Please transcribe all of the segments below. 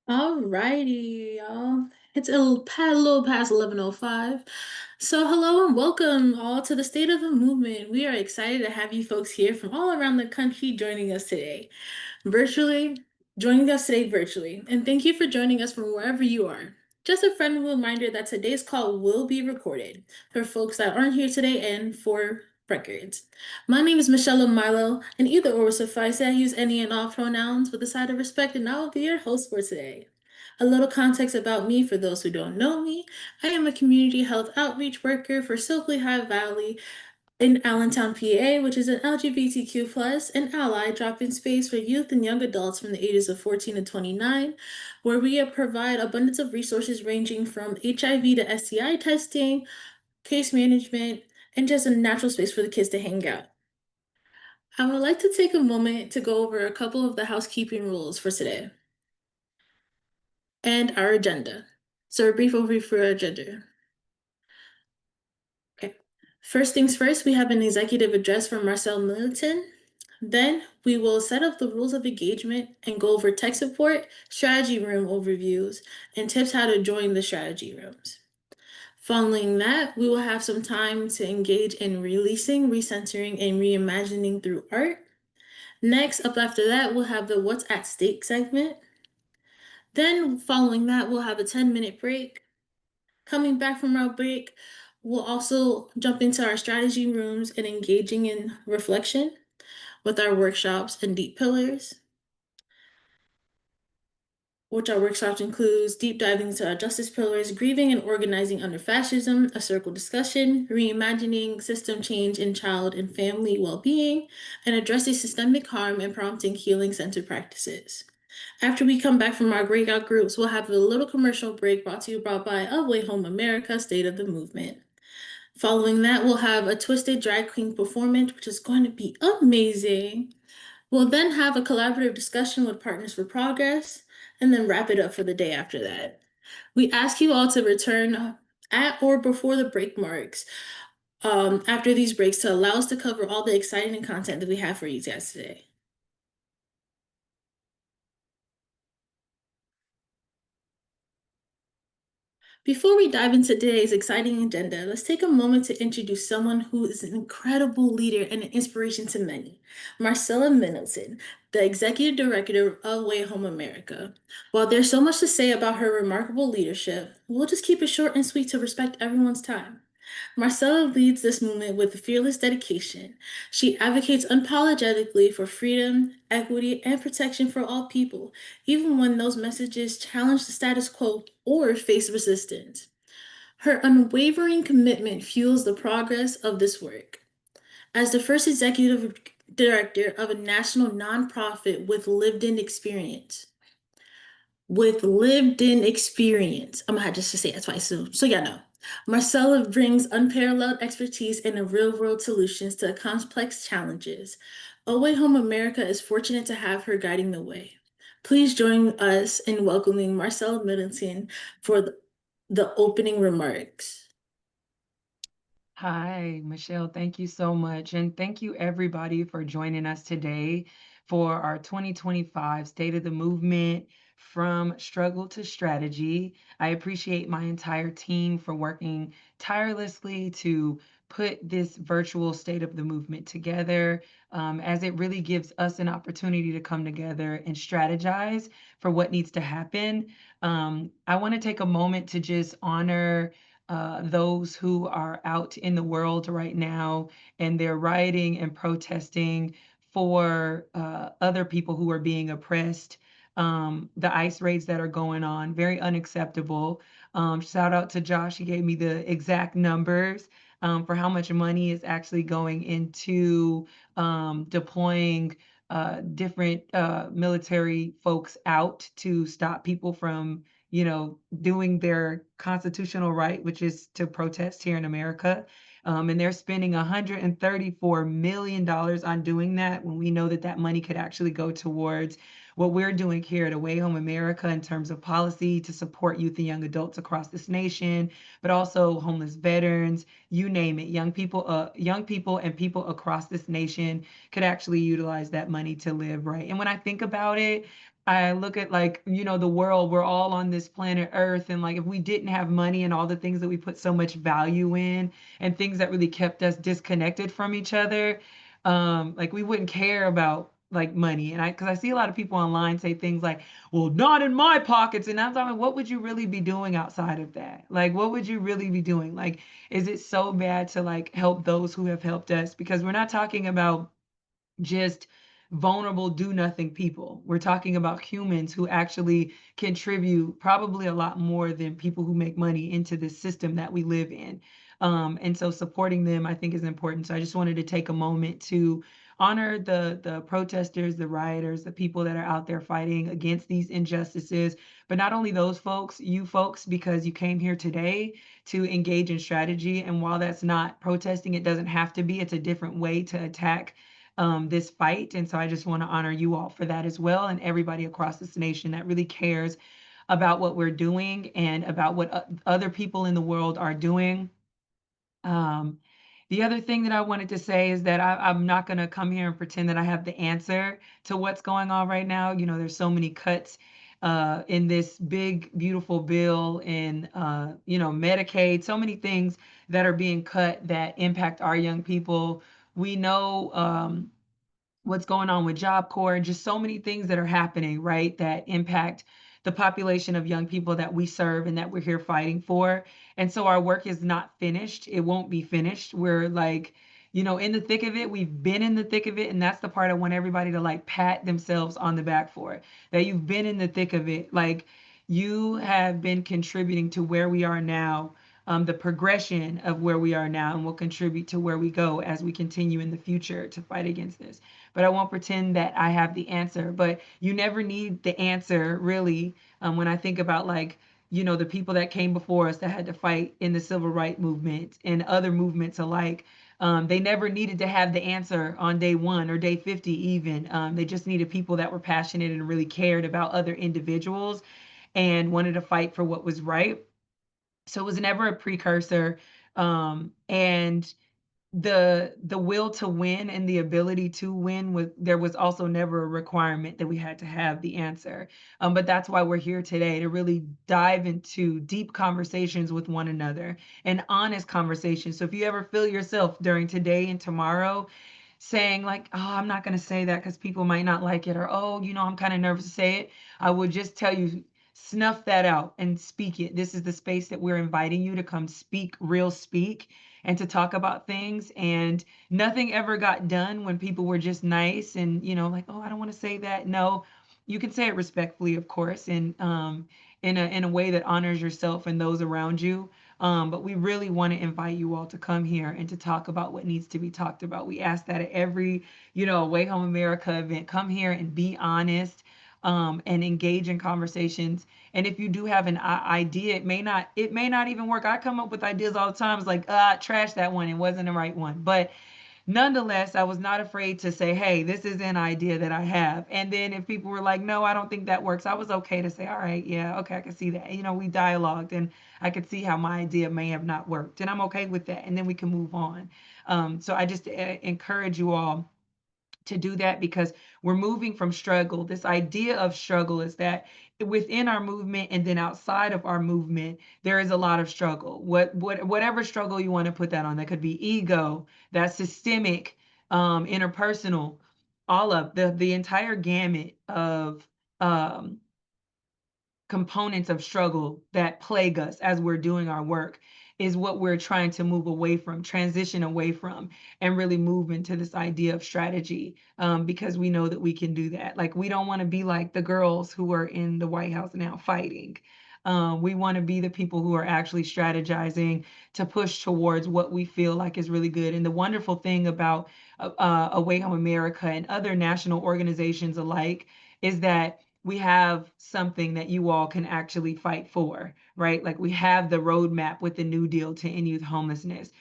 Alrighty, y'all. It's a little past 11:05. So, hello and welcome all to the State of the Movement. We are excited to have you folks here from all around the country joining us today virtually, joining us today virtually. And thank you for joining us from wherever you are. Just a friendly reminder that today's call will be recorded for folks that aren't here today and for records. My name is Michelle Milo, and either or will suffice. I use any and all pronouns with a side of respect, and I will be your host for today. A little context about me for those who don't know me. I am a community health outreach worker for Silkley High Valley in Allentown, PA, which is an LGBTQ plus and ally drop-in space for youth and young adults from the ages of 14 to 29, where we provide abundance of resources ranging from HIV to STI testing, case management, and just a natural space for the kids to hang out. I would like to take a moment to go over a couple of the housekeeping rules for today and our agenda. So a brief overview for our agenda. Okay. First things first, we have an executive address from Marcel Middleton. Then we will set up the rules of engagement and go over tech support, strategy room overviews, and tips how to join the strategy rooms. Following that, we will have some time to engage in releasing, recentering, and reimagining through art. Next, up after that, we'll have the What's at Stake segment. Then, following that, we'll have a 10-minute break. Coming back from our break, we'll also jump into our strategy rooms and engaging in reflection with our workshops and deep pillars, which our workshops includes deep diving into our justice pillars, grieving and organizing under fascism, a circle discussion, reimagining system change in child and family well-being, and addressing systemic harm and prompting healing-centered practices. After we come back from our breakout groups, we'll have a little commercial break brought by A Way Home America, State of the Movement. Following that, we'll have a Twisted Drag Queen performance, which is going to be amazing. We'll then have a collaborative discussion with Partners for Progress, and then wrap it up for the day after that. We ask you all to return at or before the break marks after these breaks to allow us to cover all the exciting content that we have for you guys today. Before we dive into today's exciting agenda, let's take a moment to introduce someone who is an incredible leader and an inspiration to many, Marcella Middleton, the Executive Director of Way Home America. While there's so much to say about her remarkable leadership, we'll just keep it short and sweet to respect everyone's time. Marcella leads this movement with fearless dedication. She advocates unapologetically for freedom, equity, and protection for all people, even when those messages challenge the status quo or face resistance. Her unwavering commitment fuels the progress of this work. As the first executive director of a national nonprofit with lived in experience. I'm gonna have just to say that twice so y'all know. Marcella brings unparalleled expertise and real-world solutions to complex challenges. Away Home America is fortunate to have her guiding the way. Please join us in welcoming Marcella Middleton for the opening remarks. Hi, Michelle. Thank you so much. And thank you, everybody, for joining us today for our 2025 State of the Movement from Struggle to Strategy. I appreciate my entire team for working tirelessly to put this virtual State of the Movement together, as it really gives us an opportunity to come together and strategize for what needs to happen. I want to take a moment to just honor those who are out in the world right now and they're rioting and protesting for other people who are being oppressed. The ICE raids that are going on, very unacceptable. Shout out to Josh, he gave me the exact numbers for how much money is actually going into deploying different military folks out to stop people from doing their constitutional right, which is to protest here in America. And they're spending $134 million on doing that when we know that that money could actually go towards what we're doing here at Away Home America in terms of policy to support youth and young adults across this nation, but also homeless veterans, you name it. Young people and people across this nation could actually utilize that money to live right. And when I think about it, I look at like, the world, we're all on this planet Earth. And like, if we didn't have money and all the things that we put so much value in and things that really kept us disconnected from each other, like we wouldn't care about like money. And because I see a lot of people online say things like, well, not in my pockets. And I'm talking, what would you really be doing outside of that? Like, what would you really be doing? Like, is it so bad to like help those who have helped us? Because we're not talking about just vulnerable do nothing people. We're talking about humans who actually contribute probably a lot more than people who make money into this system that we live in. And so supporting them, I think, is important. So I just wanted to take a moment to honor the protesters, the rioters, the people that are out there fighting against these injustices. But not only those folks, you folks, because you came here today to engage in strategy. And while that's not protesting, it doesn't have to be. It's a different way to attack this fight. And so I just want to honor you all for that as well, and everybody across this nation that really cares about what we're doing and about what other people in the world are doing. Um, the other thing that I wanted to say is that I'm not going to come here and pretend that I have the answer to what's going on right now. There's so many cuts in this big, beautiful bill in, Medicaid, so many things that are being cut that impact our young people. We know what's going on with Job Corps, just so many things that are happening, right, that impact the population of young people that we serve and that we're here fighting for. And so our work is not finished. It won't be finished. We're like, in the thick of it. We've been in the thick of it. And that's the part I want everybody to like pat themselves on the back for, that you've been in the thick of it. Like you have been contributing to where we are now, the progression of where we are now, and will contribute to where we go as we continue in the future to fight against this. But I won't pretend that I have the answer. But you never need the answer, really. When I think about like, the people that came before us that had to fight in the civil rights movement and other movements alike, they never needed to have the answer on day one or day 50 even. They just needed people that were passionate and really cared about other individuals and wanted to fight for what was right. So it was never a precursor. And the will to win and the ability to win, there was also never a requirement that we had to have the answer. But that's why we're here today, to really dive into deep conversations with one another and honest conversations. So if you ever feel yourself during today and tomorrow saying like, oh, I'm not going to say that because people might not like it, or oh, I'm kind of nervous to say it, I would just tell you, snuff that out and speak it. This is the space that we're inviting you to come speak, real speak, and to talk about things. And nothing ever got done when people were just nice and, like, oh, I don't want to say that. No, you can say it respectfully, of course, and in a way that honors yourself and those around you. But we really want to invite you all to come here and to talk about what needs to be talked about. We ask that at every, Way Home America event. Come here and be honest, and engage in conversations. And if you do have an idea, it may not even work. I come up with ideas all the time. It's like, trash that one. It wasn't the right one. But nonetheless, I was not afraid to say, hey, this is an idea that I have. And then if people were like, no, I don't think that works, I was okay to say, all right, yeah, okay, I can see that. We dialogued and I could see how my idea may have not worked. And I'm okay with that. And then we can move on. So I just encourage you all to do that, because we're moving from struggle. This idea of struggle is that within our movement and then outside of our movement, there is a lot of struggle. Whatever struggle you want to put that on, that could be ego, that's systemic, interpersonal, all of the entire gamut of um, components of struggle that plague us as we're doing our work is what we're trying to move away from, transition away from, and really move into this idea of strategy, because we know that we can do that. Like, we don't want to be like the girls who are in the White House now fighting. We want to be the people who are actually strategizing to push towards what we feel like is really good. And the wonderful thing about Away Home America and other national organizations alike is that we have something that you all can actually fight for, right? Like, we have the roadmap with the New Deal to end youth homelessness.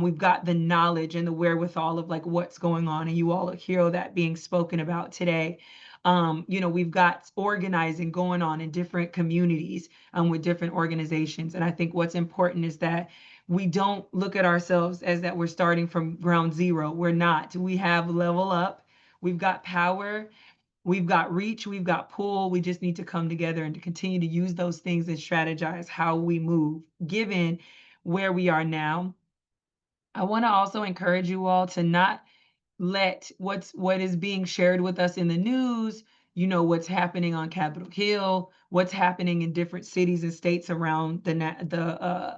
We've got the knowledge and the wherewithal of like what's going on, and you all hear that being spoken about today. We've got organizing going on in different communities with different organizations. And I think what's important is that we don't look at ourselves as that we're starting from ground zero. We're not. We have level up. We've got power. We've got reach, we've got pull. We just need to come together and to continue to use those things and strategize how we move, given where we are now. I want to also encourage you all to not let what is being shared with us in the news, what's happening on Capitol Hill, what's happening in different cities and states around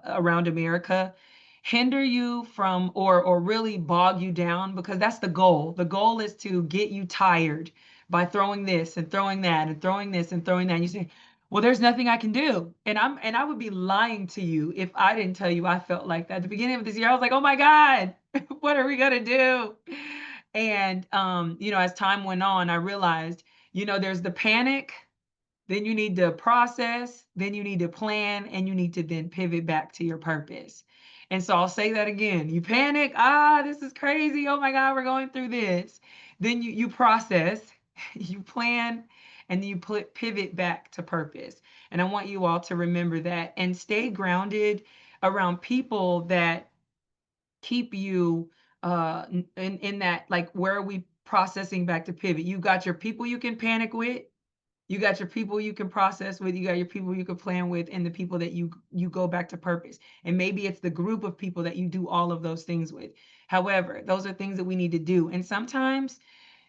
around America, hinder you from or really bog you down, because that's the goal. The goal is to get you tired by throwing this and throwing that and throwing this and throwing that. And you say, well, there's nothing I can do. And I would be lying to you if I didn't tell you I felt like that. At the beginning of this year, I was like, oh my God, what are we gonna do? And as time went on, I realized, there's the panic, then you need to process, then you need to plan, and you need to then pivot back to your purpose. And so I'll say that again. You panic, this is crazy. Oh my God, we're going through this. Then you process, you plan, and then you pivot back to purpose. And I want you all to remember that and stay grounded around people that keep you in that, like, where are we processing back to pivot? You got your people you can panic with, you got your people you can process with, you got your people you can plan with, and the people that you go back to purpose. And maybe it's the group of people that you do all of those things with. However, those are things that we need to do. And sometimes,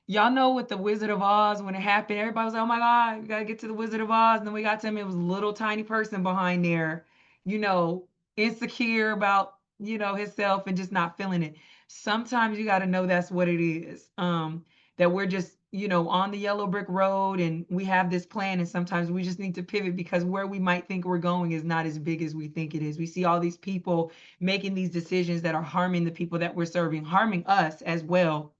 y'all know with the Wizard of Oz, when it happened, everybody was like, oh my God, we gotta get to the Wizard of Oz. And then we got to him, it was a little tiny person behind there, you know, insecure about, himself and just not feeling it. Sometimes you gotta know that's what it is. That we're just, on the yellow brick road and we have this plan, and sometimes we just need to pivot because where we might think we're going is not as big as we think it is. We see all these people making these decisions that are harming the people that we're serving, harming us as well,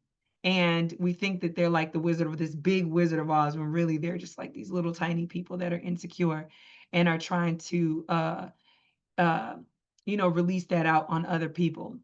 and we think that they're like the wizard of this big Wizard of Oz, when really they're just like these little tiny people that are insecure and are trying to uh release that out on other people.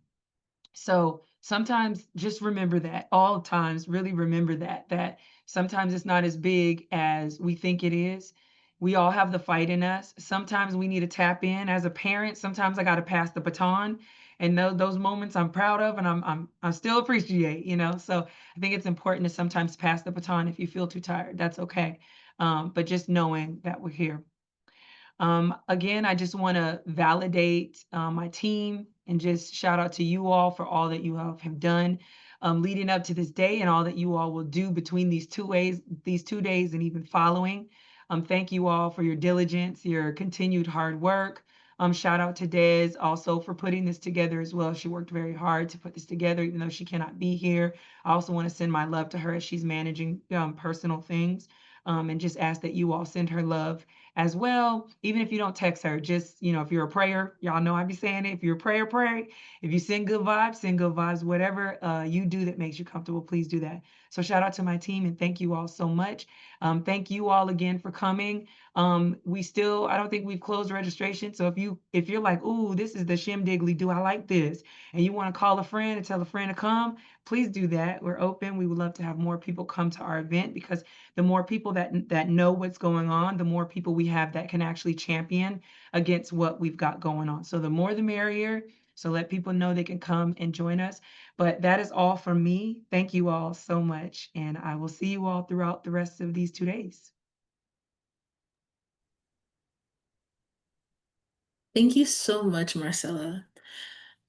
So sometimes just remember that, all times, really remember that sometimes it's not as big as we think it is. We all have the fight in us. Sometimes we need to tap in. As a parent, sometimes I got to pass the baton, and those moments I'm proud of, and I still appreciate, So I think it's important to sometimes pass the baton. If you feel too tired, that's okay. But just knowing that we're here. Again, I just want to validate my team and just shout out to you all for all that you have done leading up to this day, and all that you all will do between these 2 days, and even following. Thank you all for your diligence, your continued hard work. Shout out to Des also for putting this together as well. She worked very hard to put this together, even though she cannot be here. I also want to send my love to her as she's managing personal things, and just ask that you all send her love as well. Even if you don't text her, just, if you're a prayer, y'all know I be saying it. If you're a prayer, pray. If you send good vibes, send good vibes. Whatever you do that makes you comfortable, please do that. So shout out to my team, and thank you all so much. Thank you all again for coming. I don't think we've closed registration. So if you're like, ooh, this is the Shimdiggly, do I like this? And you want to call a friend and tell a friend to come, please do that. We're open. We would love to have more people come to our event, because the more people that know what's going on, the more people we have that can actually champion against what we've got going on. So the more the merrier. So let people know they can come and join us. But that is all from me. Thank you all so much. And I will see you all throughout the rest of these 2 days. Thank you so much, Marcella.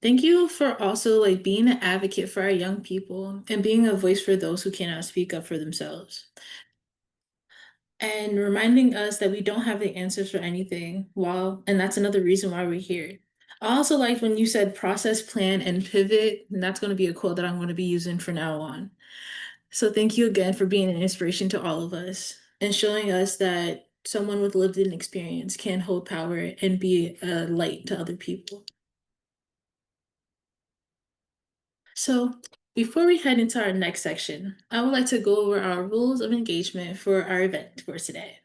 Thank you for also like being an advocate for our young people and being a voice for those who cannot speak up for themselves. And reminding us that we don't have the answers for anything. Well, and that's another reason why we're here. I also liked when you said process, plan, and pivot. And that's going to be a quote that I'm going to be using from now on. So thank you again for being an inspiration to all of us and showing us that someone with lived in experience can hold power and be a light to other people. So before we head into our next section, I would like to go over our rules of engagement for our event for today.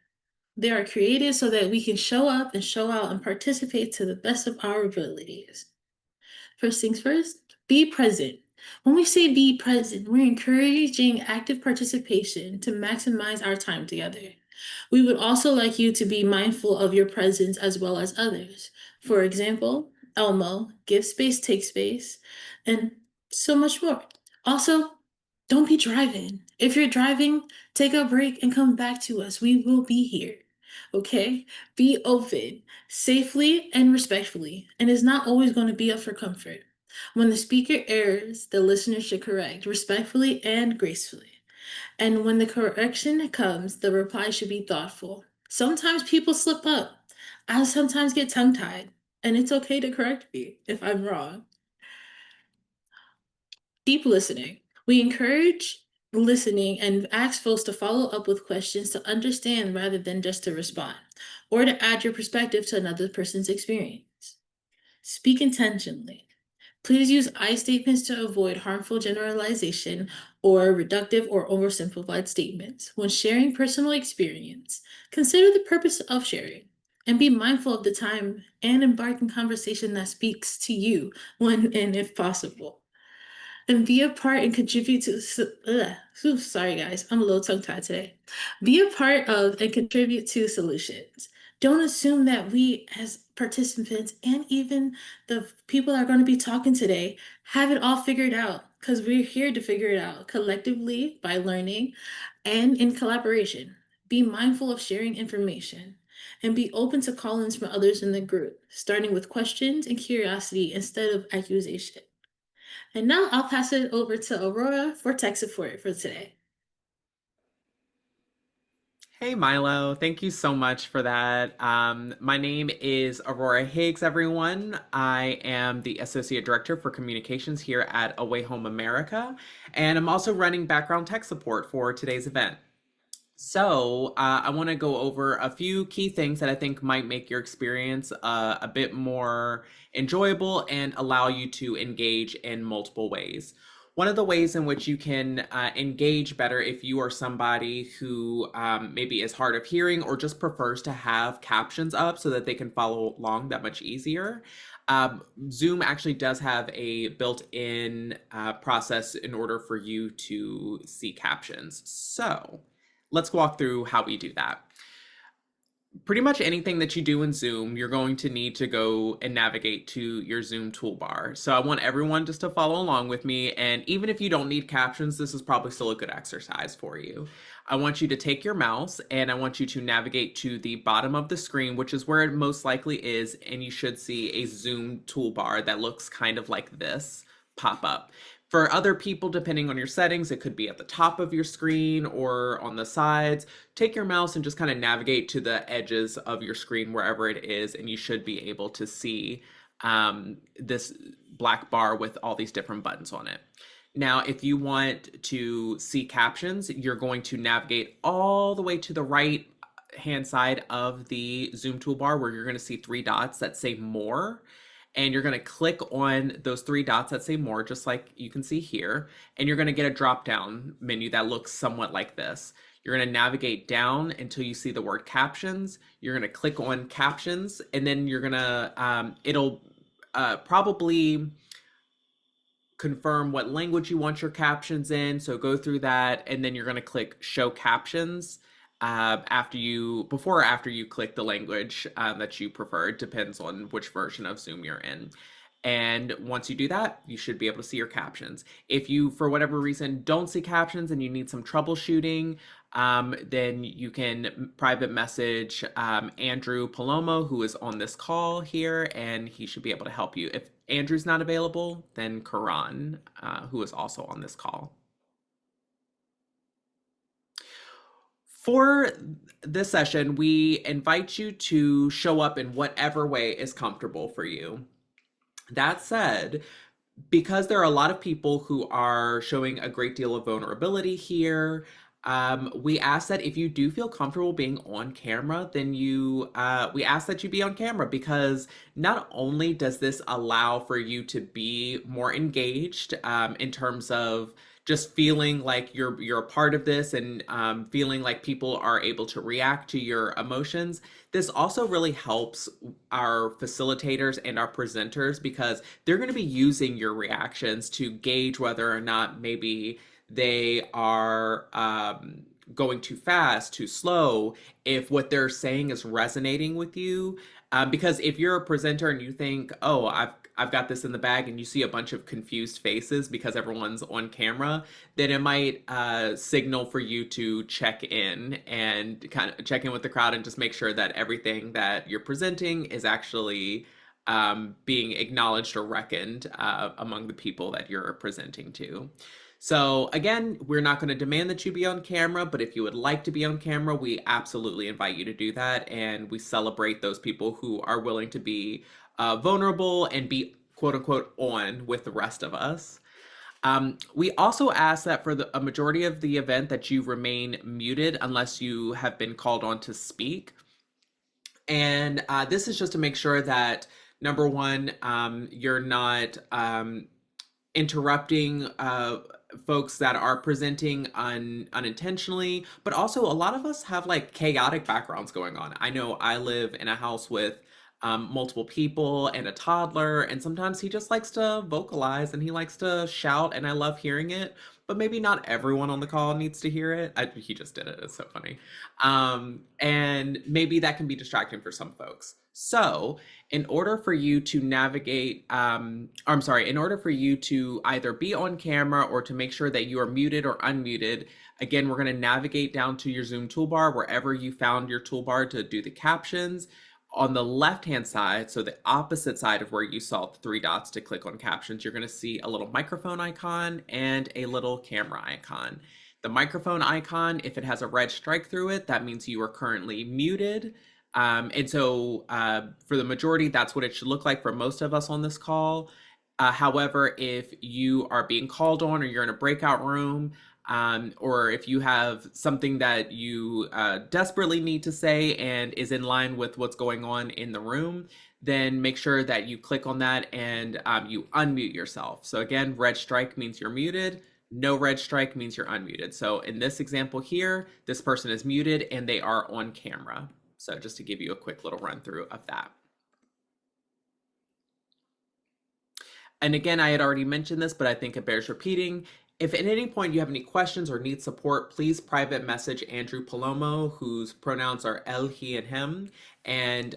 They are created so that we can show up and show out and participate to the best of our abilities. First things first, be present. When we say be present, we're encouraging active participation to maximize our time together. We would also like you to be mindful of your presence as well as others. For example, Elmo, give space, take space, and so much more. Also, don't be driving. If you're driving, take a break and come back to us. We will be here. Okay? Be open, safely and respectfully, and it's not always going to be up for comfort. When the speaker errs, the listener should correct respectfully and gracefully. And when the correction comes, the reply should be thoughtful. Sometimes people slip up. I sometimes get tongue tied, and it's okay to correct me if I'm wrong. Deep listening. We encourage listening and ask folks to follow up with questions to understand rather than just to respond, or to add your perspective to another person's experience. Speak intentionally. Please use I statements to avoid harmful generalization or reductive or oversimplified statements. When sharing personal experience, consider the purpose of sharing and be mindful of the time and embark in conversation that speaks to you when and if possible. And be a part and contribute to. Sorry, guys, I'm a little tongue tied today. Be a part of and contribute to solutions. Don't assume that we, as participants, and even the people that are going to be talking today, have it all figured out because we're here to figure it out collectively by learning and in collaboration. Be mindful of sharing information and be open to call ins from others in the group, starting with questions and curiosity instead of accusation. And now I'll pass it over to Aurora for tech support for today. Hey Milo, thank you so much for that. My name is Aurora Higgs, everyone. I am the Associate Director for Communications here at Away Home America, and I'm also running background tech support for today's event. I want to go over a few key things that I think might make your experience a bit more enjoyable and allow you to engage in multiple ways. One of the ways in which you can engage better if you are somebody who maybe is hard of hearing or just prefers to have captions up so that they can follow along that much easier. Zoom actually does have a built-in process in order for you to see captions. So let's walk through how we do that. Pretty much anything that you do in Zoom, you're going to need to go and navigate to your Zoom toolbar. So I want everyone just to follow along with me. And even if you don't need captions, this is probably still a good exercise for you. I want you to take your mouse and I want you to navigate to the bottom of the screen, which is where it most likely is. And you should see a Zoom toolbar that looks kind of like this pop up. For other people, depending on your settings, it could be at the top of your screen or on the sides. Take your mouse and just kind of navigate to the edges of your screen wherever it is, and you should be able to see this black bar with all these different buttons on it. Now, if you want to see captions, you're going to navigate all the way to the right hand side of the Zoom toolbar where you're going to see three dots that say more. And you're going to click on those three dots that say more, just like you can see here. And you're going to get a drop down menu that looks somewhat like this. You're going to navigate down until you see the word captions. You're going to click on captions, and then you're going to, it'll probably confirm what language you want your captions in. So go through that, and then you're going to click show captions before or after you click the language that you prefer. It depends on which version of Zoom you're in. And once you do that, you should be able to see your captions. If you, for whatever reason, don't see captions and you need some troubleshooting, then you can private message Andrew Palomo, who is on this call here, and he should be able to help you. If Andrew's not available, then Karan, who is also on this call. For this session, we invite you to show up in whatever way is comfortable for you. That said, because there are a lot of people who are showing a great deal of vulnerability here, we ask that if you do feel comfortable being on camera, then we ask that you be on camera, because not only does this allow for you to be more engaged in terms of just feeling like you're a part of this, and feeling like people are able to react to your emotions. This also really helps our facilitators and our presenters, because they're going to be using your reactions to gauge whether or not maybe they are going too fast, too slow, if what they're saying is resonating with you. Because if you're a presenter and you think, oh, I've got this in the bag, and you see a bunch of confused faces because everyone's on camera, then it might signal for you to check in and kind of check in with the crowd and just make sure that everything that you're presenting is actually being acknowledged or reckoned among the people that you're presenting to. So again, we're not going to demand that you be on camera, but if you would like to be on camera, we absolutely invite you to do that. And we celebrate those people who are willing to be vulnerable and be quote unquote on with the rest of us. We also ask that for a majority of the event that you remain muted unless you have been called on to speak. And this is just to make sure that, number one, you're not interrupting folks that are presenting unintentionally, but also a lot of us have like chaotic backgrounds going on. I know I live in a house with multiple people and a toddler, and sometimes he just likes to vocalize and he likes to shout, and I love hearing it. But maybe not everyone on the call needs to hear it. He just did it. It's so funny. And maybe that can be distracting for some folks. So, in order for you to navigate, I'm sorry, in order for you to either be on camera or to make sure that you are muted or unmuted, again, we're going to navigate down to your Zoom toolbar, wherever you found your toolbar to do the captions. On the left-hand side, so the opposite side of where you saw the three dots to click on captions, you're going to see a little microphone icon and a little camera icon. The microphone icon, if it has a red strike through it, that means you are currently muted. And so for the majority, that's what it should look like for most of us on this call. However, if you are being called on, or you're in a breakout room, or if you have something that you desperately need to say and is in line with what's going on in the room, then make sure that you click on that and you unmute yourself. So again, red strike means you're muted. No red strike means you're unmuted. So in this example here, this person is muted and they are on camera. So just to give you a quick little run through of that. And again, I had already mentioned this, but I think it bears repeating. If at any point you have any questions or need support, please private message Andrew Palomo, whose pronouns are él, he, and him, and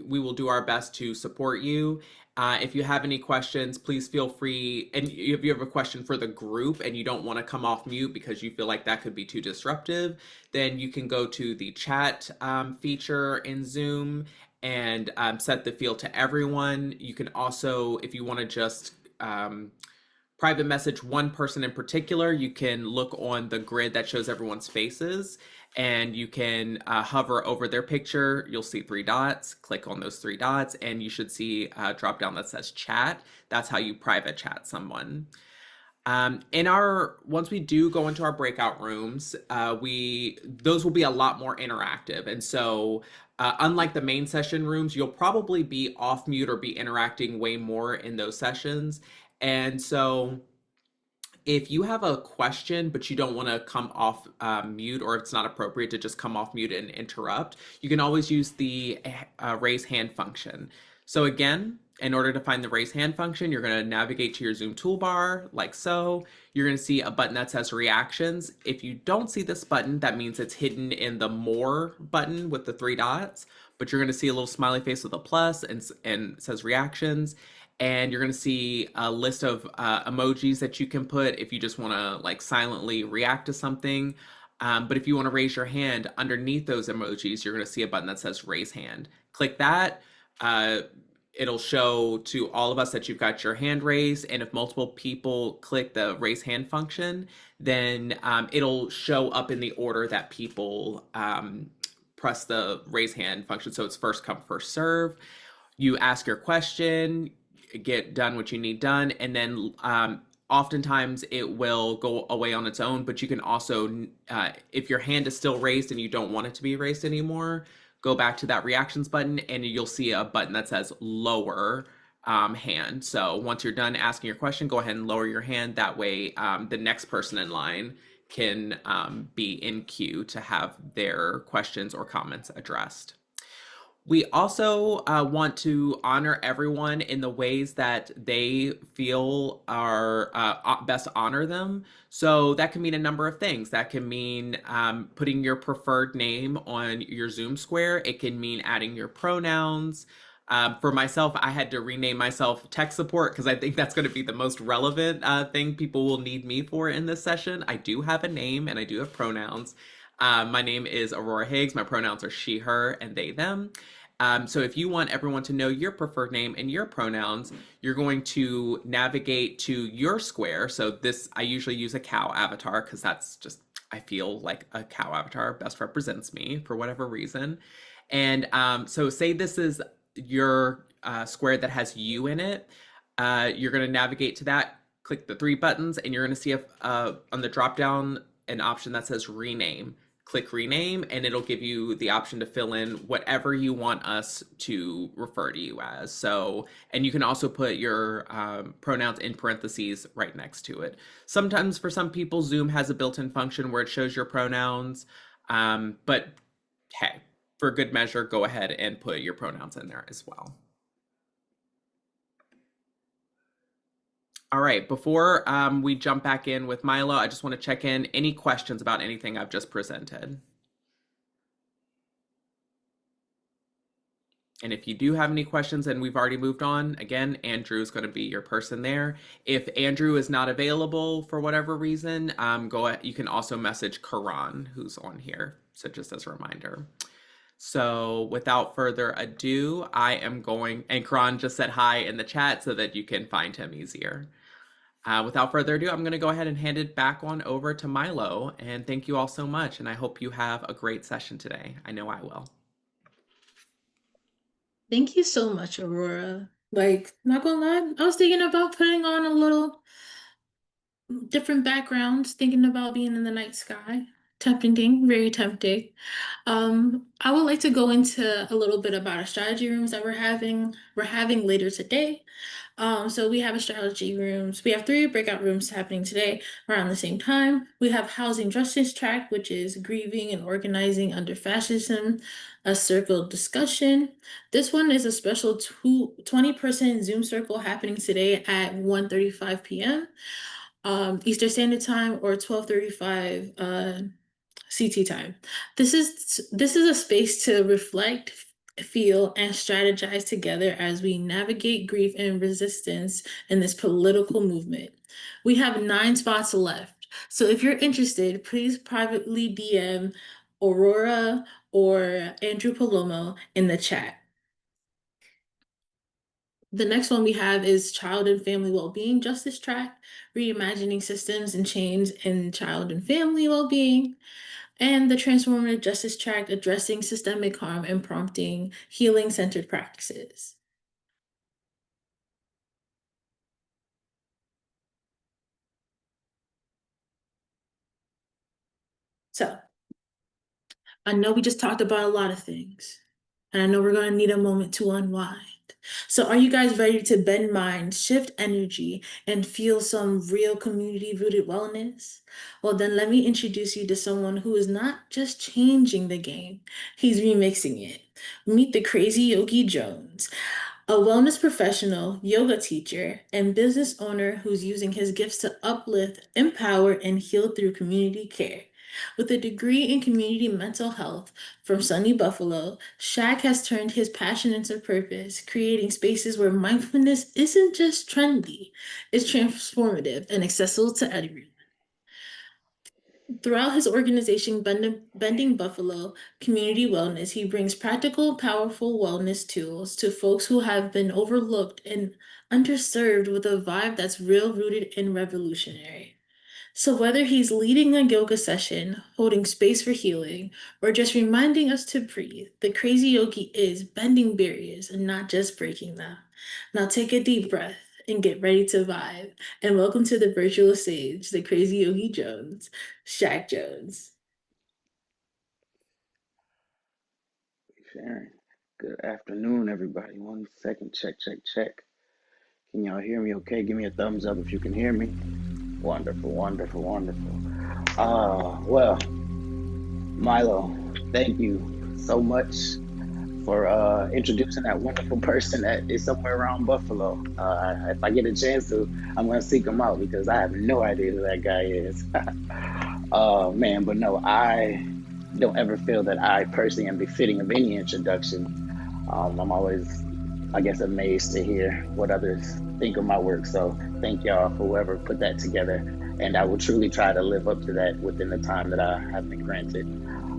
we will do our best to support you. If you have any questions, please feel free. And if you have a question for the group and you don't want to come off mute because you feel like that could be too disruptive, then you can go to the chat feature in Zoom and set the field to everyone. You can also, if you want to just private message one person in particular, you can look on the grid that shows everyone's faces, and you can hover over their picture. You'll see three dots. Click on those three dots, and you should see a drop down that says chat. That's how you private chat someone. Once we do go into our breakout rooms, those will be a lot more interactive. And so unlike the main session rooms, you'll probably be off mute or be interacting way more in those sessions. And so if you have a question, but you don't want to come off mute, or it's not appropriate to just come off mute and interrupt, you can always use the raise hand function. So again, in order to find the raise hand function, you're going to navigate to your Zoom toolbar like so. You're going to see a button that says reactions. If you don't see this button, that means it's hidden in the more button with the three dots, but you're going to see a little smiley face with a plus and it says reactions. And you're going to see a list of emojis that you can put if you just want to like silently react to something. But if you want to raise your hand underneath those emojis, you're going to see a button that says raise hand. Click that. It'll show to all of us that you've got your hand raised. And if multiple people click the raise hand function, then it'll show up in the order that people press the raise hand function. So it's first come, first serve. You ask your question, get done what you need done, and then oftentimes it will go away on its own. But you can also, if your hand is still raised and you don't want it to be raised anymore, go back to that reactions button and you'll see a button that says lower hand. So once you're done asking your question, go ahead and lower your hand. That way, the next person in line can be in queue to have their questions or comments addressed. We also want to honor everyone in the ways that they feel are best honor them. So that can mean a number of things. That can mean putting your preferred name on your Zoom square. It can mean adding your pronouns. For myself, I had to rename myself tech support because I think that's going to be the most relevant thing people will need me for in this session. I do have a name and I do have pronouns. My name is Aurora Higgs. My pronouns are she, her, and they, them. So if you want everyone to know your preferred name and your pronouns, you're going to navigate to your square. So this, I usually use a cow avatar because that's just, I feel like a cow avatar best represents me for whatever reason. And so say this is your square that has you in it. You're going to navigate to that, click the three buttons, and you're going to see on the drop down an option that says rename. Click rename, and it'll give you the option to fill in whatever you want us to refer to you as. So, and you can also put your pronouns in parentheses right next to it. Sometimes for some people, Zoom has a built-in function where it shows your pronouns, but hey, for good measure, go ahead and put your pronouns in there as well. All right, before we jump back in with Milo, I just want to check in. Any questions about anything I've just presented? And if you do have any questions and we've already moved on, again, Andrew is going to be your person there. If Andrew is not available for whatever reason, you can also message Karan, who's on here. So just as a reminder. So without further ado, I am going, and Karan just said hi in the chat so that you can find him easier. Without further ado, I'm going to go ahead and hand it back on over to Milo. And thank you all so much. And I hope you have a great session today. I know I will. Thank you so much, Aurora. Like, not gonna lie, I was thinking about putting on a little different backgrounds, thinking about being in the night sky. Tempting, very tempting. I would like to go into a little bit about our strategy rooms that we're having later today. So we have a strategy rooms. We have three breakout rooms happening today around the same time. We have housing justice track, which is grieving and organizing under fascism, a circle discussion. This one is a special 20% Zoom circle happening today at 1:35 p.m. Eastern Standard Time or 12:35 CT time. This is a space to reflect, feel, and strategize together as we navigate grief and resistance in this political movement. We have 9 spots left. So if you're interested, please privately DM Aurora or Andrew Palomo in the chat. The next one we have is Child and Family Wellbeing Justice Track, reimagining systems and change in child and family well-being, and the Transformative Justice Track, addressing systemic harm and prompting healing-centered practices. So, I know we just talked about a lot of things, and I know we're going to need a moment to unwind. So, are you guys ready to bend minds, shift energy, and feel some real community rooted wellness? Well, then let me introduce you to someone who is not just changing the game, he's remixing it. Meet the crazy Yogi Jones, a wellness professional, yoga teacher, and business owner who's using his gifts to uplift, empower, and heal through community care. With a degree in community mental health from sunny Buffalo, Shaq has turned his passion into purpose, creating spaces where mindfulness isn't just trendy, it's transformative and accessible to everyone. Throughout his organization, Bending Buffalo Community Wellness, he brings practical, powerful wellness tools to folks who have been overlooked and underserved with a vibe that's real rooted and revolutionary. So, whether he's leading a yoga session, holding space for healing, or just reminding us to breathe, the crazy yogi is bending barriers and not just breaking them. Now, take a deep breath and get ready to vibe. And welcome to the virtual stage, the crazy yogi Jones, Shaq Jones. Sharon. Good afternoon, everybody. 1 second. Check, check, check. Can y'all hear me okay? Give me a thumbs up if you can hear me. Wonderful, wonderful, wonderful. Well, Milo, thank you so much for introducing that wonderful person that is somewhere around Buffalo. If I get a chance to, I'm going to seek him out because I have no idea who that guy is. Man, but no, I don't ever feel that I personally am befitting of any introduction. I'm always, I guess, amazed to hear what others think of my work. So thank y'all for whoever put that together. And I will truly try to live up to that within the time that I have been granted.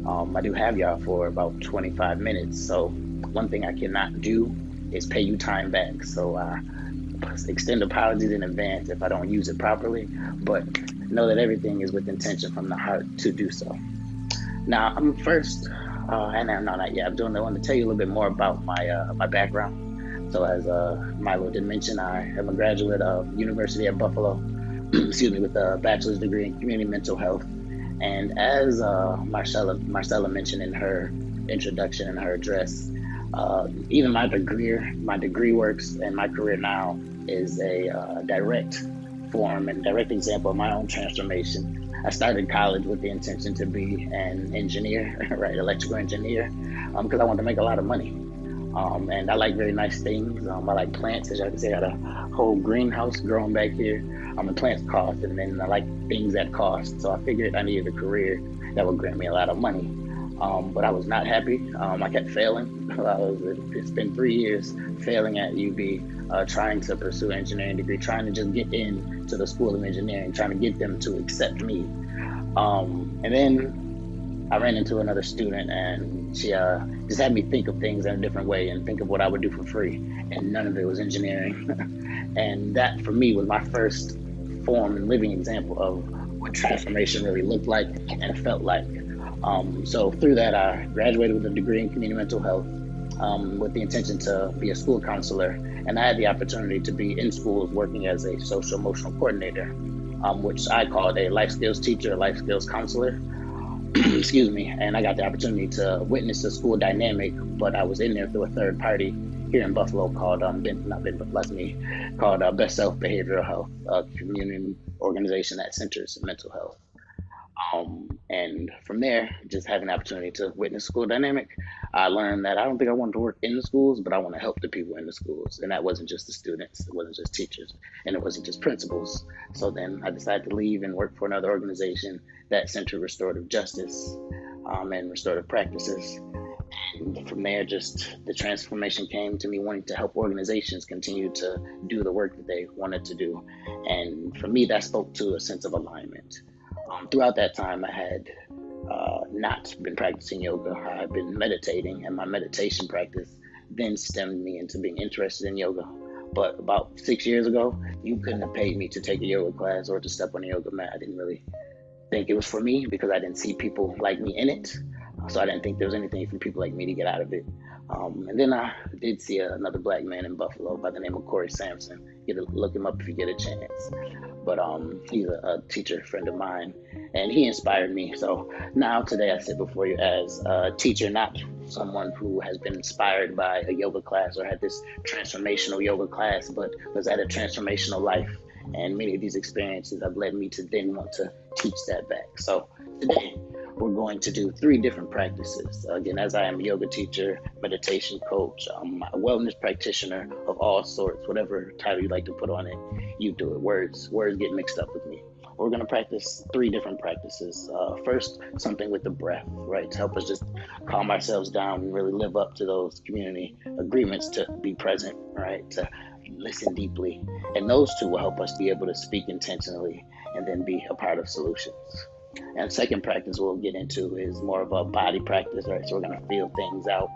I do have y'all for about 25 minutes. So one thing I cannot do is pay you time back. So extend apologies in advance if I don't use it properly. But know that everything is with intention from the heart to do so. Now, I'm first, and no, not yet. I want to tell you a little bit more about my background. So, as Milo did mention, I am a graduate of University at Buffalo, excuse me, with a bachelor's degree in community mental health. And as Marcella mentioned in her introduction and her address, even my degree works, and my career now is a direct form and direct example of my own transformation. I started college with the intention to be an engineer, right, electrical engineer, because I wanted to make a lot of money. And I like very nice things. I like plants. As you can see, I got a whole greenhouse growing back here. The plants cost, and then I like things that cost. So I figured I needed a career that would grant me a lot of money. But I was not happy. I kept failing. It's been 3 years failing at UB, trying to pursue an engineering degree, trying to just get into the School of Engineering, trying to get them to accept me. And then I ran into another student, and she just had me think of things in a different way and think of what I would do for free. And none of it was engineering. And that, for me, was my first form and living example of what transformation really looked like and felt like. So through that, I graduated with a degree in community mental health with the intention to be a school counselor. And I had the opportunity to be in schools working as a social emotional coordinator, which I called a life skills teacher, a life skills counselor. Excuse me. And I got the opportunity to witness the school dynamic, but I was in there through a third party here in Buffalo called called Best Self Behavioral Health, a community organization that centers mental health. And from there, just having the opportunity to witness school dynamic, I learned that I don't think I wanted to work in the schools, but I want to help the people in the schools. And that wasn't just the students, it wasn't just teachers, and it wasn't just principals. So then I decided to leave and work for another organization that centered restorative justice and restorative practices. And from there, just the transformation came to me wanting to help organizations continue to do the work that they wanted to do. And for me, that spoke to a sense of alignment. Throughout that time, I had not been practicing yoga. I had been meditating, and my meditation practice then stemmed me into being interested in yoga. But about 6 years ago, you couldn't have paid me to take a yoga class or to step on a yoga mat. I didn't really think it was for me because I didn't see people like me in it. So I didn't think there was anything for people like me to get out of it. And then I did see another black man in Buffalo by the name of Corey Sampson. Look him up if you get a chance. But he's a teacher friend of mine, and he inspired me. So now today I sit before you as a teacher, not someone who has been inspired by a yoga class or had this transformational yoga class, but was at a transformational life. And many of these experiences have led me to then want to teach that back. So today we're going to do 3 different practices. Again, as I am a yoga teacher, meditation coach, a wellness practitioner of all sorts, whatever title you like to put on it, you do it. Words get mixed up with me. We're going to practice 3 different practices. First, something with the breath, right? To help us just calm ourselves down and really live up to those community agreements to be present, right? To listen deeply. And those 2 will help us be able to speak intentionally and then be a part of solutions. And second practice we'll get into is more of a body practice, right? So we're going to feel things out.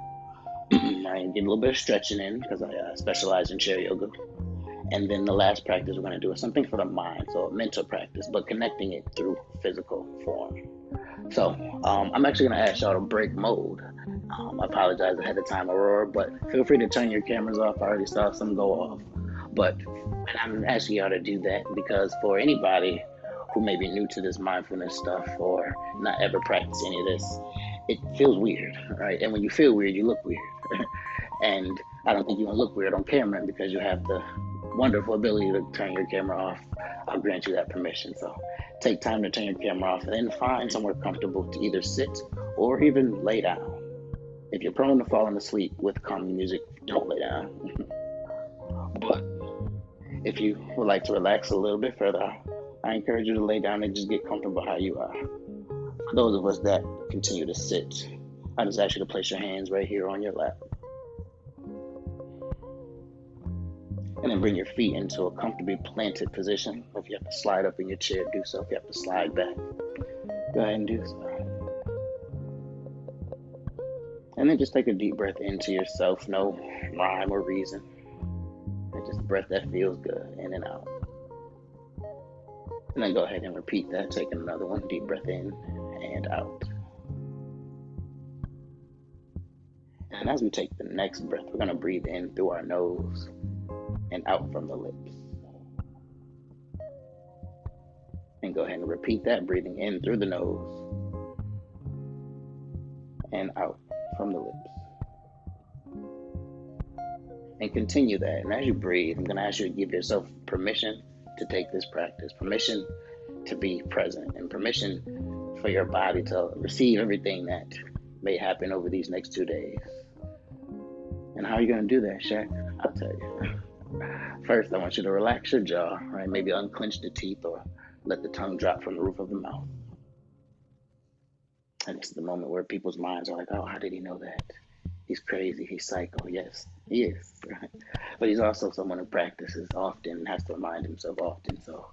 Right? Get a little bit of stretching in because I specialize in chair yoga. And then the last practice we're going to do is something for the mind, so a mental practice, but connecting it through physical form. So I'm actually going to ask y'all to break mode. I apologize ahead of time, Aurora, but feel free to turn your cameras off. I already saw some go off. But I'm asking y'all to do that because for anybody who may be new to this mindfulness stuff or not ever practice any of this, it feels weird, right? And when you feel weird, you look weird. And I don't think you want to look weird on camera because you have the wonderful ability to turn your camera off, I'll grant you that permission. So take time to turn your camera off and then find somewhere comfortable to either sit or even lay down. If you're prone to falling asleep with calming music, don't lay down. But if you would like to relax a little bit further, I encourage you to lay down and just get comfortable how you are. For those of us that continue to sit, I just ask you to place your hands right here on your lap. And then bring your feet into a comfortably planted position. If you have to slide up in your chair, do so. If you have to slide back, go ahead and do so. And then just take a deep breath into yourself, no rhyme or reason. And just a breath that feels good, in and out. And then go ahead and repeat that, taking another one, deep breath in and out. And as we take the next breath, we're going to breathe in through our nose and out from the lips. And go ahead and repeat that, breathing in through the nose and out from the lips. And continue that. And as you breathe, I'm going to ask you to give yourself permission to take this practice, permission to be present, and permission for your body to receive everything that may happen over these next 2 days. And how are you going to do that, Shaq? I'll tell you. First, I want you to relax your jaw, right? Maybe unclench the teeth or let the tongue drop from the roof of the mouth. And it's the moment where people's minds are like, oh, how did he know that? He's crazy, he's psycho. Yes, he is. Right? But he's also someone who practices often and has to remind himself often. So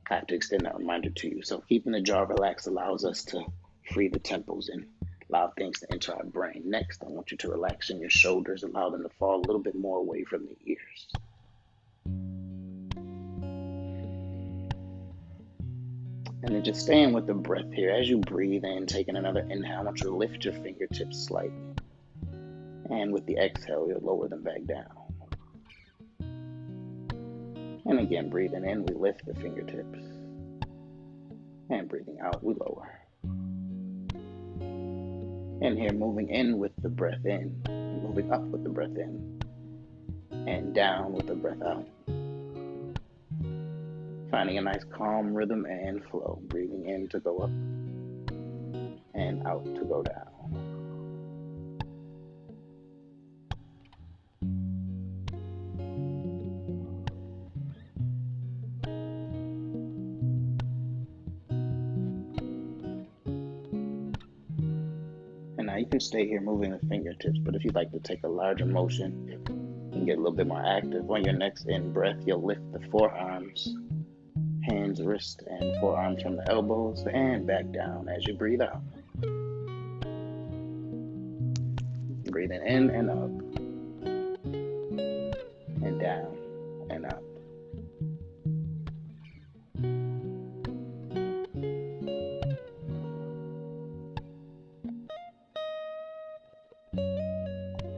I have to extend that reminder to you. So keeping the jaw relaxed allows us to free the temples and allow things to enter our brain. Next, I want you to relax in your shoulders, allow them to fall a little bit more away from the ears. And then just staying with the breath here. As you breathe in, taking another inhale, I want you to lift your fingertips slightly. And with the exhale, you'll lower them back down. And again, breathing in, we lift the fingertips. And breathing out, we lower. And here, moving in with the breath in, moving up with the breath in, and down with the breath out. Finding a nice calm rhythm and flow. Breathing in to go up and out to go down. And now you can stay here moving the fingertips, but if you'd like to take a larger motion and get a little bit more active, on your next in breath, you'll lift the forearms, hands, wrists, and forearms from the elbows and back down as you breathe out. Breathing in and up and down and up.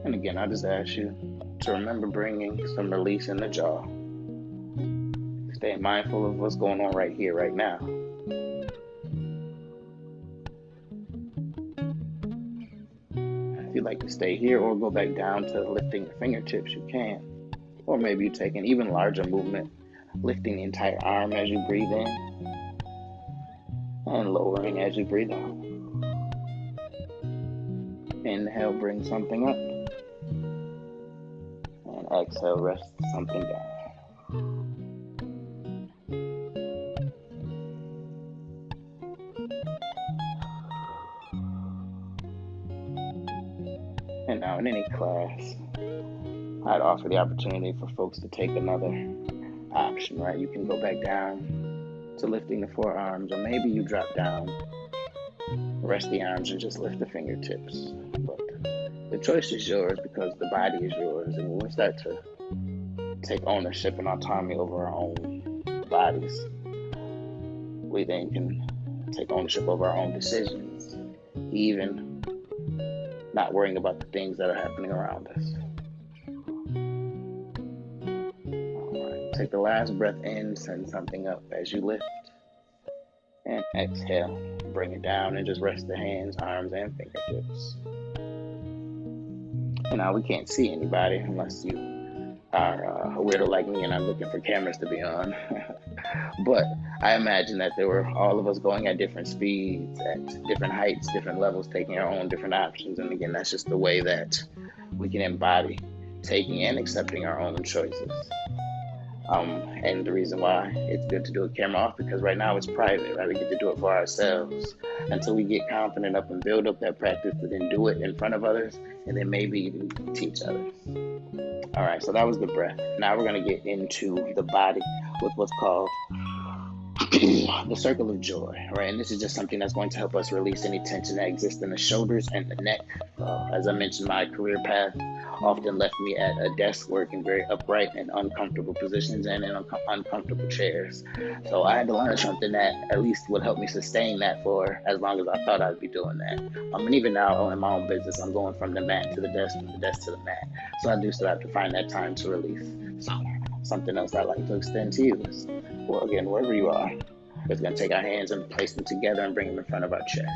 And again, I just ask you to remember bringing some release in the jaw. Stay mindful of what's going on right here, right now. If you'd like to stay here or go back down to lifting your fingertips, you can. Or maybe you take an even larger movement, lifting the entire arm as you breathe in and lowering as you breathe out. Inhale, bring something up. And exhale, rest something down. And now in any class, I'd offer the opportunity for folks to take another option, right? You can go back down to lifting the forearms, or maybe you drop down, rest the arms, and just lift the fingertips. But the choice is yours because the body is yours. And when we start to take ownership and autonomy over our own bodies, we then can take ownership over our own decisions, even not worrying about the things that are happening around us. All right, take the last breath in, send something up as you lift, and exhale, bring it down and just rest the hands, arms, and fingertips. And now we can't see anybody unless you are a weirdo like me and I'm looking for cameras to be on. But I imagine that there were all of us going at different speeds, at different heights, different levels, taking our own different options. And again, that's just the way that we can embody taking and accepting our own choices. And the reason why it's good to do a camera off, because right now it's private, right? We get to do it for ourselves until we get confident up and build up that practice to then do it in front of others and then maybe even teach others. All right, so that was the breath. Now we're going to get into the body with what's called the circle of joy, right? And this is just something that's going to help us release any tension that exists in the shoulders and the neck. As I mentioned, my career path often left me at a desk working very upright and uncomfortable positions and in uncomfortable chairs. So I had to learn something that at least would help me sustain that for as long as I thought I'd be doing that. And even now in my own business, I'm going from the mat to the desk, from the desk to the mat. So I do still have to find that time to release. So something else I'd like to extend to you is, well, again, wherever you are, we're going to take our hands and place them together and bring them in front of our chest.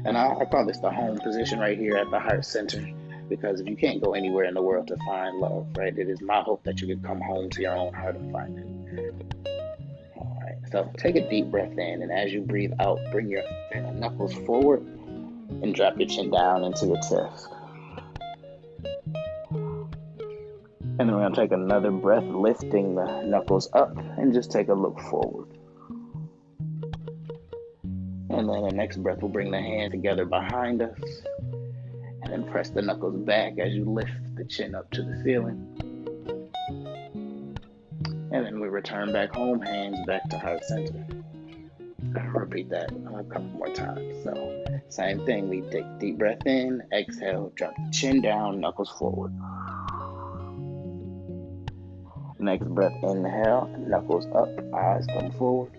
And I call this the home position right here at the heart center, because if you can't go anywhere in the world to find love, right, it is my hope that you can come home to your own heart and find it. All right, so take a deep breath in, and as you breathe out, bring your knuckles forward and drop your chin down into your chest. And then we're going to take another breath, lifting the knuckles up, and just take a look forward. And then the next breath will bring the hands together behind us, and then press the knuckles back as you lift the chin up to the ceiling. And then we return back home, hands back to heart center. I'll repeat that a couple more times. So same thing, we take a deep breath in, exhale, drop the chin down, knuckles forward. Next breath, inhale, knuckles up, eyes come forward.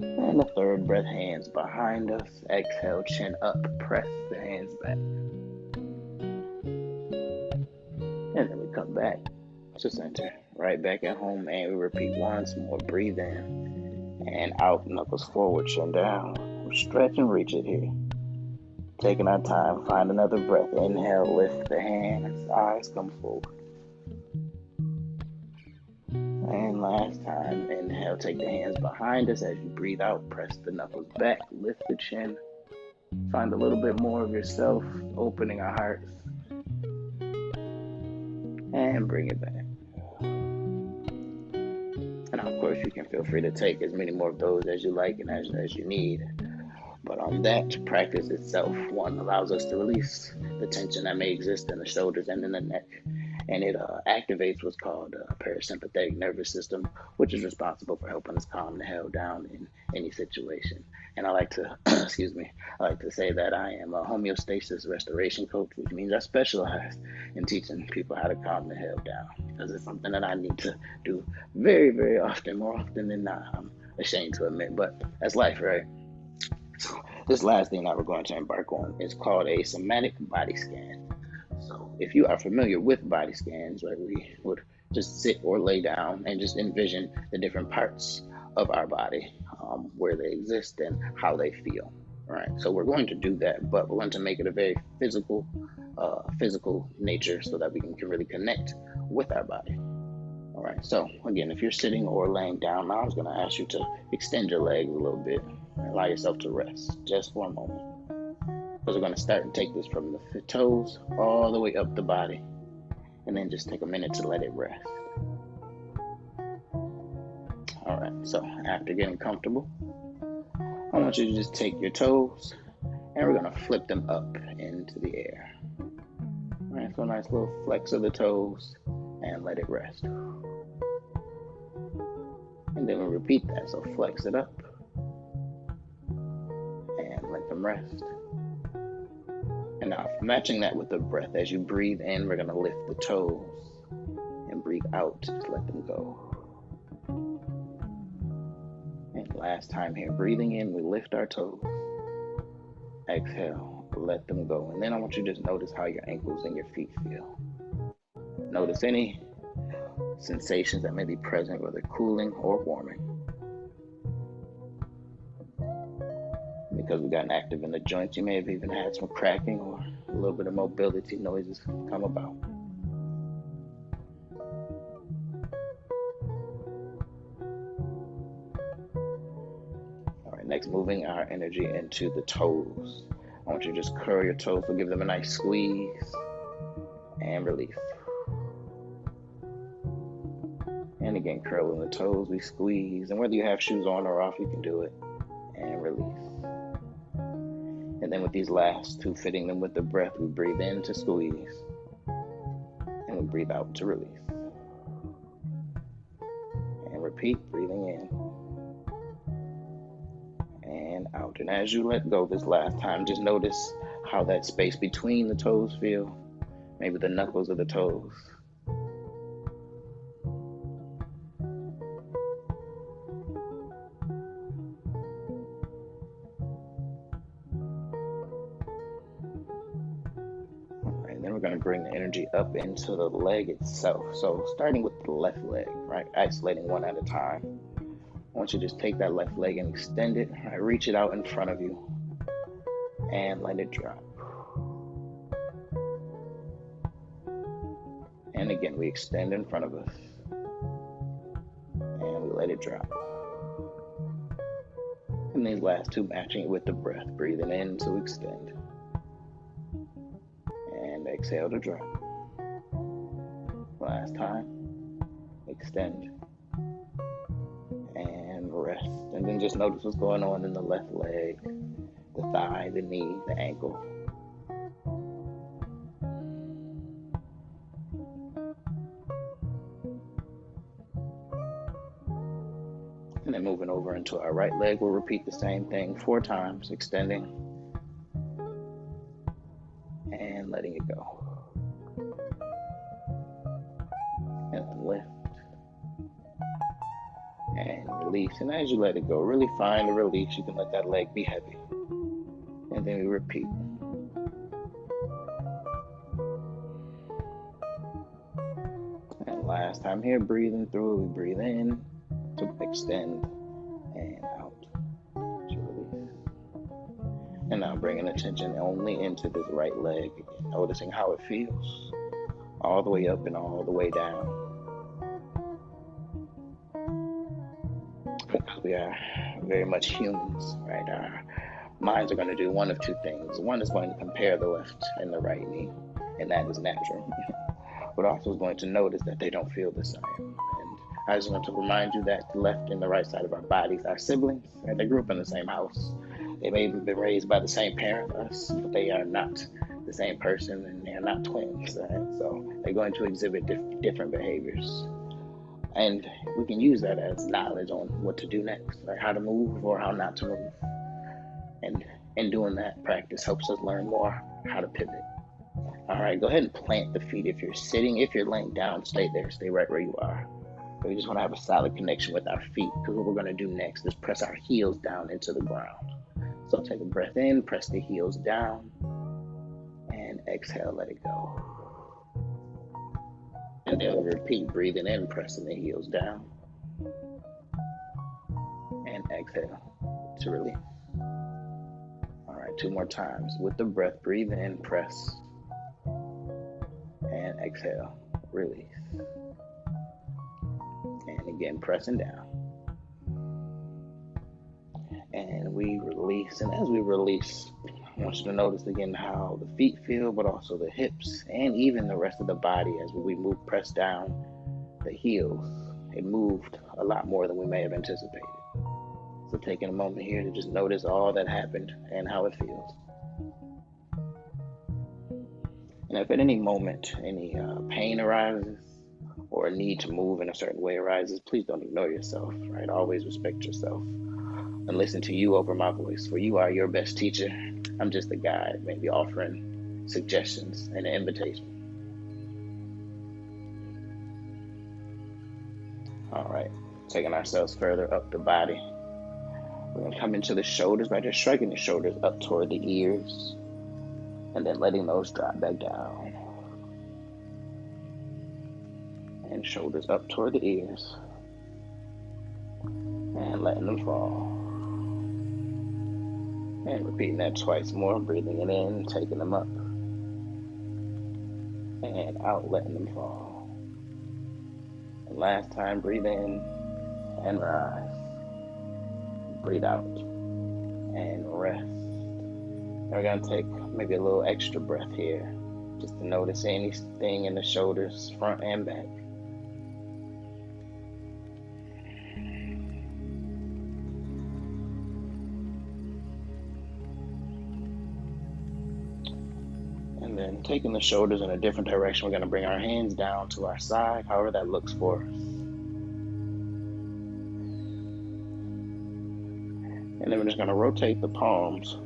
And the third breath, hands behind us. Exhale, chin up, press the hands back. And then we come back to center, right back at home, and we repeat once more. Breathe in and out, knuckles forward, chin down. Stretch and reach it here. Taking our time, find another breath. Inhale, lift the hands, eyes come forward. And last time, inhale, take the hands behind us. As you breathe out, press the knuckles back, lift the chin. Find a little bit more of yourself, opening our hearts. And bring it back. And of course, you can feel free to take as many more of those as you like and as you need. But on that practice itself, one allows us to release the tension that may exist in the shoulders and in the neck. And it activates what's called a parasympathetic nervous system, which is responsible for helping us calm the hell down in any situation. And I like to, I like to say that I am a homeostasis restoration coach, which means I specialize in teaching people how to calm the hell down, because it's something that I need to do very, very often, more often than not. I'm ashamed to admit, but that's life, right? So this last thing that we're going to embark on is called a somatic body scan. So if you are familiar with body scans, right, we would just sit or lay down and just envision the different parts of our body, where they exist and how they feel. All right, so we're going to do that, but we're going to make it a very physical nature so that we can really connect with our body. All right, so again, if you're sitting or laying down now, I was going to ask you to extend your legs a little bit and allow yourself to rest just for a moment. Because we're going to start and take this from the toes all the way up the body, and then just take a minute to let it rest. All right, so after getting comfortable, I want you to just take your toes and we're going to flip them up into the air. All right, so a nice little flex of the toes and let it rest. And then we'll repeat that, so flex it up and let them rest. And now, matching that with the breath, as you breathe in, we're going to lift the toes, and breathe out, just let them go. And last time here, breathing in, we lift our toes. Exhale, let them go. And then I want you to just notice how your ankles and your feet feel. Notice any sensations that may be present, whether cooling or warming. because we gotten active in the joints, you may have even had some cracking or a little bit of mobility noises come about. All right, next, moving our energy into the toes. I want you to just curl your toes, so give them a nice squeeze and release. And again, curling the toes, we squeeze. And whether you have shoes on or off, you can do it. And release. And then with these last two, fitting them with the breath, we breathe in to squeeze. And we breathe out to release. And repeat, breathing in. And out. And as you let go this last time, just notice how that space between the toes feel. Maybe the knuckles of the toes. We're going to bring the energy up into the leg itself. So starting with the left leg, right? Isolating one at a time. I want you to just take that left leg and extend it. Right? Reach it out in front of you and let it drop. And again, we extend in front of us and we let it drop. And these last two matching it with the breath, breathing in to extend. And exhale to drop. Last time, extend and rest. And then just notice what's going on in the left leg, the thigh, the knee, the ankle. And then moving over into our right leg, we'll repeat the same thing 4 times, extending and letting it go. And then lift and release. And as you let it go, really find the release. You can let that leg be heavy. And then we repeat. And last time here, breathing through, we breathe in to extend and out to release. And now bringing attention only into this right leg, again, noticing how it feels, all the way up and all the way down. Because we are very much humans, right? Our minds are going to do one of two things. One is going to compare the left and the right knee, and that is natural. But also is going to notice that they don't feel the same. And I just want to remind you that the left and the right side of our bodies are siblings, and they grew up in the same house. They may have been raised by the same parent as us, but they are not the same person, and they are not twins, right? So they're going to exhibit different behaviors. And we can use that as knowledge on what to do next, right? How to move or how not to move. And in doing that, practice helps us learn more how to pivot. All right, go ahead and plant the feet. If you're sitting, if you're laying down, stay there. Stay right where you are. We just want to have a solid connection with our feet, because what we're going to do next is press our heels down into the ground. So take a breath in, press the heels down, and exhale, let it go. And then we'll repeat, breathing in, pressing the heels down, and exhale to release. All right, 2 more times. With the breath, breathe in, press, and exhale, release. And again, pressing down. And we release. And as we release, I want you to notice again how the feet feel, but also the hips and even the rest of the body as we move, press down the heels. It moved a lot more than we may have anticipated. So taking a moment here to just notice all that happened and how it feels. And if at any moment any pain arises or a need to move in a certain way arises, please don't ignore yourself, right? Always respect yourself and listen to you over my voice, for you are your best teacher. I'm just a guide, maybe offering suggestions and an invitation. All right, taking ourselves further up the body. We're going to come into the shoulders by just striking the shoulders up toward the ears and then letting those drop back down. And shoulders up toward the ears and letting them fall. And repeating that twice more, breathing it in, taking them up, and out, letting them fall. And last time, breathe in and rise. Breathe out and rest. And we're going to take maybe a little extra breath here, just to notice anything in the shoulders, front and back. And then taking the shoulders in a different direction, we're going to bring our hands down to our side, however that looks for us. And then we're just going to rotate the palms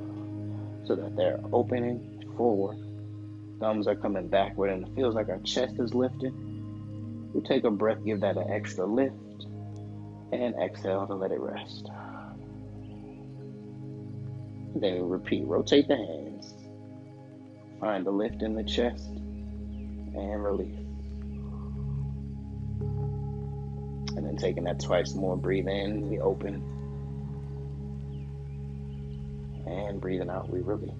so that they're opening forward. Thumbs are coming backward, and it feels like our chest is lifted. We take a breath, give that an extra lift, and exhale to let it rest. And then we repeat, rotate the hands. Find the lift in the chest, and release. And then taking that twice more, breathe in, we open. And breathing out, we release.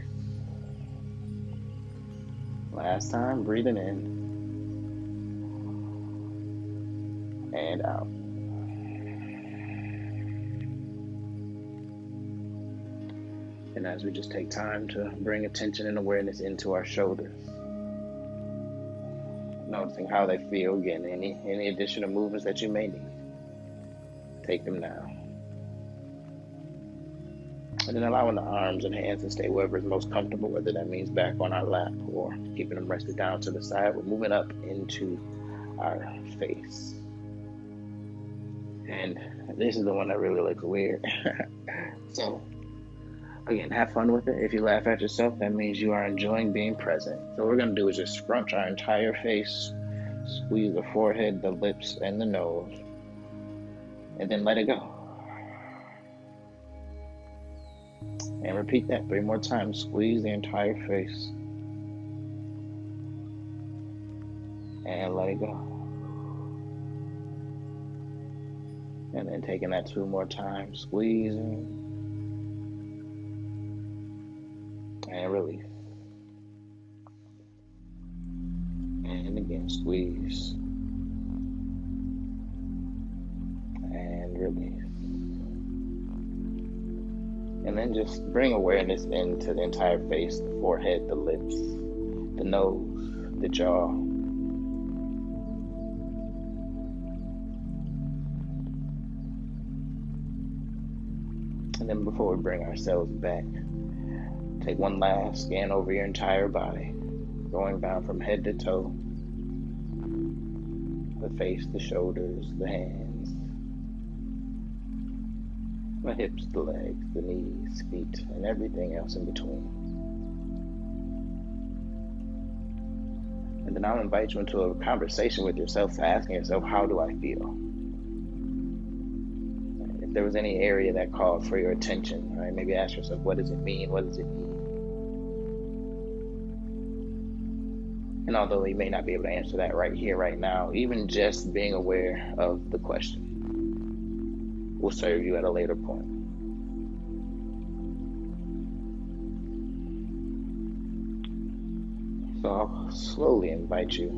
Last time, breathing in and out. And as we just take time to bring attention and awareness into our shoulders, noticing how they feel, again, any additional movements that you may need, take them now. And then allowing the arms and hands to stay wherever is most comfortable, whether that means back on our lap or keeping them rested down to the side. We're moving up into our face. And this is the one that really looks weird. So, again, have fun with it. If you laugh at yourself, that means you are enjoying being present. So what we're going to do is just scrunch our entire face, squeeze the forehead, the lips, and the nose, and then let it go. And repeat that 3 more times. Squeeze the entire face. And let it go. And then taking that 2 more times. Squeezing. And release. And again, squeeze. And release. And then just bring awareness into the entire face, the forehead, the lips, the nose, the jaw. And then before we bring ourselves back, take one last scan over your entire body, going down from head to toe, the face, the shoulders, the hands, the hips, the legs, the knees, feet, and everything else in between. And then I'll invite you into a conversation with yourself, asking yourself, how do I feel? If there was any area that called for your attention, right? Maybe ask yourself, what does it mean? What does it mean? And although you may not be able to answer that right here, right now, even just being aware of the question will serve you at a later point. So I'll slowly invite you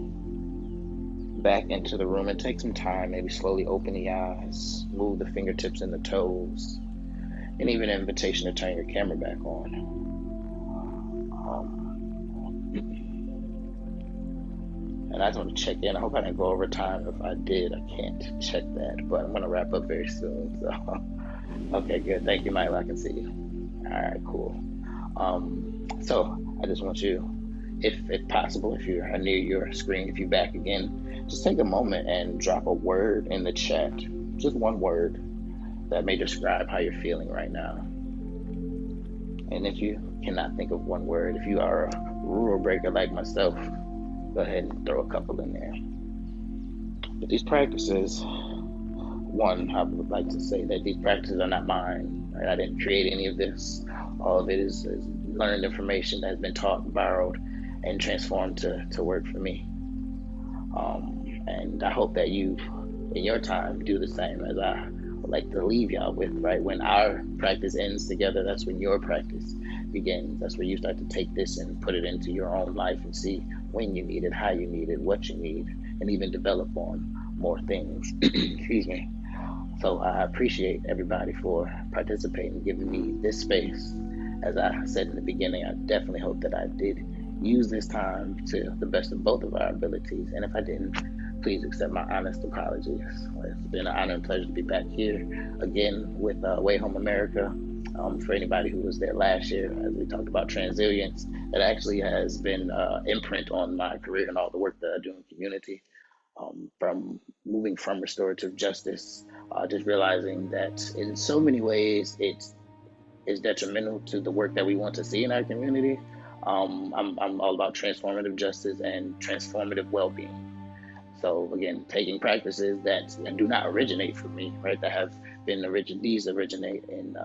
back into the room and take some time, maybe slowly open the eyes, move the fingertips and the toes, and even an invitation to turn your camera back on. And I just want to check in. I hope I didn't go over time. If I did, I can't check that. But I'm going to wrap up very soon. So, okay, good. Thank you, Milo. I can see you. All right, cool. So I just want you, if possible, if you're near your screen, if you're back again, just take a moment and drop a word in the chat. Just one word that may describe how you're feeling right now. And if you cannot think of one word, if you are a rule breaker like myself, go ahead and throw a couple in there. But these practices, one, I would like to say that these practices are not mine. Right? I didn't create any of this. All of it is learned information that has been taught, borrowed, and transformed to work for me. And I hope that you, in your time, do the same as I would like to leave y'all with, right? When our practice ends together, that's when your practice begins. That's where you start to take this and put it into your own life and see when you need it, how you need it, what you need, and even develop on more things. Excuse me. So I appreciate everybody for participating, giving me this space. As I said in the beginning, I definitely hope that I did use this time to the best of both of our abilities. And if I didn't, please accept my honest apologies. It's been an honor and pleasure to be back here again with Way Home America. For anybody who was there last year, as we talked about transilience, that actually has been imprint on my career and all the work that I do in the community. From moving from restorative justice, just realizing that in so many ways it is detrimental to the work that we want to see in our community. I'm all about transformative justice and transformative well-being. So again, taking practices that do not originate from me, right? That have been these originate in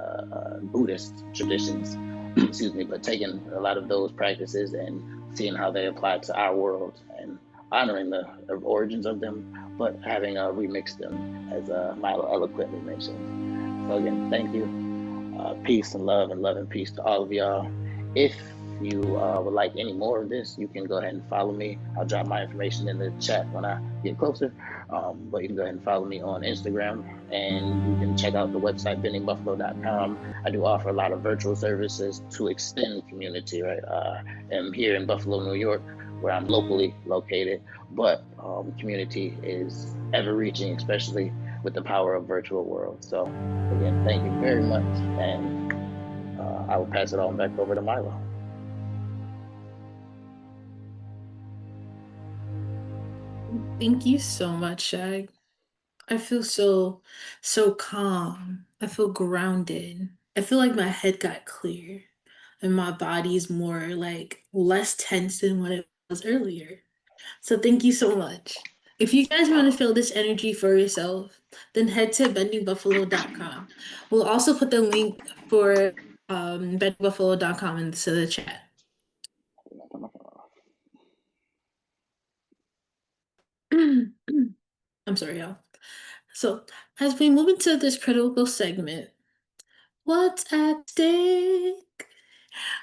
Buddhist traditions, excuse me, but taking a lot of those practices and seeing how they apply to our world and honoring the origins of them, but having remixed them, as Milo eloquently mentioned. So again, thank you. Peace and love and peace to all of y'all. If you would like any more of this, you can go ahead and follow me. I'll drop my information in the chat when I get closer. But you can go ahead and follow me on Instagram, and you can check out the website bendingbuffalo.com. I do offer a lot of virtual services to extend community, right? I'm here in Buffalo, New York, where I'm locally located, but community is ever reaching, especially with the power of virtual world. So again, thank you very much, and I will pass it on back over to Milo. Thank you so much, Shag. I feel so calm. I feel grounded. I feel like my head got clear and my body's more like less tense than what it was earlier. So thank you so much. If you guys want to feel this energy for yourself, then head to bendingbuffalo.com. We'll also put the link for bendingbuffalo.com into the chat. I'm sorry, y'all. So, as we move into this critical segment, what's at stake?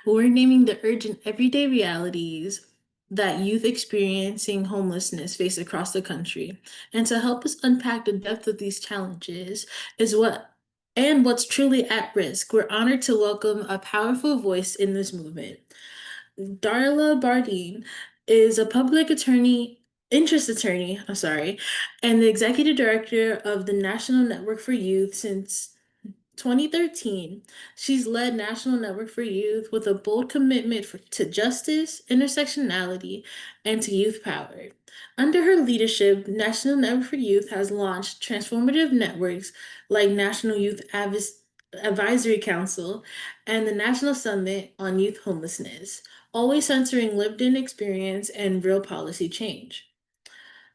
We're naming the urgent everyday realities that youth experiencing homelessness face across the country. And to help us unpack the depth of these challenges is what's truly at risk. We're honored to welcome a powerful voice in this movement. Darla Bardeen is a interest attorney, I'm sorry, and the executive director of the National Network for Youth since 2013. She's led National Network for Youth with a bold commitment to justice, intersectionality, and to youth power. Under her leadership, National Network for Youth has launched transformative networks like National Youth Advisory Council and the National Summit on Youth Homelessness, always centering lived-in experience and real policy change.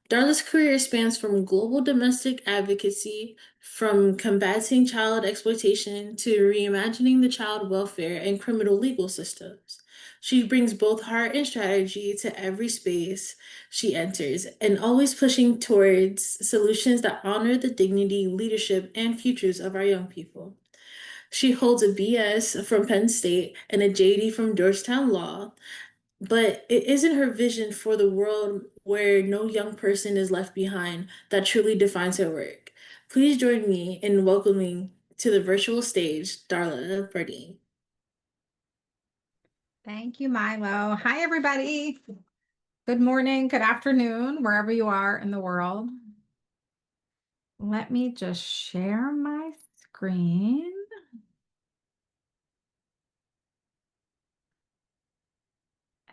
Darla's career spans from global domestic advocacy, from combating child exploitation to reimagining the child welfare and criminal legal systems. She brings both heart and strategy to every space she enters, and always pushing towards solutions that honor the dignity, leadership, and futures of our young people. She holds a BS from Penn State and a JD from Georgetown Law, but it isn't her vision for the world where no young person is left behind that truly defines her work. Please join me in welcoming to the virtual stage, Darla Bardeen. Thank you, Milo. Hi, everybody. Good morning, good afternoon, wherever you are in the world. Let me just share my screen.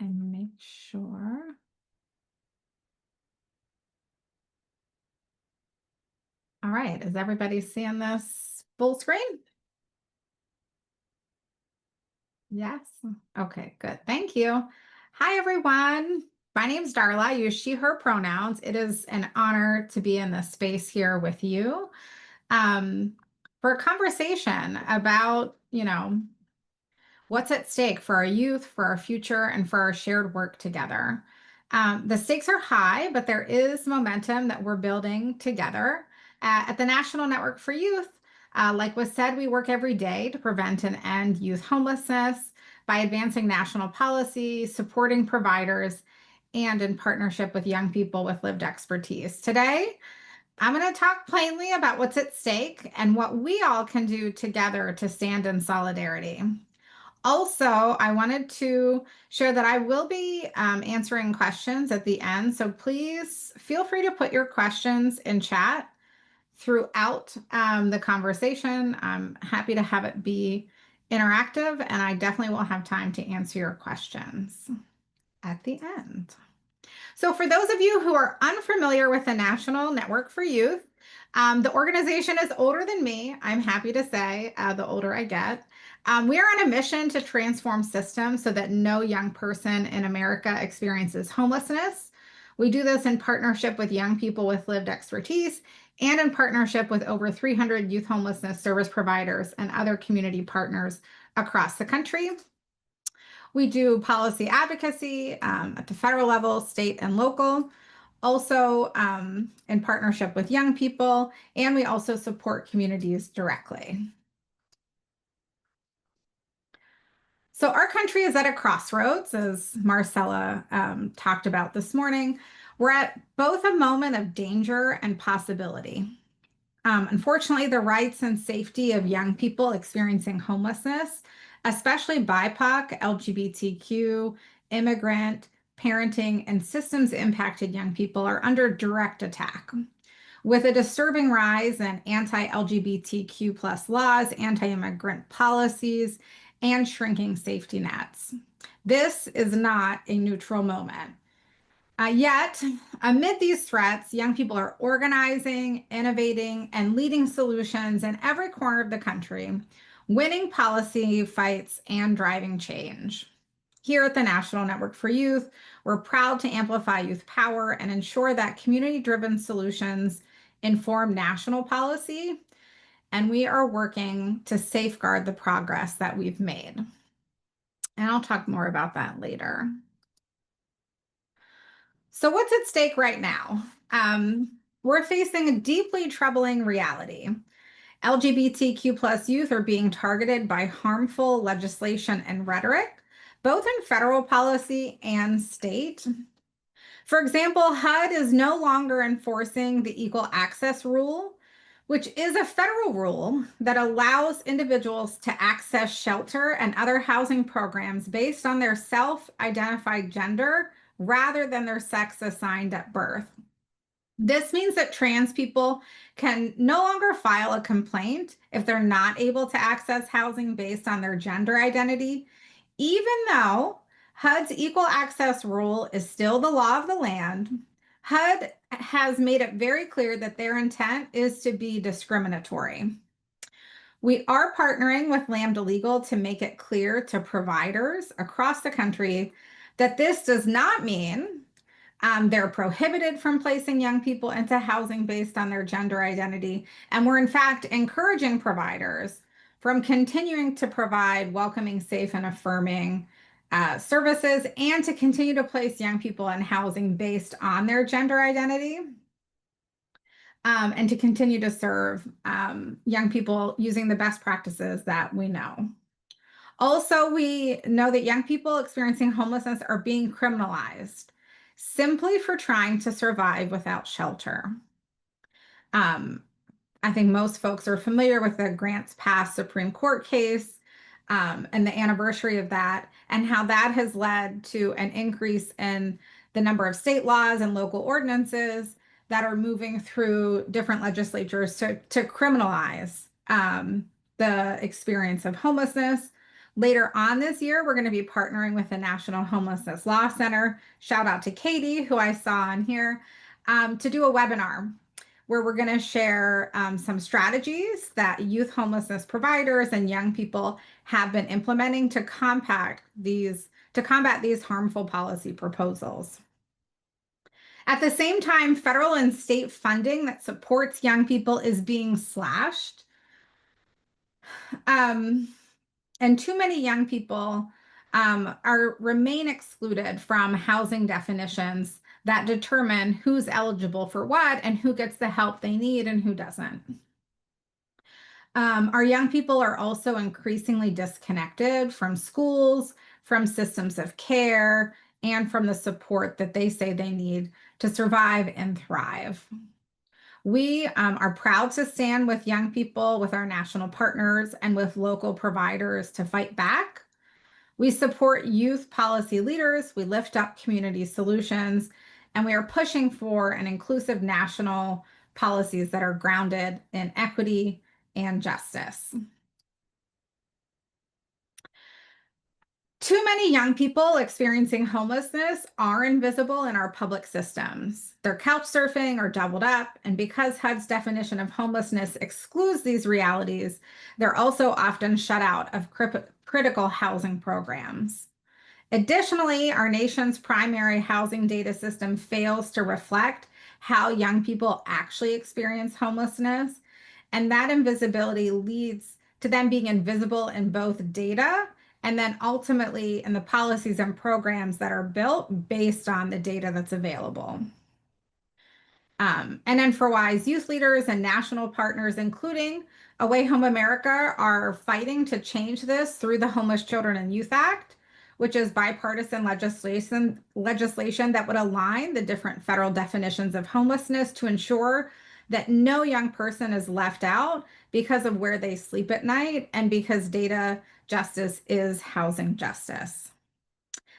And make sure. All right, is everybody seeing this full screen? Yes. Okay, good. Thank you. Hi, everyone. My name is Darla. I use she, her pronouns. It is an honor to be in this space here with you for a conversation about, what's at stake for our youth, for our future, and for our shared work together. The stakes are high, but there is momentum that we're building together. At the National Network for Youth, Like was said, we work every day to prevent and end youth homelessness by advancing national policy, supporting providers, and in partnership with young people with lived expertise. Today, I'm going to talk plainly about what's at stake and what we all can do together to stand in solidarity. Also, I wanted to share that I will be answering questions at the end. So please feel free to put your questions in chat throughout the conversation. I'm happy to have it be interactive, and I definitely will have time to answer your questions at the end. So for those of you who are unfamiliar with the National Network for Youth, the organization is older than me, I'm happy to say, the older I get. We are on a mission to transform systems so that no young person in America experiences homelessness. We do this in partnership with young people with lived expertise and in partnership with over 300 youth homelessness service providers and other community partners across the country. We do policy advocacy at the federal level, state, and local, also in partnership with young people, and we also support communities directly. So our country is at a crossroads, as Marcella talked about this morning. We're at both a moment of danger and possibility. Unfortunately, the rights and safety of young people experiencing homelessness, especially BIPOC, LGBTQ, immigrant, parenting, and systems impacted young people are under direct attack. With a disturbing rise in anti-LGBTQ plus laws, anti-immigrant policies, and shrinking safety nets. This is not a neutral moment. Yet, amid these threats, young people are organizing, innovating, and leading solutions in every corner of the country, winning policy fights and driving change. Here at the National Network for Youth, we're proud to amplify youth power and ensure that community-driven solutions inform national policy, and we are working to safeguard the progress that we've made. And I'll talk more about that later. So what's at stake right now? We're facing a deeply troubling reality. LGBTQ plus youth are being targeted by harmful legislation and rhetoric, both in federal policy and state. For example, HUD is no longer enforcing the Equal Access Rule, which is a federal rule that allows individuals to access shelter and other housing programs based on their self-identified gender rather than their sex assigned at birth. This means that trans people can no longer file a complaint if they're not able to access housing based on their gender identity, even though HUD's equal access rule is still the law of the land. HUD has made it very clear that their intent is to be discriminatory. We are partnering with Lambda Legal to make it clear to providers across the country that this does not mean they're prohibited from placing young people into housing based on their gender identity. And we're in fact encouraging providers from continuing to provide welcoming, safe, and affirming services and to continue to place young people in housing based on their gender identity. And to continue to serve young people using the best practices that we know. Also, we know that young people experiencing homelessness are being criminalized simply for trying to survive without shelter. I think most folks are familiar with the Grants Pass Supreme Court case and the anniversary of that, and how that has led to an increase in the number of state laws and local ordinances that are moving through different legislatures to criminalize the experience of homelessness. Later on this year, we're going to be partnering with the National Homelessness Law Center. Shout out to Katie, who I saw on here, to do a webinar where we're going to share some strategies that youth homelessness providers and young people have been implementing to combat these harmful policy proposals. At the same time, federal and state funding that supports young people is being slashed. And too many young people remain excluded from housing definitions that determine who's eligible for what and who gets the help they need and who doesn't. Our young people are also increasingly disconnected from schools, from systems of care, and from the support that they say they need to survive and thrive. We are proud to stand with young people, with our national partners, and with local providers to fight back. We support youth policy leaders, we lift up community solutions, and we are pushing for an inclusive national policies that are grounded in equity and justice. Too many young people experiencing homelessness are invisible in our public systems. They're couch surfing or doubled up, and because HUD's definition of homelessness excludes these realities, they're also often shut out of critical housing programs. Additionally, our nation's primary housing data system fails to reflect how young people actually experience homelessness, and that invisibility leads to them being invisible in both data and then ultimately in the policies and programs that are built based on the data that's available. And then for WISE, youth leaders and national partners, including Away Home America, are fighting to change this through the Homeless Children and Youth Act, which is bipartisan legislation that would align the different federal definitions of homelessness to ensure that no young person is left out because of where they sleep at night and because data justice is housing justice.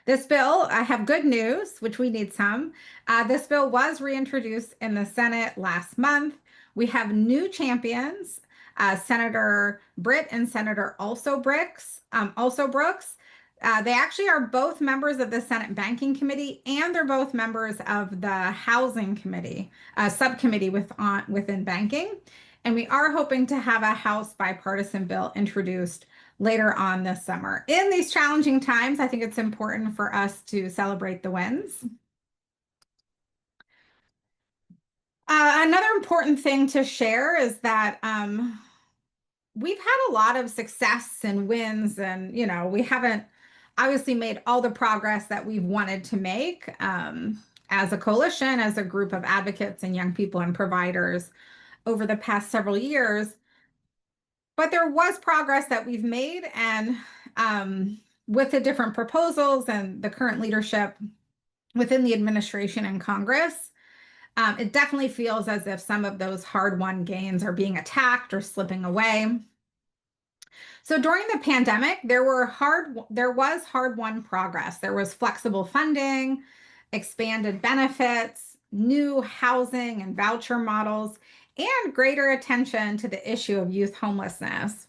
This bill, I have good news, which we need some. This bill was reintroduced in the Senate last month. We have new champions, Senator Britt and Senator Brooks. They actually are both members of the Senate Banking Committee, and they're both members of the Housing Committee, subcommittee within banking. And we are hoping to have a House bipartisan bill introduced later on this summer. In these challenging times, I think it's important for us to celebrate the wins. Another important thing to share is that we've had a lot of success and wins, and we haven't obviously made all the progress that we've wanted to make as a coalition, as a group of advocates and young people and providers over the past several years. But there was progress that we've made, and with the different proposals and the current leadership within the administration and Congress, it definitely feels as if some of those hard-won gains are being attacked or slipping away. So during the pandemic, there was hard-won progress. There was flexible funding, expanded benefits, new housing and voucher models, and greater attention to the issue of youth homelessness.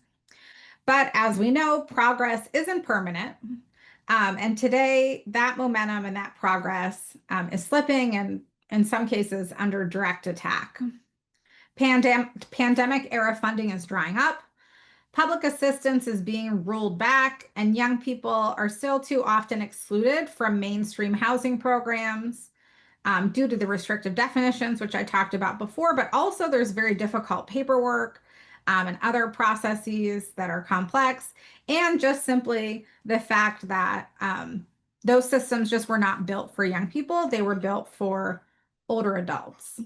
But as we know, progress isn't permanent. And today, that momentum and that progress is slipping and in some cases under direct attack. Pandemic era funding is drying up. Public assistance is being rolled back, and young people are still too often excluded from mainstream housing programs due to the restrictive definitions, which I talked about before, but also there's very difficult paperwork and other processes that are complex, and just simply the fact that those systems just were not built for young people. They were built for older adults.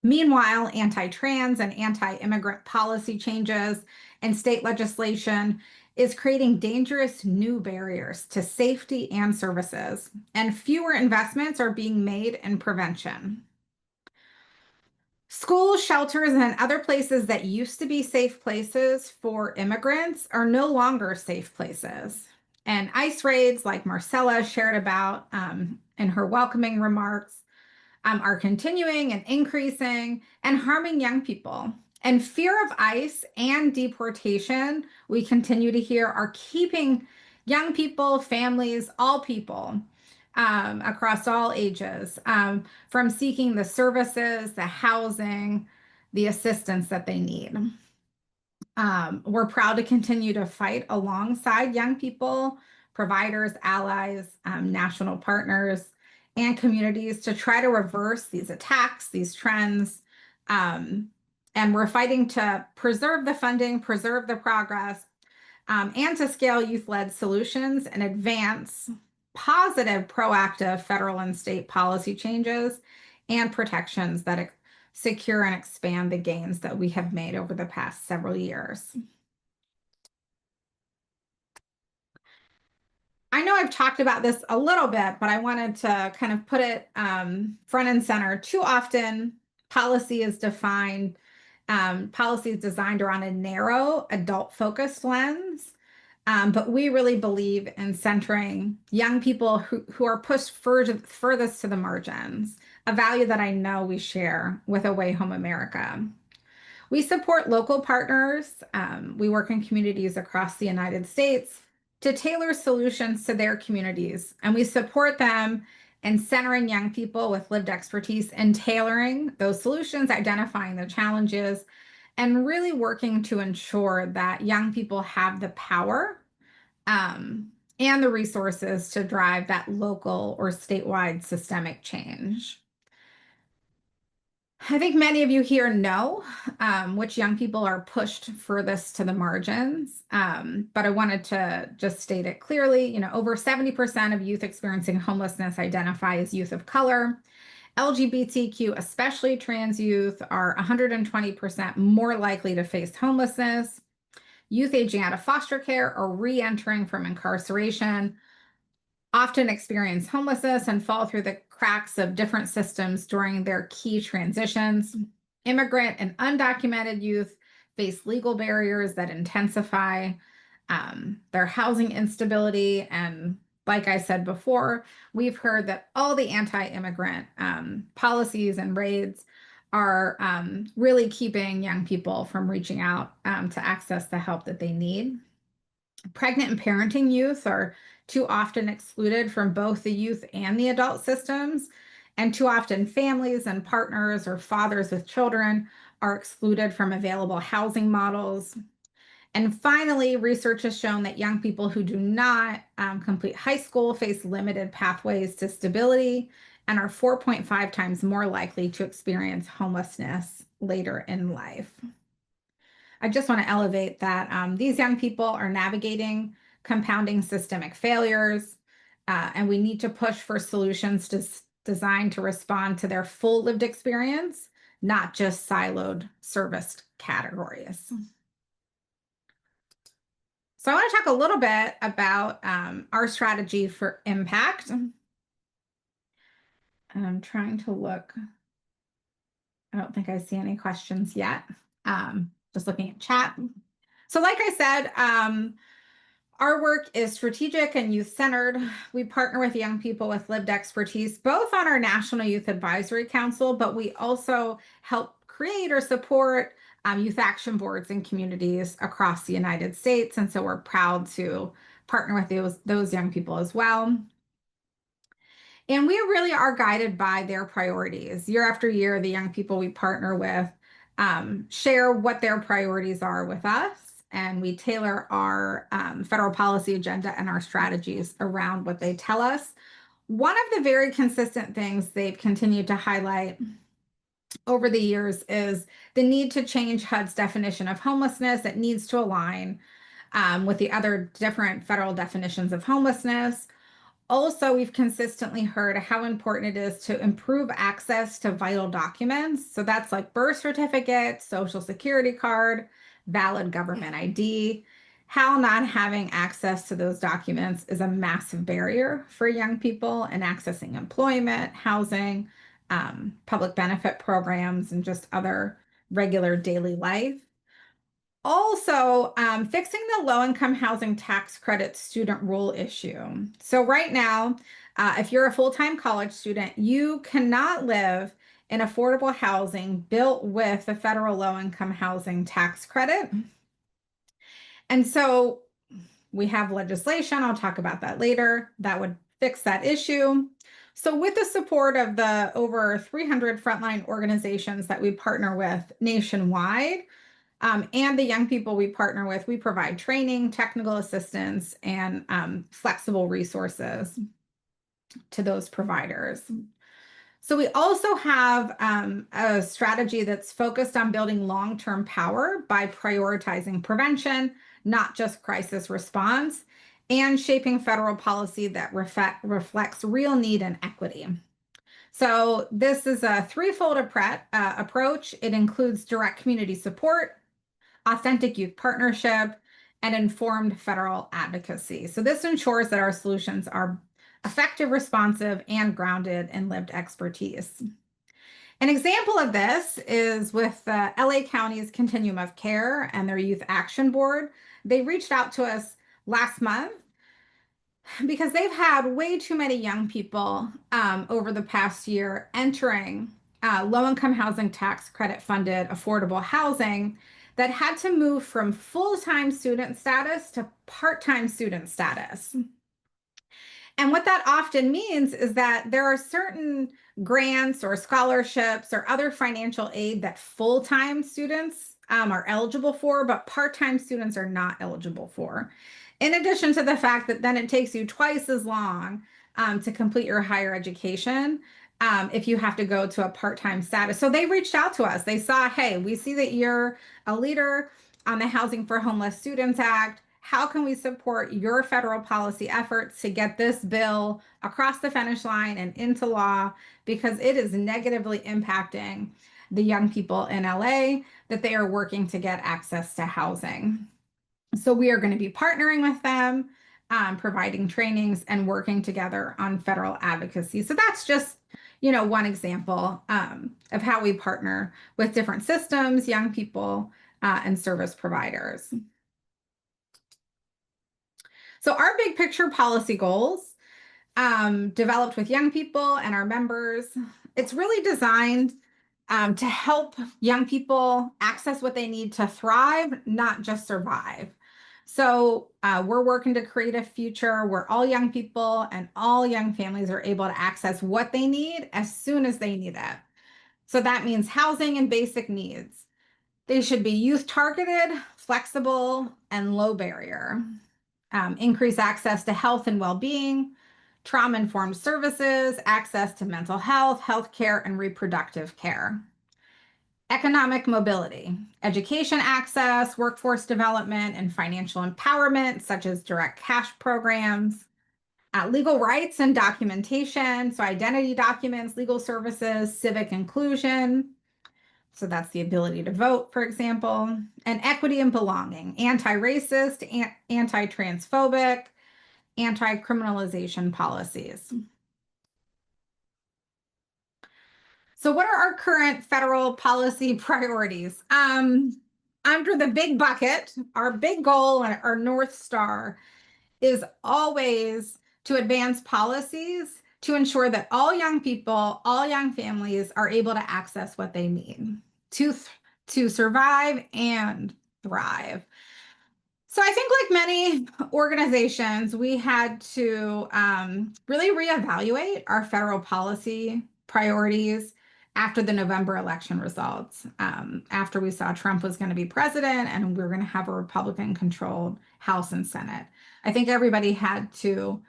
Meanwhile, anti-trans and anti-immigrant policy changes and state legislation is creating dangerous new barriers to safety and services, and fewer investments are being made in prevention. Schools, shelters, and other places that used to be safe places for immigrants are no longer safe places. And ICE raids, like Marcella shared about in her welcoming remarks, are continuing and increasing and harming young people. And fear of ICE and deportation, we continue to hear, are keeping young people, families, all people across all ages from seeking the services, the housing, the assistance that they need. We're proud to continue to fight alongside young people, providers, allies, national partners, and communities to try to reverse these attacks, these trends. And we're fighting to preserve the funding, preserve the progress, and to scale youth-led solutions and advance positive, proactive federal and state policy changes and protections that secure and expand the gains that we have made over the past several years. I know I've talked about this a little bit, but I wanted to kind of put it front and center. Too often, policy is defined, policy is designed around a narrow, adult-focused lens. But we really believe in centering young people who are pushed furthest to the margins, a value that I know we share with Away Home America. We support local partners. We work in communities across the United States to tailor solutions to their communities. And we support them in centering young people with lived expertise and tailoring those solutions, identifying the challenges, and really working to ensure that young people have the power and the resources to drive that local or statewide systemic change. I think many of you here know which young people are pushed furthest to the margins, but I wanted to just state it clearly. You know, over 70% of youth experiencing homelessness identify as youth of color. LGBTQ, especially trans youth, are 120% more likely to face homelessness. Youth aging out of foster care or re-entering from incarceration often experience homelessness and fall through the cracks of different systems during their key transitions. Immigrant and undocumented youth face legal barriers that intensify their housing instability. And like I said before, we've heard that all the anti-immigrant policies and raids are really keeping young people from reaching out to access the help that they need. Pregnant and parenting youth are too often excluded from both the youth and the adult systems, and too often families and partners or fathers with children are excluded from available housing models. And finally, research has shown that young people who do not complete high school face limited pathways to stability and are 4.5 times more likely to experience homelessness later in life. I just want to elevate that these young people are navigating compounding systemic failures, and we need to push for solutions designed to respond to their full lived experience, not just siloed serviced categories. So I want to talk a little bit about our strategy for impact. I'm trying to look. I don't think I see any questions yet. Just looking at chat. So like I said, our work is strategic and youth-centered. We partner with young people with lived expertise, both on our National Youth Advisory Council, but we also help create or support youth action boards in communities across the United States. And so we're proud to partner with those young people as well. And we really are guided by their priorities. Year after year, the young people we partner with share what their priorities are with us, and we tailor our federal policy agenda and our strategies around what they tell us. One of the very consistent things they've continued to highlight over the years is the need to change HUD's definition of homelessness. It needs to align with the other different federal definitions of homelessness. Also, we've consistently heard how important it is to improve access to vital documents. So that's like birth certificate, social security card, valid government ID. How not having access to those documents is a massive barrier for young people in accessing employment, housing, public benefit programs, and just other regular daily life. Also, fixing the low-income housing tax credit student rule issue. So right now, if you're a full-time college student, you cannot live in affordable housing built with the federal low-income housing tax credit. And so we have legislation, I'll talk about that later, that would fix that issue. So with the support of the over 300 frontline organizations that we partner with nationwide, and the young people we partner with, we provide training, technical assistance, and flexible resources to those providers. So we also have a strategy that's focused on building long-term power by prioritizing prevention, not just crisis response, and shaping federal policy that reflects real need and equity. So this is a threefold approach. It includes direct community support, authentic youth partnership, and informed federal advocacy. So this ensures that our solutions are effective, responsive, and grounded in lived expertise. An example of this is with LA County's Continuum of Care and their Youth Action Board. They reached out to us last month because they've had way too many young people over the past year entering low-income housing tax credit funded affordable housing that had to move from full-time student status to part-time student status. And what that often means is that there are certain grants or scholarships or other financial aid that full-time students are eligible for, but part-time students are not eligible for. In addition to the fact that then it takes you twice as long to complete your higher education if you have to go to a part-time status. So they reached out to us. They saw, hey, we see that you're a leader on the Housing for Homeless Students Act. How can we support your federal policy efforts to get this bill across the finish line and into law, because it is negatively impacting the young people in LA that they are working to get access to housing. So we are going to be partnering with them, providing trainings and working together on federal advocacy. So that's just, one example of how we partner with different systems, young people, and service providers. So our big picture policy goals, developed with young people and our members, it's really designed to help young people access what they need to thrive, not just survive. So we're working to create a future where all young people and all young families are able to access what they need as soon as they need it. So that means housing and basic needs. They should be youth targeted, flexible, and low barrier. Increase access to health and well-being, trauma-informed services, access to mental health, healthcare, and reproductive care. Economic mobility, education access, workforce development, and financial empowerment, such as direct cash programs. Legal rights and documentation, so identity documents, legal services, civic inclusion. So that's the ability to vote, for example, and equity and belonging, anti-racist, anti-transphobic, anti-criminalization policies. So what are our current federal policy priorities? Under the big bucket, our big goal and our North Star is always to advance policies to ensure that all young people, all young families are able to access what they need to survive and thrive. So I think like many organizations, we had to really reevaluate our federal policy priorities after the November election results, after we saw Trump was going to be president and we were going to have a Republican-controlled House and Senate. I think everybody had to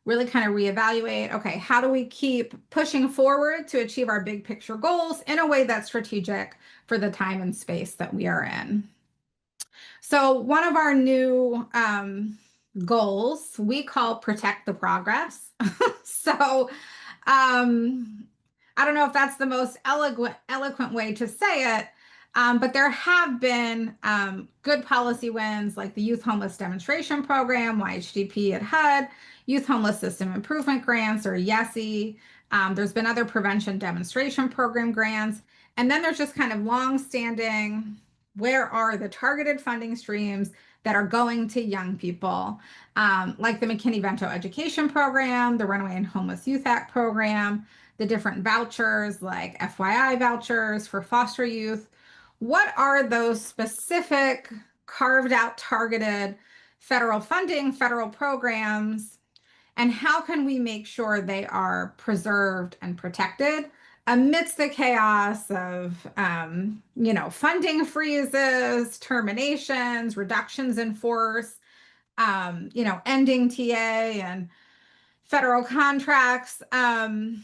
really kind of reevaluate, okay, how do we keep pushing forward to achieve our big picture goals in a way that's strategic for the time and space that we are in? So one of our new goals we call Protect the Progress. So I don't know if that's the most eloquent way to say it, but there have been good policy wins like the Youth Homeless Demonstration Program, YHDP at HUD, Youth Homeless System Improvement Grants, or YESI. There's been other prevention demonstration program grants. And then there's just kind of long-standing, where are the targeted funding streams that are going to young people, like the McKinney-Vento Education Program, the Runaway and Homeless Youth Act Program, the different vouchers like FYI vouchers for foster youth. What are those specific carved out targeted federal funding, federal programs, and how can we make sure they are preserved and protected amidst the chaos of, funding freezes, terminations, reductions in force, ending TA and federal contracts, the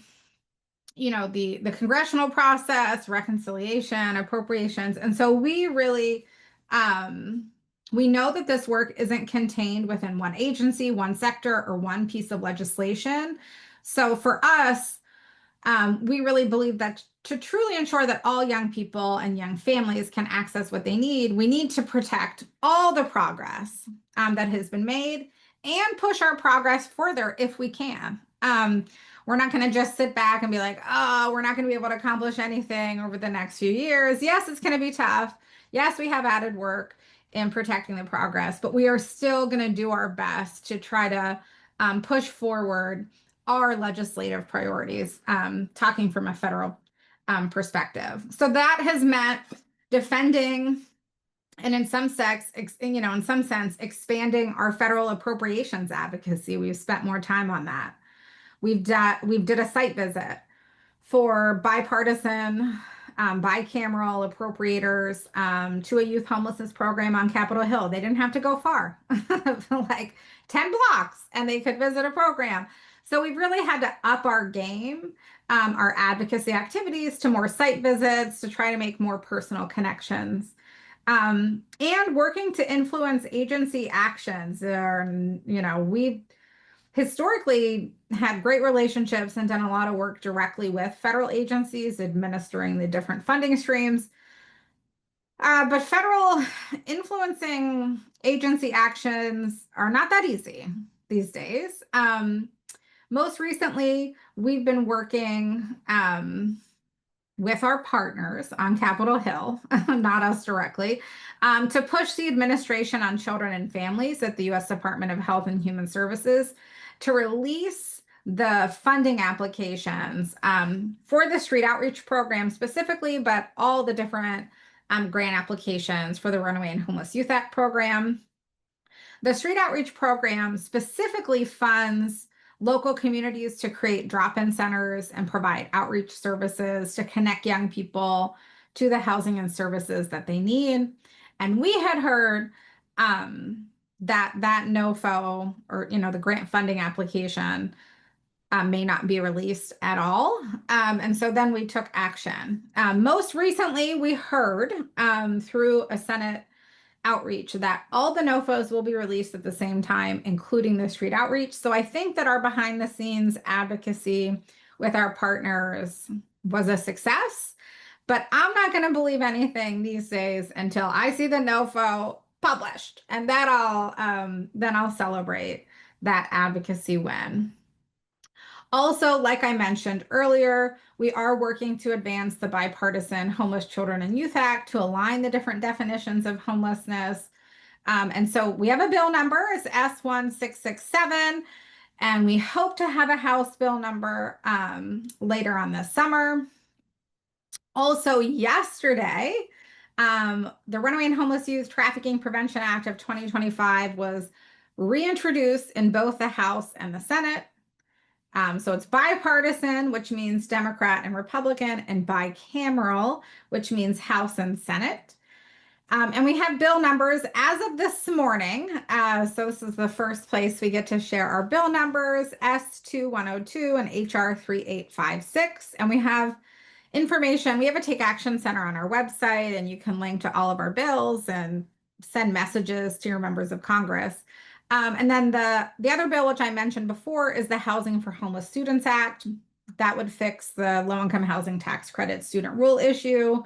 congressional process, reconciliation, appropriations. And so we really, we know that this work isn't contained within one agency, one sector, or one piece of legislation. So for us, We really believe that to truly ensure that all young people and young families can access what they need, we need to protect all the progress that has been made and push our progress further if we can. We're not going to just sit back and be like, oh, we're not going to be able to accomplish anything over the next few years. Yes, it's going to be tough. Yes, we have added work in protecting the progress, but we are still going to do our best to try to push forward our legislative priorities, talking from a federal perspective. So that has meant defending and in some sense, expanding our federal appropriations advocacy. We've spent more time on that. We did a site visit for bipartisan, bicameral appropriators to a youth homelessness program on Capitol Hill. They didn't have to go far, like 10 blocks, and they could visit a program. So we've really had to up our game, our advocacy activities to more site visits to try to make more personal connections. And working to influence agency actions. We've historically had great relationships and done a lot of work directly with federal agencies administering the different funding streams. But federal influencing agency actions are not that easy these days. Most recently, we've been working with our partners on Capitol Hill, not us directly, to push the administration on children and families at the U.S. Department of Health and Human Services to release the funding applications for the street outreach program specifically, but all the different grant applications for the Runaway and Homeless Youth Act program. The street outreach program specifically funds local communities to create drop-in centers and provide outreach services to connect young people to the housing and services that they need. And we had heard that NOFO, or the grant funding application, may not be released at all. And so then we took action. Most recently, we heard through a Senate outreach that all the NOFOs will be released at the same time, including the street outreach. So I think that our behind the scenes advocacy with our partners was a success, but I'm not going to believe anything these days until I see the NOFO published, and then I'll celebrate that advocacy win. Also, like I mentioned earlier, we are working to advance the bipartisan Homeless Children and Youth Act to align the different definitions of homelessness. And so we have a bill number, it's S1667, and we hope to have a House bill number later on this summer. Also, yesterday, the Runaway and Homeless Youth Trafficking Prevention Act of 2025 was reintroduced in both the House and the Senate. So it's bipartisan, which means Democrat and Republican, and bicameral, which means House and Senate. And we have bill numbers as of this morning. So this is the first place we get to share our bill numbers, S2102 and HR 3856. And we have information. We have a Take Action Center on our website, and you can link to all of our bills and send messages to your members of Congress. And then the other bill, which I mentioned before, is the Housing for Homeless Students Act. That would fix the low-income housing tax credit student rule issue.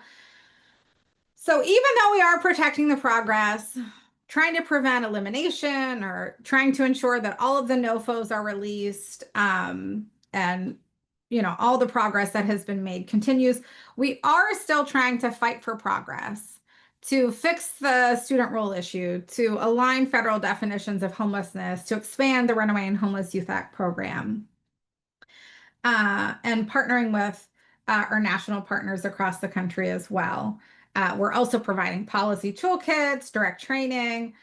So even though we are protecting the progress, trying to prevent elimination or trying to ensure that all of the NOFOs are released, and all the progress that has been made continues, we are still trying to fight for progress, to fix the student rule issue, to align federal definitions of homelessness, to expand the Runaway and Homeless Youth Act program, and partnering with our national partners across the country as well. We're also providing policy toolkits, direct training,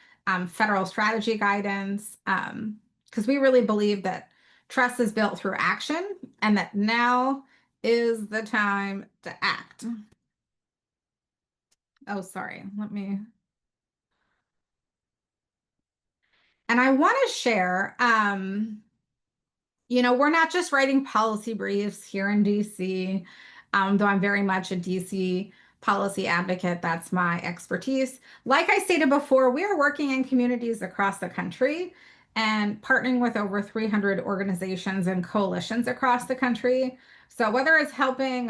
federal strategy guidance, because we really believe that trust is built through action, and that now is the time to act. Oh, sorry, and I want to share, we're not just writing policy briefs here in DC, though I'm very much a DC policy advocate. That's my expertise. Like I stated before, we are working in communities across the country and partnering with over 300 organizations and coalitions across the country So whether it's helping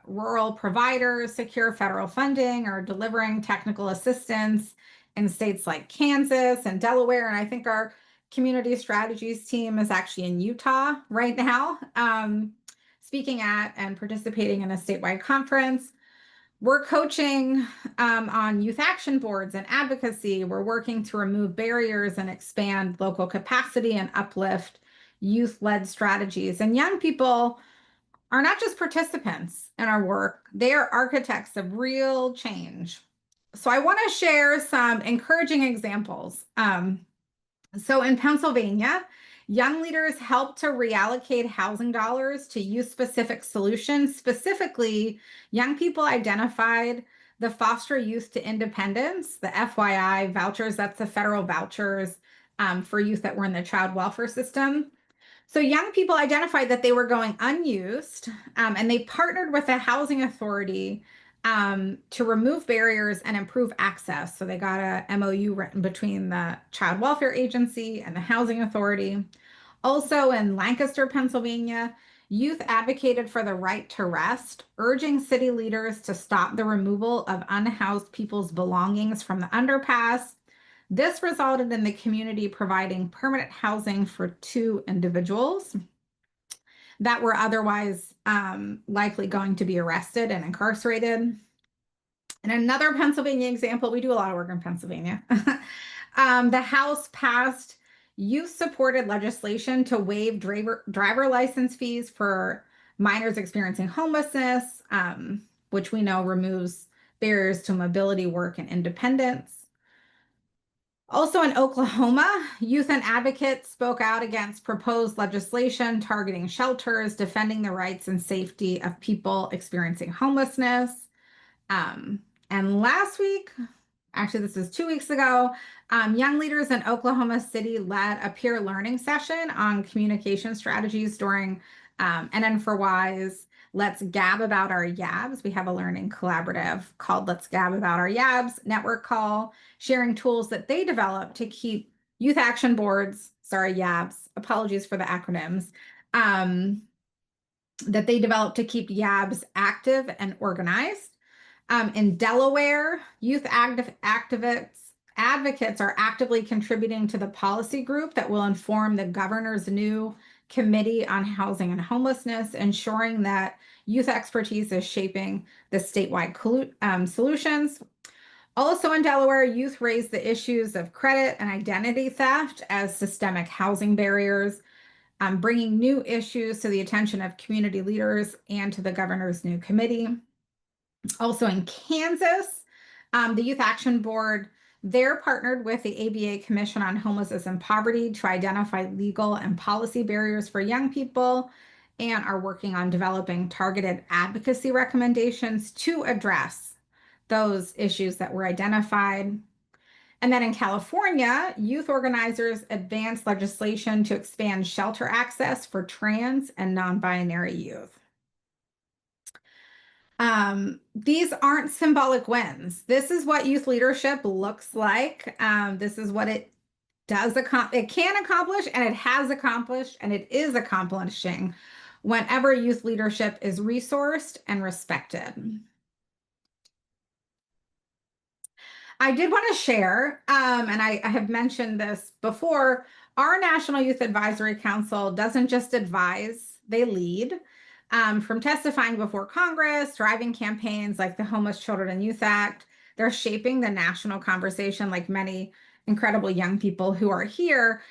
rural providers secure federal funding or delivering technical assistance in states like Kansas and Delaware, and I think our community strategies team is actually in Utah right now, speaking at and participating in a statewide conference. We're coaching on youth action boards and advocacy. We're working to remove barriers and expand local capacity and uplift youth-led strategies. And young people are not just participants in our work, they are architects of real change. So I want to share some encouraging examples. So in Pennsylvania, young leaders helped to reallocate housing dollars to youth-specific solutions. Specifically, young people identified the Foster Youth to Independence, the FYI vouchers, that's the federal vouchers for youth that were in the child welfare system. So young people identified that they were going unused, and they partnered with the housing authority to remove barriers and improve access. So they got a MOU written between the Child Welfare Agency and the Housing Authority. Also in Lancaster, Pennsylvania, youth advocated for the right to rest, urging city leaders to stop the removal of unhoused people's belongings from the underpass. This resulted in the community providing permanent housing for 2 individuals that were otherwise likely going to be arrested and incarcerated. And another Pennsylvania example, we do a lot of work in Pennsylvania. The House passed youth-supported legislation to waive driver license fees for minors experiencing homelessness, which we know removes barriers to mobility, work, and independence. Also in Oklahoma, youth and advocates spoke out against proposed legislation targeting shelters, defending the rights and safety of people experiencing homelessness. And last week, actually this was 2 weeks ago, young leaders in Oklahoma City led a peer learning session on communication strategies during NN4Y's Let's Gab About Our Yabs. We have a learning collaborative called Let's Gab About Our Yabs network call, sharing tools that they developed to keep youth action boards, sorry, YABs, apologies for the acronyms, that they developed to keep YABs active and organized. In Delaware, youth advocates are actively contributing to the policy group that will inform the governor's new Committee on Housing and Homelessness, ensuring that youth expertise is shaping the statewide solutions. Also in Delaware, youth raised the issues of credit and identity theft as systemic housing barriers, bringing new issues to the attention of community leaders and to the governor's new committee. Also in Kansas, the Youth Action Board, they're partnered with the ABA Commission on Homelessness and Poverty to identify legal and policy barriers for young people and are working on developing targeted advocacy recommendations to address those issues that were identified. And then in California, youth organizers advanced legislation to expand shelter access for trans and non-binary youth. These aren't symbolic wins. This is what youth leadership looks like. This is what it does it can accomplish, and it has accomplished, and it is accomplishing whenever youth leadership is resourced and respected. I did want to share, and I have mentioned this before, our National Youth Advisory Council doesn't just advise, they lead. From testifying before Congress, driving campaigns like the Homeless Children and Youth Act, they're shaping the national conversation like many incredible young people who are here.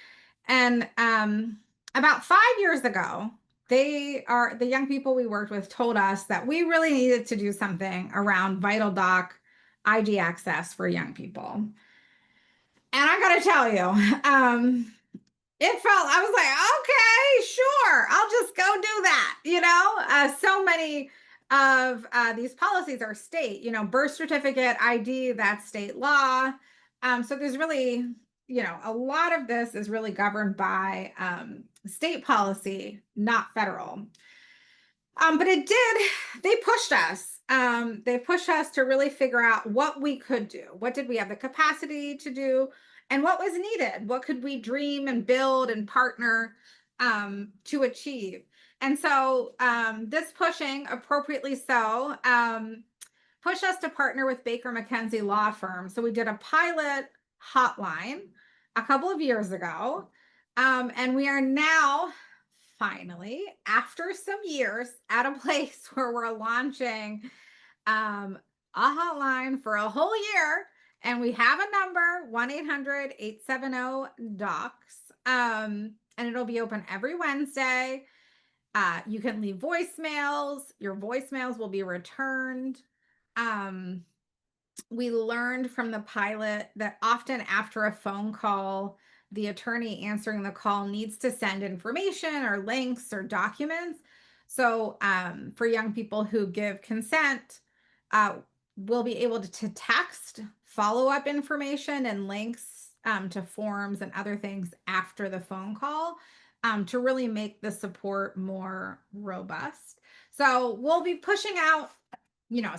And about 5 years ago, the young people we worked with told us that we really needed to do something around Vital Doc ID access for young people. And I got to tell you, I was like, okay, sure, I'll just go do that. So many of these policies are state, birth certificate, ID, that's state law. So there's really, a lot of this is really governed by state policy, not federal. But they pushed us. They pushed us to really figure out what we could do. What did we have the capacity to do? And what was needed? What could we dream and build and partner to achieve? And so this pushing, appropriately so, pushed us to partner with Baker McKenzie Law Firm. So we did a pilot hotline a couple of years ago. And we are now finally, after some years, at a place where we're launching a hotline for a whole year. And we have a number, 1-800-870-DOCS. And it'll be open every Wednesday. You can leave voicemails. Your voicemails will be returned. We learned from the pilot that often after a phone call, the attorney answering the call needs to send information or links or documents. So for young people who give consent, we'll be able to text follow-up information and links to forms and other things after the phone call to really make the support more robust. So we'll be pushing out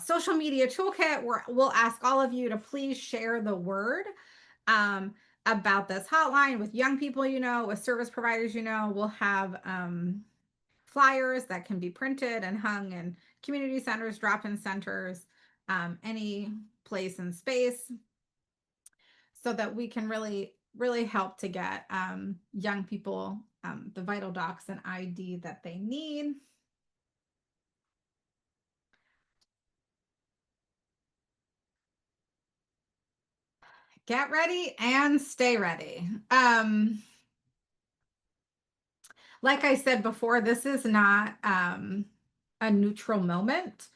social media toolkit where we'll ask all of you to please share the word about this hotline with young people, with service providers, we'll have flyers that can be printed and hung in community centers, drop-in centers, any place in space, so that we can really, really help to get young people the vital docs and ID that they need. Get ready and stay ready. Like I said before, this is not a neutral moment.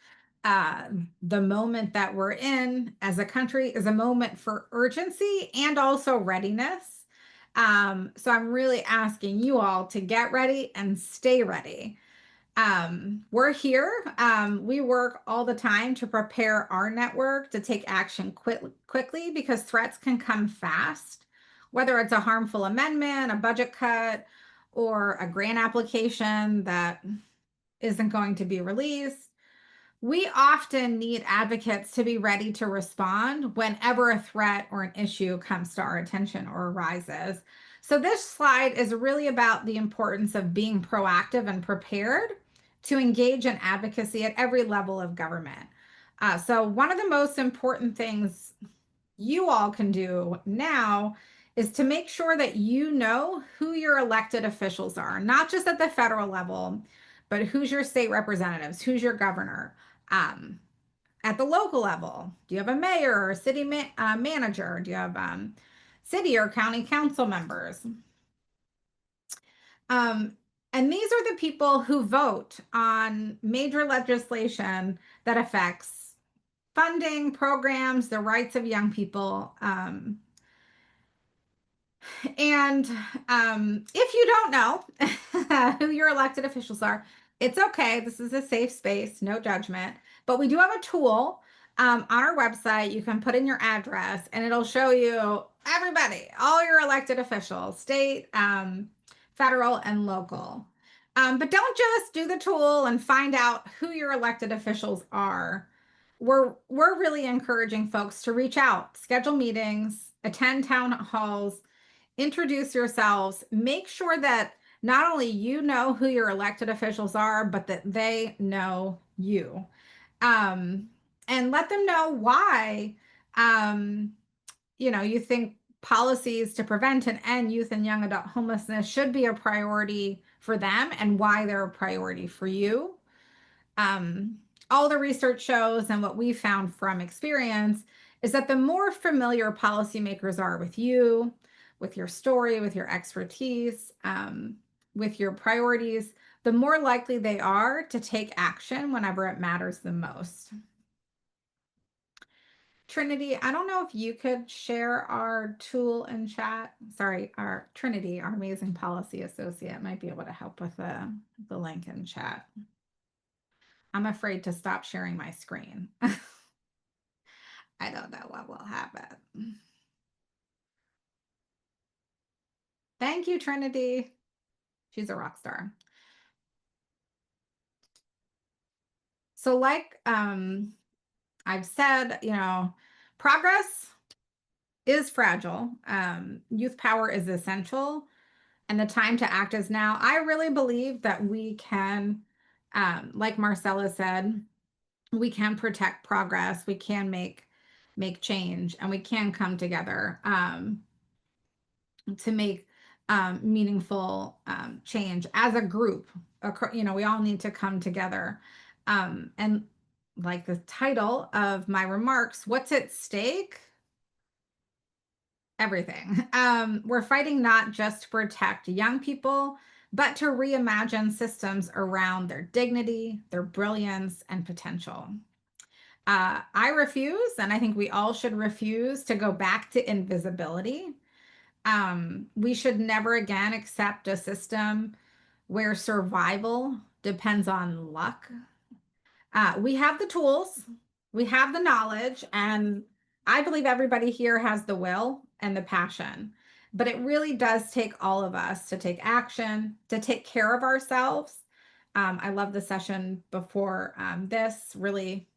The moment that we're in as a country is a moment for urgency and also readiness. So I'm really asking you all to get ready and stay ready. We're here. We work all the time to prepare our network to take action quickly because threats can come fast, whether it's a harmful amendment, a budget cut, or a grant application that isn't going to be released. We often need advocates to be ready to respond whenever a threat or an issue comes to our attention or arises. So this slide is really about the importance of being proactive and prepared to engage in advocacy at every level of government. So one of the most important things you all can do now is to make sure that you know who your elected officials are, not just at the federal level, but who's your state representatives, who's your governor. At the local level, do you have a mayor or a city manager? Do you have city or county council members? And these are the people who vote on major legislation that affects funding, programs, the rights of young people. And if you don't know who your elected officials are, it's okay. This is a safe space, no judgment. But we do have a tool on our website. You can put in your address and it'll show you everybody, all your elected officials, state, federal, and local. But don't just do the tool and find out who your elected officials are. We're really encouraging folks to reach out, schedule meetings, attend town halls, introduce yourselves, make sure that not only you know who your elected officials are, but that they know you. And let them know why, you think policies to prevent and end youth and young adult homelessness should be a priority for them and why they're a priority for you. All the research shows and what we found from experience is that the more familiar policymakers are with you, with your story, with your expertise, with your priorities, the more likely they are to take action whenever it matters the most. Trinity, I don't know if you could share our tool in chat. Sorry, our Trinity, our amazing policy associate, might be able to help with the link in chat. I'm afraid to stop sharing my screen. I don't know what will happen. Thank you, Trinity. She's a rock star. So like I've said, progress is fragile. Youth power is essential. and the time to act is now. I really believe that we can, like Marcella said, we can protect progress, we can make change, and we can come together to make meaningful change as a group. You know, we all need to come together. And like the title of my remarks, what's at stake? Everything. We're fighting not just to protect young people, but to reimagine systems around their dignity, their brilliance, and potential. I refuse, and I think we all should refuse to go back to invisibility. We should never again accept a system where survival depends on luck. We have the tools, we have the knowledge, and I believe everybody here has the will and the passion. But it really does take all of us to take action, to take care of ourselves. I love the session before this, really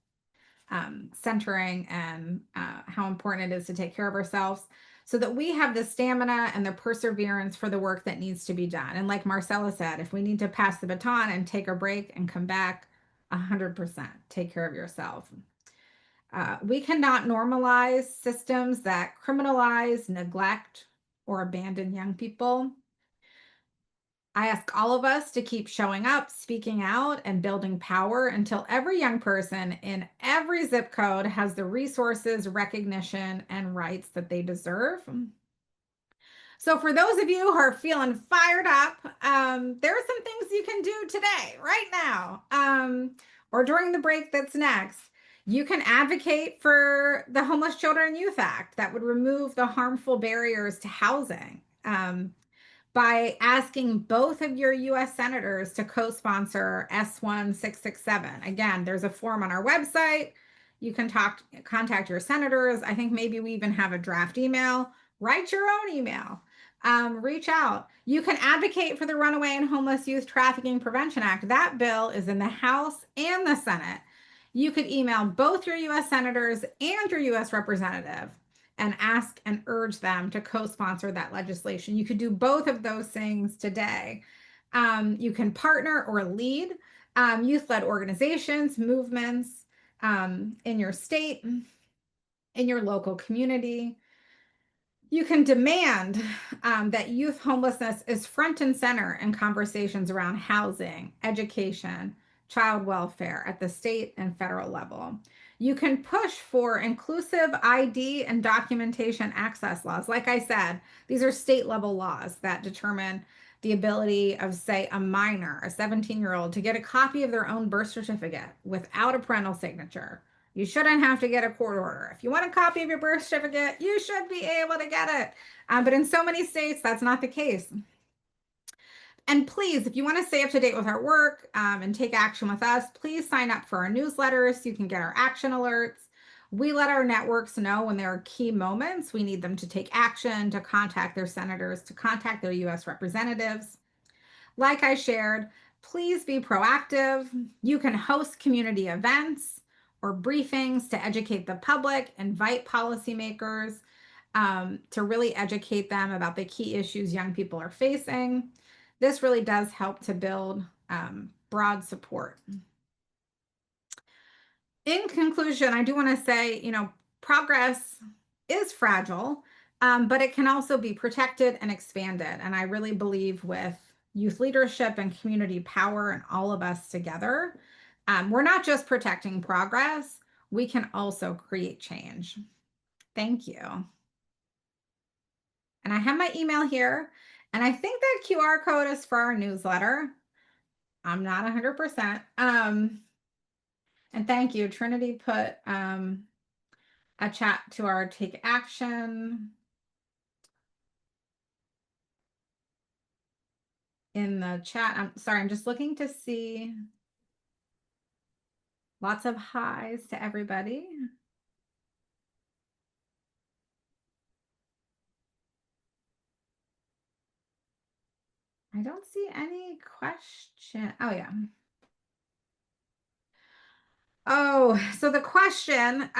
centering and how important it is to take care of ourselves so that we have the stamina and the perseverance for the work that needs to be done. And like Marcella said, if we need to pass the baton and take a break and come back, 100% take care of yourself. We cannot normalize systems that criminalize, neglect, or abandon young people. I ask all of us to keep showing up, speaking out, and building power until every young person in every zip code has the resources, recognition, and rights that they deserve. So for those of you who are feeling fired up, there are some things you can do today, right now, or during the break that's next. You can advocate for the Homeless Children and Youth Act that would remove the harmful barriers to housing. By asking both of your US senators to co-sponsor S1667. Again, there's a form on our website. You can contact your senators. I think maybe we even have a draft email. Write your own email. Reach out. You can advocate for the Runaway and Homeless Youth Trafficking Prevention Act. That bill is in the House and the Senate. You could email both your US senators and your US representative and ask and urge them to co-sponsor that legislation. You could do both of those things today. You can partner or lead youth-led organizations, movements in your state, in your local community. You can demand that youth homelessness is front and center in conversations around housing, education, child welfare at the state and federal level. You can push for inclusive ID and documentation access laws. Like I said, these are state level laws that determine the ability of, say, a minor, a 17-year-old, to get a copy of their own birth certificate without a parental signature. You shouldn't have to get a court order. If you want a copy of your birth certificate, you should be able to get it. But in so many states, that's not the case. And please, if you want to stay up to date with our work and take action with us, please sign up for our newsletters so you can get our action alerts. We let our networks know when there are key moments. We need them to take action, to contact their senators, to contact their US representatives. Like I shared, please be proactive. You can host community events or briefings to educate the public, invite policymakers to really educate them about the key issues young people are facing. This really does help to build broad support. In conclusion, I do want to say, you know, progress is fragile, but it can also be protected and expanded. And I really believe with youth leadership and community power and all of us together, we're not just protecting progress, we can also create change. Thank you. And I have my email here, and I think that QR code is for our newsletter. I'm not 100%. And thank you. Trinity put a chat to our take action in the chat. I'm sorry, I'm just looking to see. Lots of highs to everybody. I don't see any question. Oh, yeah. Oh, so the question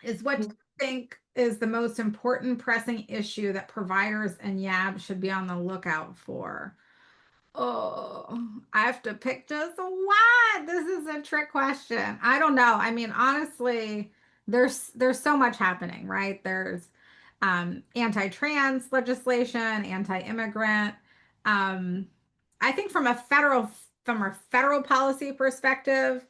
is, what do you think is the most important pressing issue that providers and YAB should be on the lookout for? Oh, I have to pick just one. This is a trick question. I don't know. I mean, honestly, there's so much happening, right? There's anti-trans legislation, anti-immigrant. Um, I think from a federal policy perspective,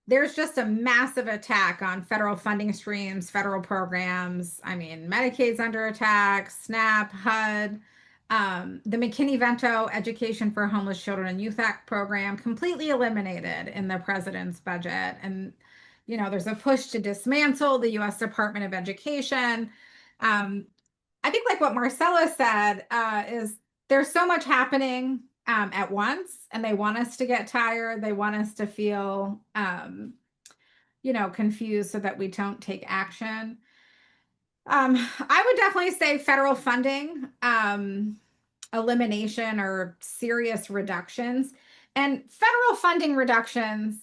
there's just a massive attack on federal funding streams, federal programs. I mean, Medicaid's under attack, SNAP, HUD, the McKinney-Vento Education for Homeless Children and Youth Act program completely eliminated in the president's budget. And, there's a push to dismantle the U.S. Department of Education. I think like what Marcella said is there's so much happening at once, and they want us to get tired. They want us to feel, confused so that we don't take action. I would definitely say federal funding, elimination or serious reductions, and federal funding reductions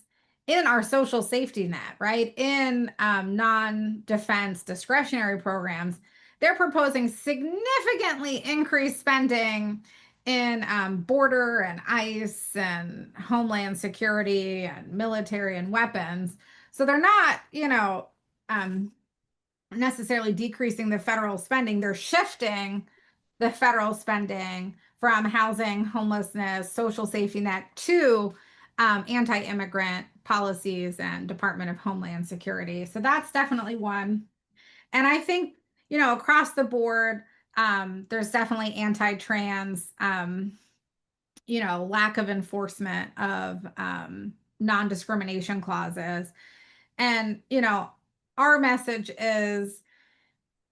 in our social safety net, right? In non-defense discretionary programs, they're proposing significantly increased spending in border and ICE and homeland security and military and weapons. So they're not, necessarily decreasing the federal spending. They're shifting the federal spending from housing, homelessness, social safety net to anti-immigrant policies and Department of Homeland Security. So that's definitely one. And I think, across the board, there's definitely anti-trans, lack of enforcement of non-discrimination clauses. And, our message is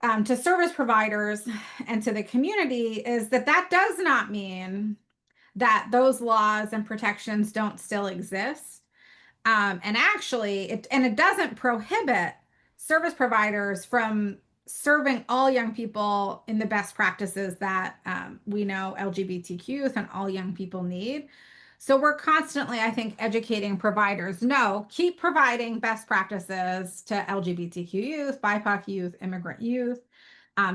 to service providers and to the community is that does not mean that those laws and protections don't still exist. And actually, it doesn't prohibit service providers from serving all young people in the best practices that we know LGBTQ youth and all young people need. So we're constantly, I think, educating providers. No, keep providing best practices to LGBTQ youth, BIPOC youth, immigrant youth.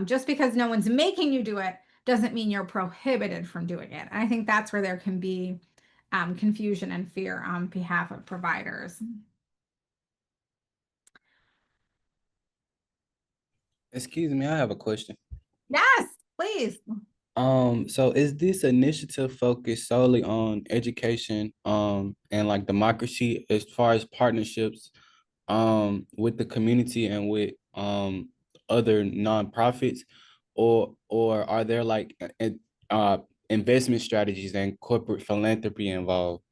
Just because no one's making you do it doesn't mean you're prohibited from doing it. And I think that's where there can be confusion and fear on behalf of providers. Excuse me, I have a question. Yes, please. So is this initiative focused solely on education, and like democracy as far as partnerships, with the community and with other nonprofits, or are there like investment strategies and corporate philanthropy involved?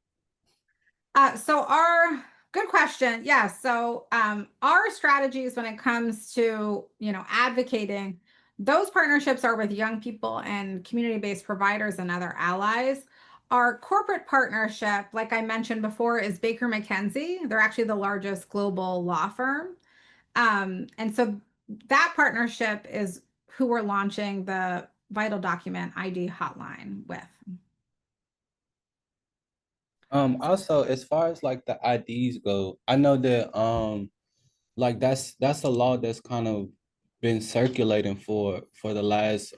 Good question. Yeah. So our strategies when it comes to, advocating, those partnerships are with young people and community-based providers and other allies. Our corporate partnership, like I mentioned before, is Baker McKenzie. They're actually the largest global law firm. And so that partnership is who we're launching the Vital Document ID hotline with. Also, as far as like the IDs go, I know that like that's a law that's kind of been circulating for the last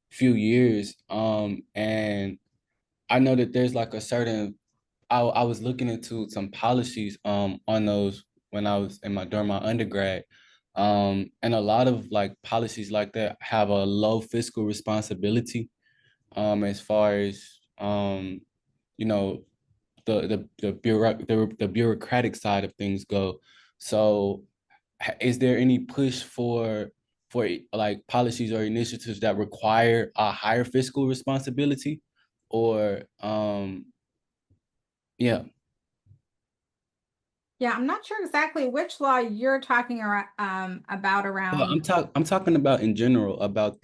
few years. And I know that there's like a certain I was looking into some policies on those when I was during my undergrad. And a lot of like policies like that have a low fiscal responsibility as far as you know the bureaucratic side of things go. So is there any push for like policies or initiatives that require a higher fiscal responsibility, or yeah. Yeah, I'm not sure exactly which law you're talking about Well, around. I'm talking about in general about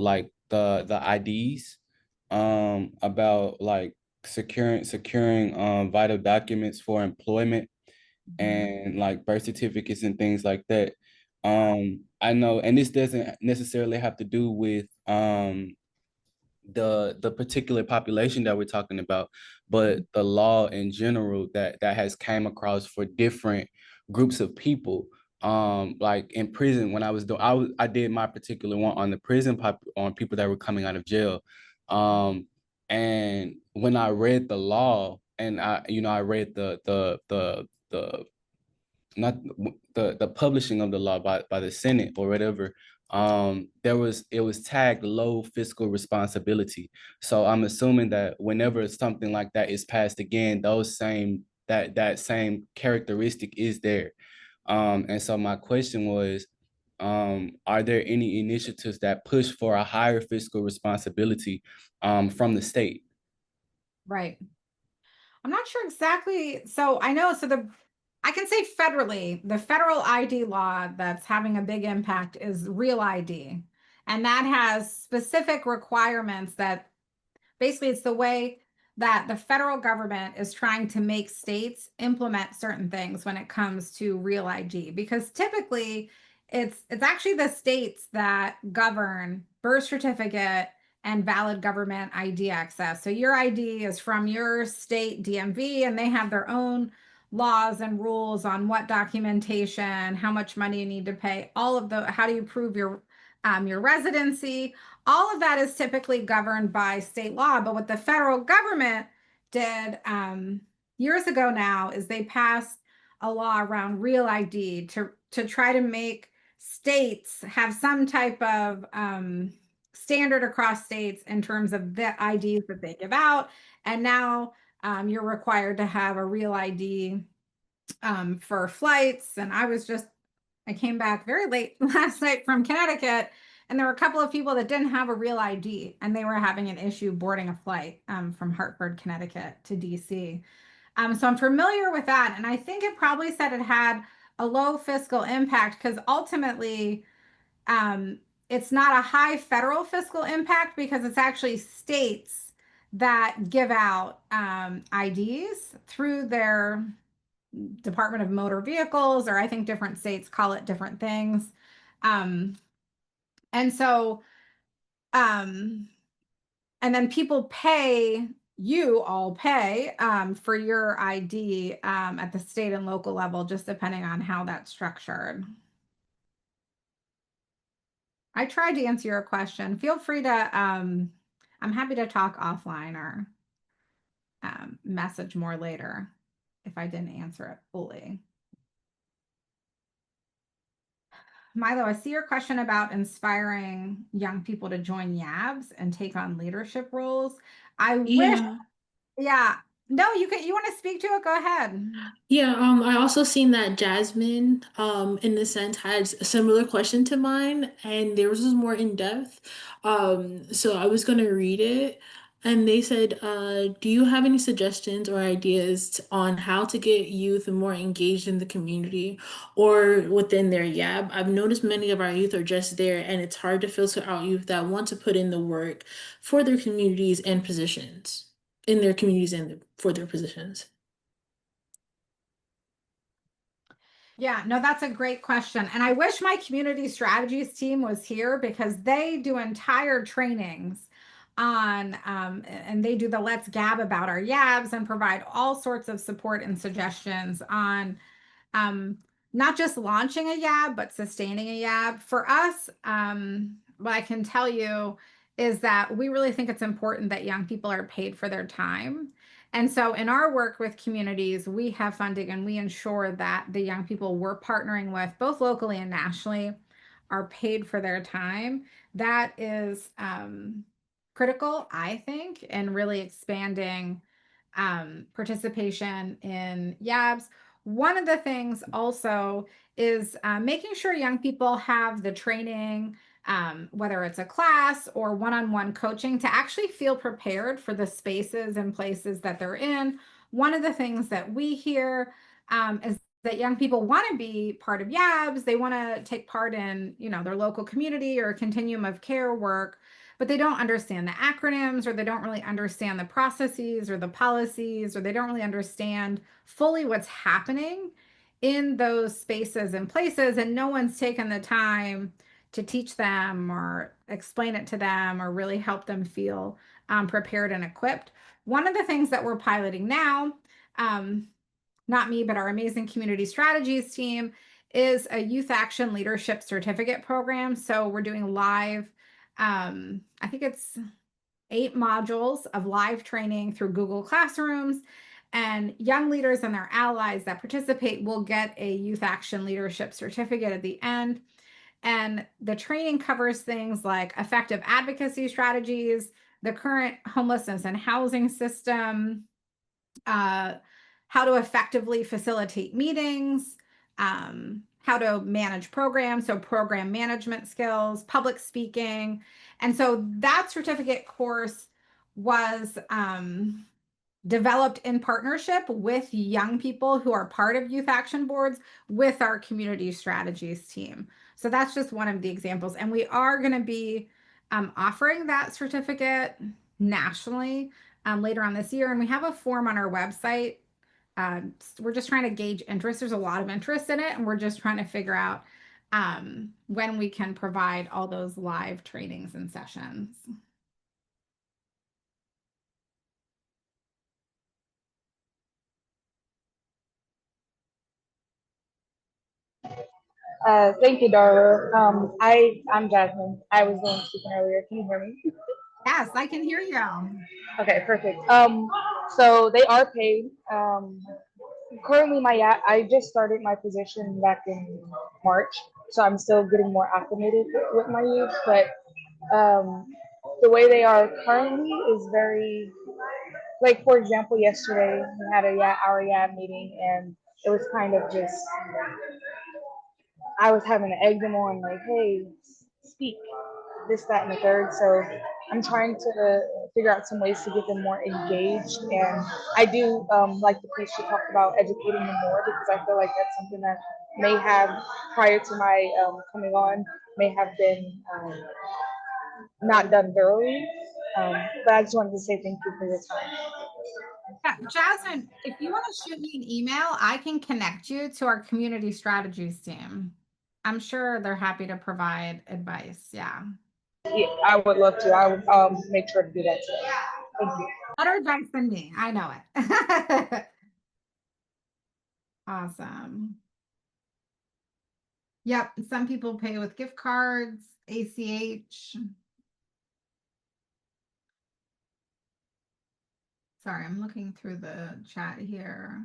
like the IDs, about like securing vital documents for employment Mhm. and like birth certificates and things like that. I know, and this doesn't necessarily have to do with the particular population that we're talking about, but the law in general that has came across for different groups of people. like in prison when I was doing I did my particular one on the on people that were coming out of jail. And when I read the law and I read the not the publishing of the law by the Senate or whatever, it was tagged low fiscal responsibility. So I'm assuming that whenever something like that is passed again, that same characteristic is there. And so my question was, are there any initiatives that push for a higher fiscal responsibility from the state? Right. I'm not sure exactly. So I know, I can say federally, the federal ID law that's having a big impact is Real ID. And that has specific requirements that basically it's the way that the federal government is trying to make states implement certain things when it comes to Real ID, because typically it's actually the states that govern birth certificate and valid government ID access. So your ID is from your state DMV, and they have their own laws and rules on what documentation, how much money you need to pay, all of the how do you prove your residency. All of that is typically governed by state law. But what the federal government did years ago now is they passed a law around Real ID to try to make states have some type of standard across states in terms of the IDs that they give out. And now you're required to have a Real ID for flights. And I came back very late last night from Connecticut, and there were a couple of people that didn't have a Real ID, and they were having an issue boarding a flight from Hartford, Connecticut to DC. So I'm familiar with that, and I think it probably said it had a low fiscal impact because ultimately it's not a high federal fiscal impact because it's actually states that give out IDs through their Department of Motor Vehicles, or I think different states call it different things. Um, and so, um, and then you all pay for your ID at the state and local level, just depending on how that's structured. I tried to answer your question. Feel free to, I'm happy to talk offline or message more later if I didn't answer it fully. Milo, I see your question about inspiring young people to join YABs and take on leadership roles. I wish, Yeah. yeah. No, you want to speak to it? Go ahead. Yeah, I also seen that Jasmine, in the sense, had a similar question to mine, and theirs was more in depth. So I was gonna read it, and they said, do you have any suggestions or ideas on how to get youth more engaged in the community or within their YAB? I've noticed many of our youth are just there, and it's hard to filter out youth that want to put in the work for their communities and positions, in their communities and for their positions. Yeah, no, that's a great question. And I wish my community strategies team was here because they do entire trainings on, and they do the Let's Gab about our YABs and provide all sorts of support and suggestions on um, not just launching a YAB, but sustaining a YAB. For us, what I can tell you is that we really think it's important that young people are paid for their time. And so in our work with communities, we have funding and we ensure that the young people we're partnering with, both locally and nationally, are paid for their time. That is critical, I think, in really expanding participation in YABs. One of the things also is making sure young people have the training, whether it's a class or one-on-one coaching, to actually feel prepared for the spaces and places that they're in. One of the things that we hear is that young people want to be part of YABs. They want to take part in, their local community or continuum of care work, but they don't understand the acronyms, or they don't really understand the processes or the policies, or they don't really understand fully what's happening in those spaces and places. And no one's taken the time to teach them or explain it to them or really help them feel prepared and equipped. One of the things that we're piloting now, not me, but our amazing community strategies team, is a Youth Action Leadership Certificate program. So we're doing live, I think it's 8 modules of live training through Google Classrooms. And young leaders and their allies that participate will get a Youth Action Leadership Certificate at the end. And the training covers things like effective advocacy strategies, the current homelessness and housing system, uh, how to effectively facilitate meetings, how to manage programs, so program management skills, public speaking. And so that certificate course was developed in partnership with young people who are part of youth action boards with our community strategies team. So that's just one of the examples. And we are going to be offering that certificate nationally later on this year. And we have a form on our website. We're just trying to gauge interest. There's a lot of interest in it, and we're just trying to figure out when we can provide all those live trainings and sessions. Thank you, Darla. I'm Jasmine. I was the one speaking earlier. Can you hear me? Yes, I can hear you. Okay, perfect. So they are paid. Currently, I just started my position back in March, so I'm still getting more acclimated with my youth. But um, the way they are currently is very, like, for example, yesterday we had our meeting, and it was kind of just, I was having to egg them on, like, hey, speak, this, that, and the third. So I'm trying to figure out some ways to get them more engaged. And I do like the piece you talked about educating them more, because I feel like that's something that may have, prior to my coming on, may have been not done thoroughly. But I just wanted to say thank you for your time. Yeah, Jasmine, if you want to shoot me an email, I can connect you to our community strategies team. I'm sure they're happy to provide advice. Yeah. Yeah, I would love to. I would make sure to do that today. Thank you. Better advice than me. I know it. Awesome. Yep. Some people pay with gift cards, ACH. Sorry, I'm looking through the chat here.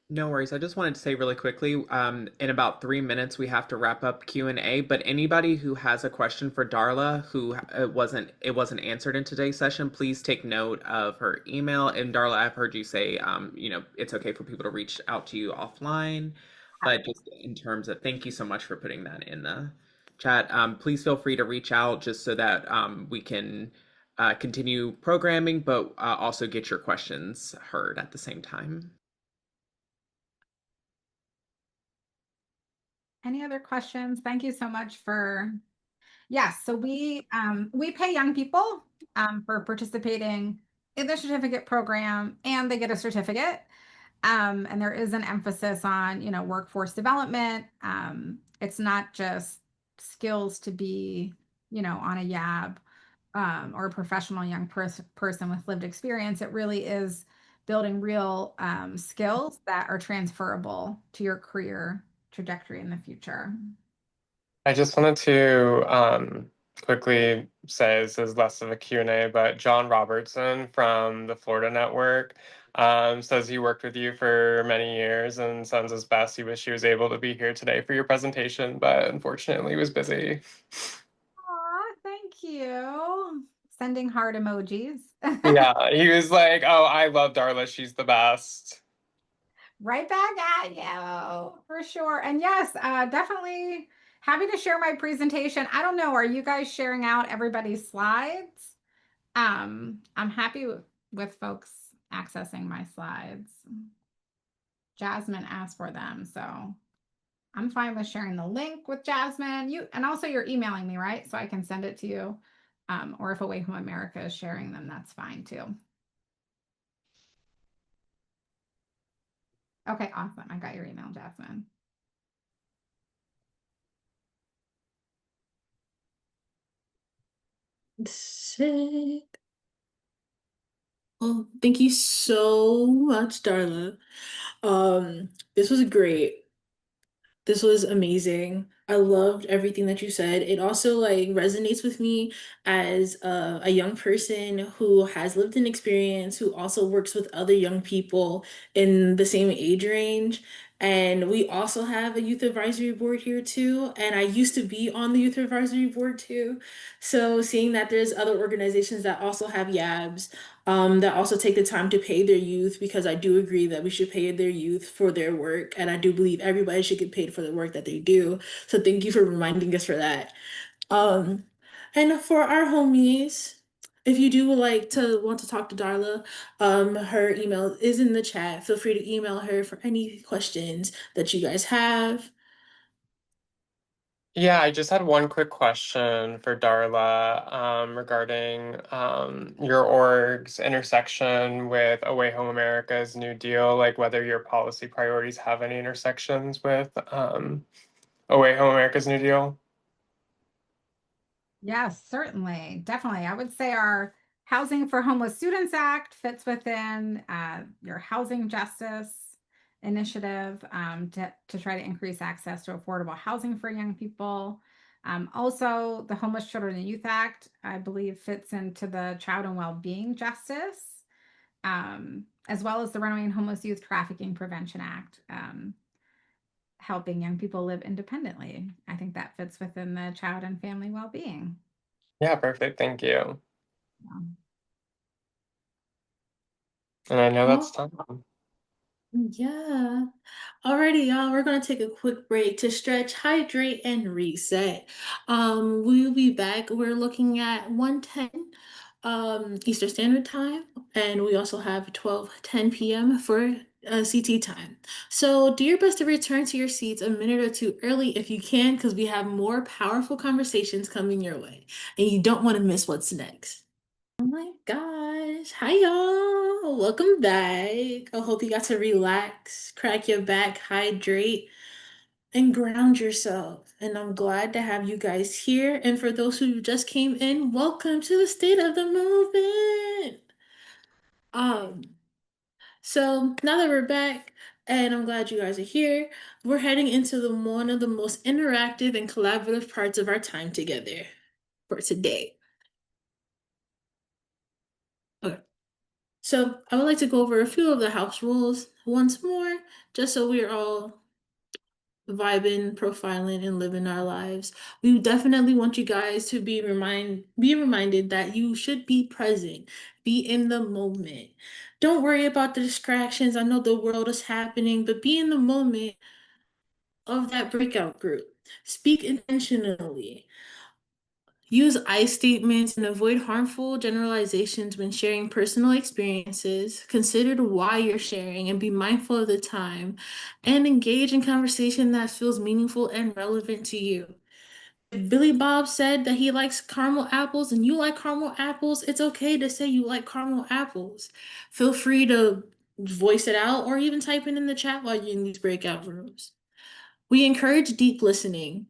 No worries. I just wanted to say really quickly, in about 3 minutes, we have to wrap up Q&A, but anybody who has a question for Darla who it wasn't answered in today's session, please take note of her email. And Darla, I've heard you say, it's okay for people to reach out to you offline, but just in terms of, thank you so much for putting that in the chat. Please feel free to reach out just so that we can continue programming, but also get your questions heard at the same time. Any other questions? Thank you so much for, yes, so we pay young people for participating in the certificate program, and they get a certificate. And there is an emphasis on, workforce development. It's not just skills to be, on a YAB or a professional young person with lived experience. It really is building real skills that are transferable to your career trajectory in the future. I just wanted to quickly say, this is less of a Q&A, but John Robertson from the Florida Network says he worked with you for many years and sends his best. He wished he was able to be here today for your presentation, but unfortunately he was busy. Aw, thank you. Sending heart emojis. Yeah, he was like, oh, I love Darla. She's the best. Right back at you, for sure. And yes, definitely happy to share my presentation. I don't know, are you guys sharing out everybody's slides? I'm happy with folks accessing my slides. Jasmine asked for them, so I'm fine with sharing the link with Jasmine. And also you're emailing me, right? So I can send it to you. Or if Away from America is sharing them, that's fine too. Okay, awesome. I got your email, Jasmine. Sick. Well, thank you so much, Darla. This was great. This was amazing. I loved everything that you said. It also like resonates with me as a young person who has lived an experience, who also works with other young people in the same age range. And we also have a youth advisory board here too. And I used to be on the youth advisory board too. So seeing that there's other organizations that also have YABs, that also take the time to pay their youth, because I do agree that we should pay their youth for their work, and I do believe everybody should get paid for the work that they do. So thank you for reminding us for that. Um, and for our homies, if you do like to want to talk to Darla, her email is in the chat. Feel free to email her for any questions that you guys have. Yeah, I just had one quick question for Darla regarding your org's intersection with Away Home America's New Deal, like whether your policy priorities have any intersections with Away Home America's New Deal. Yes, certainly. Definitely. I would say our Housing for Homeless Students Act fits within your housing justice initiative to try to increase access to affordable housing for young people. Also, the Homeless Children and Youth Act, I believe, fits into the child and well-being justice, as well as the Runaway and Homeless Youth Trafficking Prevention Act, helping young people live independently. I think that fits within the child and family well-being. Yeah, perfect. Thank you. Yeah. And I know that's Oh, time. yeah. Alrighty, y'all, we're gonna take a quick break to stretch, hydrate, and reset. We'll be back. We're looking at 1:10 Eastern Standard Time, and we also have 12:10 p.m. for CT time. So do your best to return to your seats a minute or two early if you can, because we have more powerful conversations coming your way, and you don't want to miss what's next. Oh my gosh. Hi, y'all. Welcome back. I hope you got to relax, crack your back, hydrate, and ground yourself. And I'm glad to have you guys here. And for those who just came in, welcome to the State of the Movement. Um, so now that we're back, and I'm glad you guys are here, we're heading into one of the most interactive and collaborative parts of our time together for today. Okay. So I would like to go over a few of the house rules once more, just so we're all vibing, profiling, and living our lives. We definitely want you guys to be reminded that you should be present, be in the moment. Don't worry about the distractions. I know the world is happening, but be in the moment of that breakout group. Speak intentionally. Use I statements and avoid harmful generalizations when sharing personal experiences. Consider why you're sharing and be mindful of the time. And engage in conversation that feels meaningful and relevant to you. If Billy Bob said that he likes caramel apples and you like caramel apples, it's okay to say you like caramel apples. Feel free to voice it out or even type it in the chat while you're in these breakout rooms. We encourage deep listening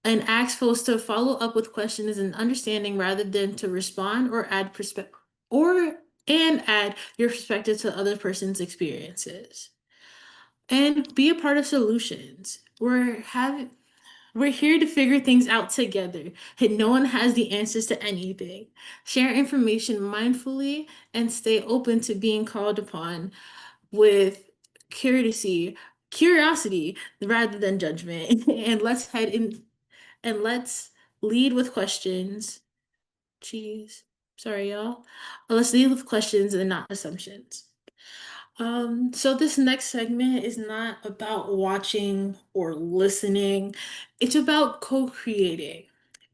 and ask folks to follow up with questions and understanding rather than to respond or add perspective and add your perspective to other person's experiences. And be a part of solutions. We're here to figure things out together. And no one has the answers to anything. Share information mindfully and stay open to being called upon with curiosity rather than judgment. And let's lead with questions. Jeez. Sorry, y'all. Let's lead with questions and not assumptions. So this next segment is not about watching or listening. It's about co-creating.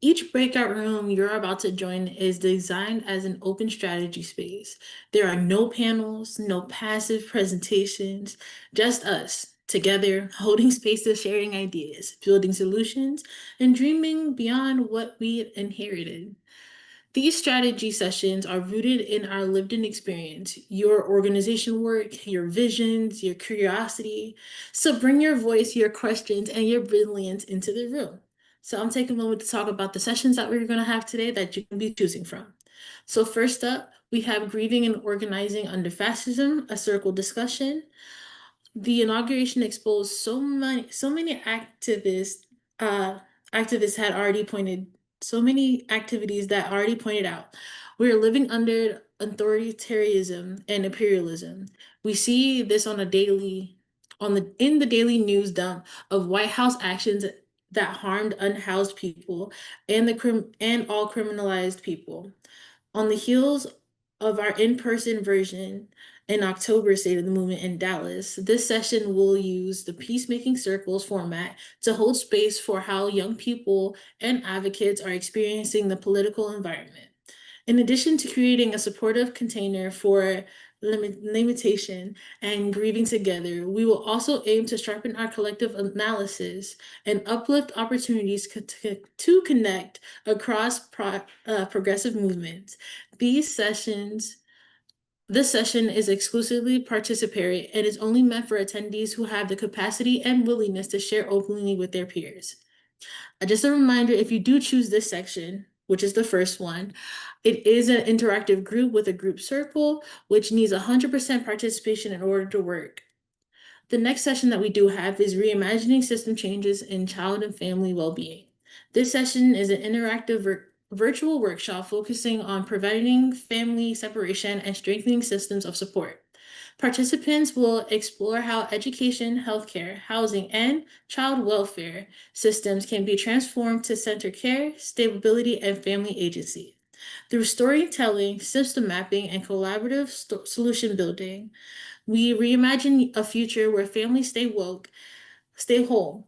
Each breakout room you're about to join is designed as an open strategy space. There are no panels, no passive presentations, just us together, holding spaces, sharing ideas, building solutions, and dreaming beyond what we inherited. These strategy sessions are rooted in our lived in experience, your organization work, your visions, your curiosity. So bring your voice, your questions, and your brilliance into the room. So I'm taking a moment to talk about the sessions that we're going to have today that you can be choosing from. So first up, We have Grieving and Organizing Under Fascism, a circle discussion. The inauguration exposed so many uh, activists had already pointed, so many activities that already pointed out. We are living under authoritarianism and imperialism. We see this in the daily news dump of White House actions that harmed unhoused people and and all criminalized people. On the heels of our in-person version in October State of the Movement in Dallas, this session will use the Peacemaking Circles format to hold space for how young people and advocates are experiencing the political environment. In addition to creating a supportive container for limitation and grieving together, we will also aim to sharpen our collective analysis and uplift opportunities to connect across progressive movements. These sessions this session is exclusively participatory and is only meant for attendees who have the capacity and willingness to share openly with their peers. Just a reminder, if you do choose this section, which is the first one, it is an interactive group with a group circle, which needs 100% participation in order to work. The next session that we do have is Reimagining System Changes in Child and Family Wellbeing. This session is an interactive virtual workshop focusing on preventing family separation and strengthening systems of support. Participants will explore how education, healthcare, housing, and child welfare systems can be transformed to center care, stability, and family agency. Through storytelling, system mapping, and collaborative solution building, we reimagine a future where families stay woke, stay whole.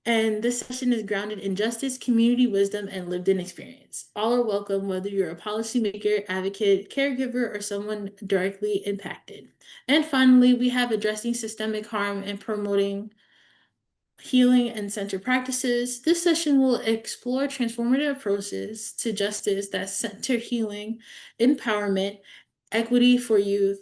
And this session is grounded in justice, community wisdom, and lived in experience. All are welcome, whether you're a policymaker, advocate, caregiver, or someone directly impacted. And finally, we have addressing systemic harm and promoting healing and centered practices. This session will explore transformative approaches to justice that center healing, empowerment, equity for youth,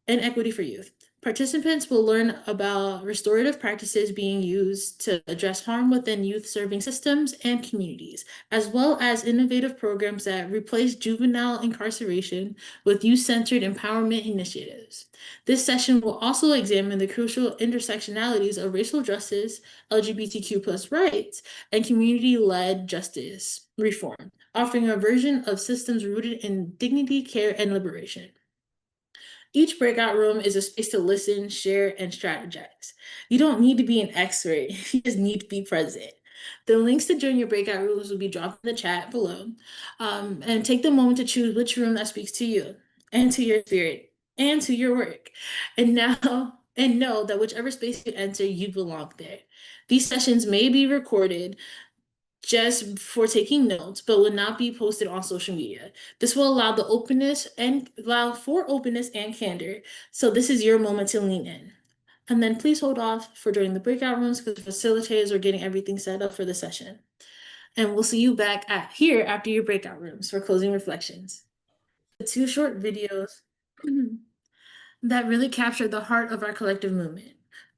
and equity for youth. Participants will learn about restorative practices being used to address harm within youth serving systems and communities, as well as innovative programs that replace juvenile incarceration with youth-centered empowerment initiatives. This session will also examine the crucial intersectionalities of racial justice, LGBTQ+ rights, and community-led justice reform, offering a version of systems rooted in dignity, care, and liberation. Each breakout room is a space to listen, share, and strategize. You don't need to be an expert, you just need to be present. The links to join your breakout rooms will be dropped in the chat below. And take the moment to choose which room that speaks to you and to your spirit and to your work. And know that whichever space you enter, you belong there. These sessions may be recorded just for taking notes, but will not be posted on social media. This will allow for openness and candor. So this is your moment to lean in. And then please hold off for joining the breakout rooms because facilitators are getting everything set up for the session. And we'll see you back here after your breakout rooms for closing reflections. The two short videos that really captured the heart of our collective movement.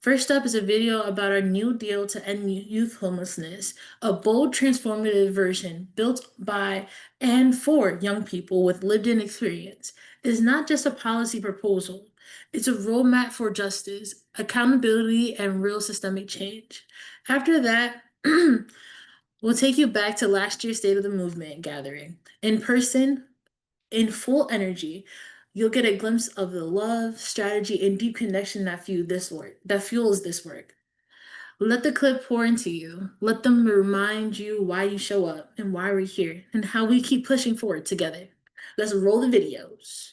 First up is a video about our new deal to end youth homelessness, a bold, transformative version built by and for young people with lived-in experience. It is not just a policy proposal. It's a roadmap for justice, accountability, and real systemic change. After that, we'll take you back to last year's State of the Movement gathering. In person, in full energy, you'll get a glimpse of the love, strategy, and deep connection that fuels this work. Let the clip pour into you. Let them remind you why you show up and why we're here and how we keep pushing forward together. Let's roll the videos.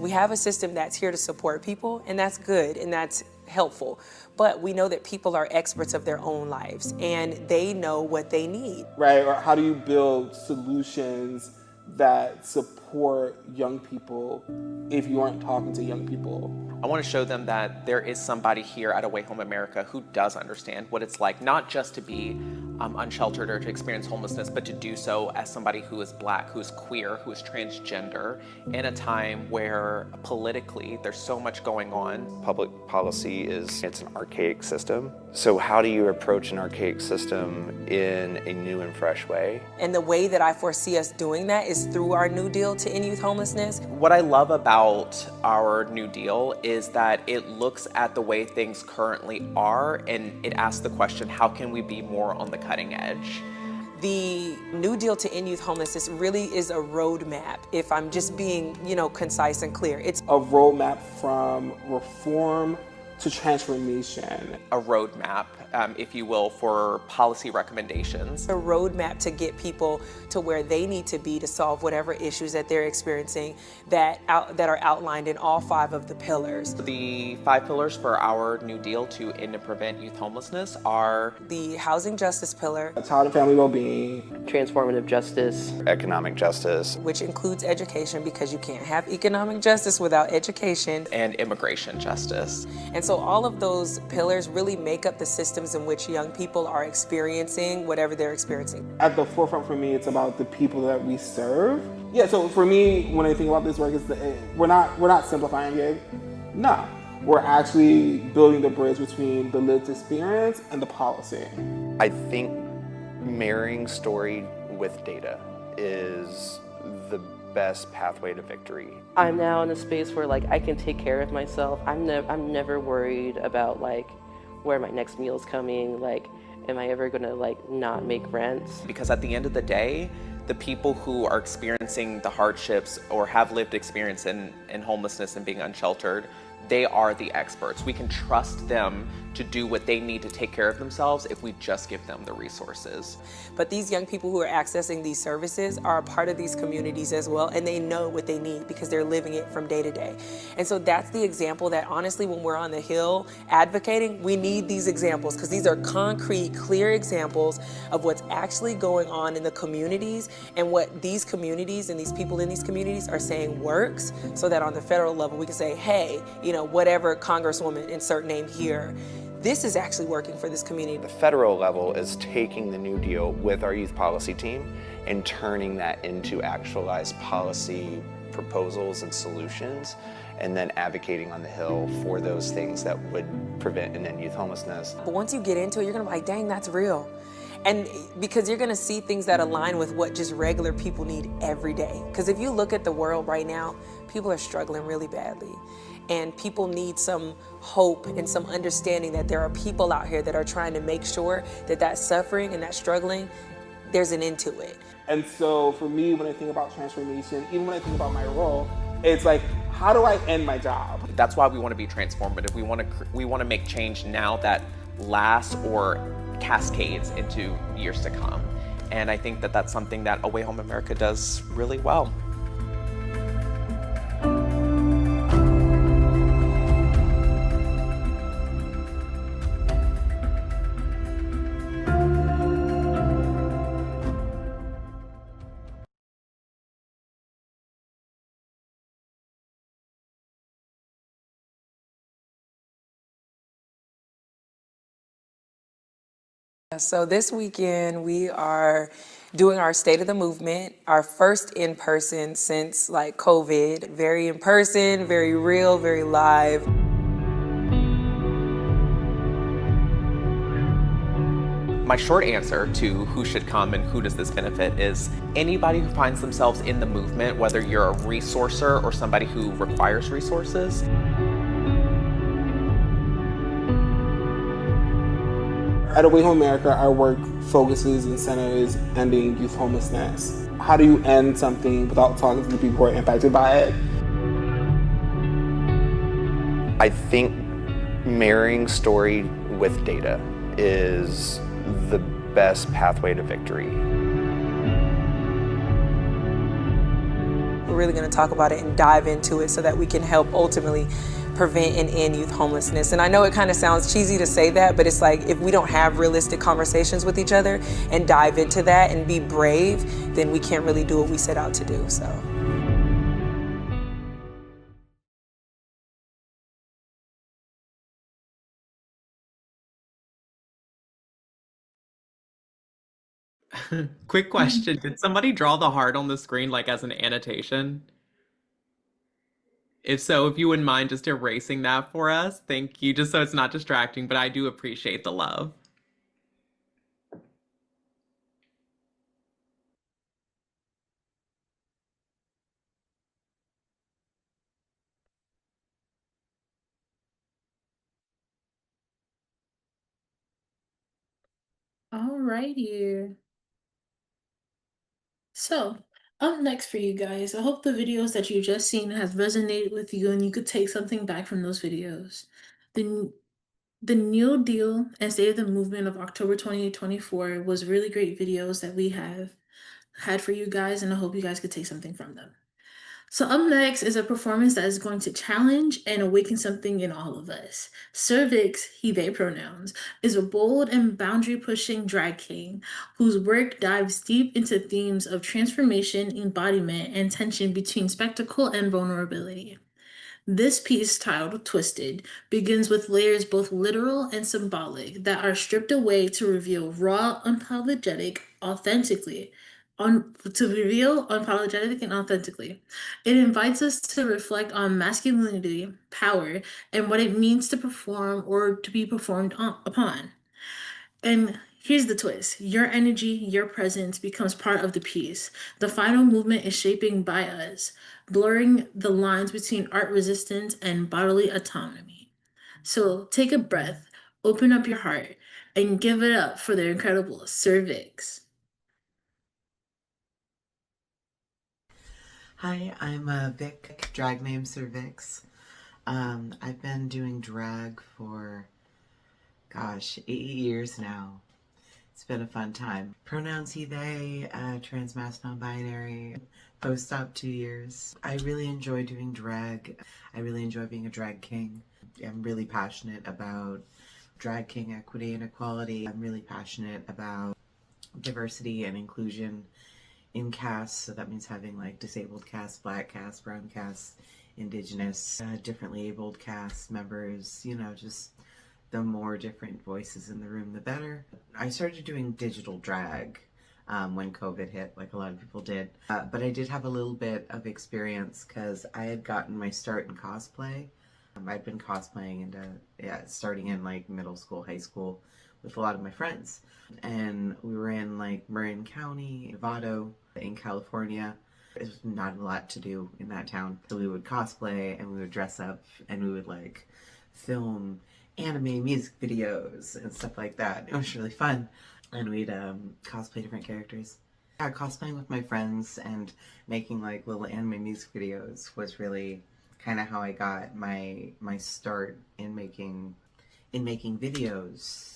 We have a system that's here to support people, and that's good and that's helpful. But we know that people are experts of their own lives and they know what they need. Right? Or how do you build solutions that support young people if you aren't talking to young people? I want to show them that there is somebody here at Away Home America who does understand what it's like, not just to be unsheltered or to experience homelessness, but to do so as somebody who is Black, who is queer, who is transgender, in a time where politically there's so much going on. Public policy it's an archaic system. So how do you approach an archaic system in a new and fresh way? And the way that I foresee us doing that is through our New Deal to End Youth Homelessness. What I love about our New Deal is that it looks at the way things currently are and it asks the question, how can we be more on the cutting edge? The New Deal to End Youth Homelessness really is a roadmap, if I'm just being, concise and clear. It's A roadmap from reform to transformation. A roadmap, if you will, for policy recommendations. a roadmap to get people to where they need to be to solve whatever issues that they're experiencing that are outlined in all 5 of the pillars. The 5 pillars for our New Deal to end and prevent youth homelessness are The housing justice pillar, Child and family well-being. Transformative justice. Economic justice. which includes education, because you can't have economic justice without education. and immigration justice. And so all of those pillars really make up the systems in which young people are experiencing whatever they're experiencing. At the forefront for me, it's about the people that we serve. Yeah, so for me, when I think about this work, we're not simplifying it. No, we're actually building the bridge between the lived experience and the policy. I think marrying story with data is the best pathway to victory. I'm now in a space where I can take care of myself. I'm never worried about where my next meal's coming. Am I ever gonna not make rent? Because at the end of the day, the people who are experiencing the hardships or have lived experience in homelessness and being unsheltered, they are the experts. We can trust them to do what they need to take care of themselves if we just give them the resources. But these young people who are accessing these services are a part of these communities as well, and they know what they need because they're living it from day to day. And so that's the example that honestly, when we're on the Hill advocating, we need these examples because these are concrete, clear examples of what's actually going on in the communities and what these communities and these people in these communities are saying works, so that on the federal level we can say, hey, whatever Congresswoman, insert name here, this is actually working for this community. The federal level is taking the New Deal with our youth policy team and turning that into actualized policy proposals and solutions, and then advocating on the Hill for those things that would prevent and end youth homelessness. But once you get into it, you're gonna be like, dang, that's real. And because you're gonna see things that align with what just regular people need every day. Because if you look at the world right now, people are struggling really badly. And people need some hope and some understanding that there are people out here that are trying to make sure that that suffering and that struggling, there's an end to it. And so for me, when I think about transformation, even when I think about my role, it's how do I end my job? That's why we want to be transformative. We want to make change now that lasts or cascades into years to come. And I think that that's something that Away Home America does really well. So this weekend we are doing our State of the Movement, our first in person since COVID. Very in person, very real, very live. My short answer to who should come and who does this benefit is anybody who finds themselves in the movement, whether you're a resourcer or somebody who requires resources. At Away Home America, our work focuses and centers ending youth homelessness. How do you end something without talking to the people who are impacted by it? I think marrying story with data is the best pathway to victory. We're really going to talk about it and dive into it so that we can help ultimately prevent and end youth homelessness. And I know it kind of sounds cheesy to say that, but it's if we don't have realistic conversations with each other and dive into that and be brave, then we can't really do what we set out to do. So. Quick question. Did somebody draw the heart on the screen like as an annotation? If so, if you wouldn't mind just erasing that for us, thank you, just so it's not distracting, but I do appreciate the love. Alrighty. So, up next for you guys, I hope the videos that you just seen has resonated with you and you could take something back from those videos. The the New Deal and State of the Movement of October 2024 was really great videos that we have had for you guys, and I hope you guys could take something from them. So up next is a performance that is going to challenge and awaken something in all of us. Cervix, he, they pronouns, is a bold and boundary-pushing drag king whose work dives deep into themes of transformation, embodiment, and tension between spectacle and vulnerability. This piece, titled Twisted, begins with layers both literal and symbolic that are stripped away to reveal raw, unapologetic, authentically. To reveal unapologetic and authentically. It invites us to reflect on masculinity, power, and what it means to perform or to be performed upon. And here's the twist: your energy, your presence becomes part of the piece. The final movement is shaping by us, blurring the lines between art resistance and bodily autonomy. So take a breath, open up your heart, and give it up for their incredible cervix. Hi, I'm Vic, drag name Cervix. I've been doing drag for, gosh, 8 years now. It's been a fun time. Pronouns he, they, trans, mass, non-binary, post-op 2 years. I really enjoy doing drag. I really enjoy being a drag king. I'm really passionate about drag king equity and equality. I'm really passionate about diversity and inclusion in casts, so that means having like disabled casts, black casts, brown casts, indigenous, differently abled cast members, you know, just the more different voices in the room, the better. I started doing digital drag when COVID hit, like a lot of people did. But I did have a little bit of experience because I had gotten my start in cosplay. I'd been cosplaying starting in like middle school, high school with a lot of my friends. And we were in like Marin County, Nevada, in California. There's not a lot to do in that town. So we would cosplay and we would dress up and we would like film anime music videos and stuff like that. It was really fun. And we'd cosplay different characters. Yeah, cosplaying with my friends and making like little anime music videos was really kind of how I got my start in making videos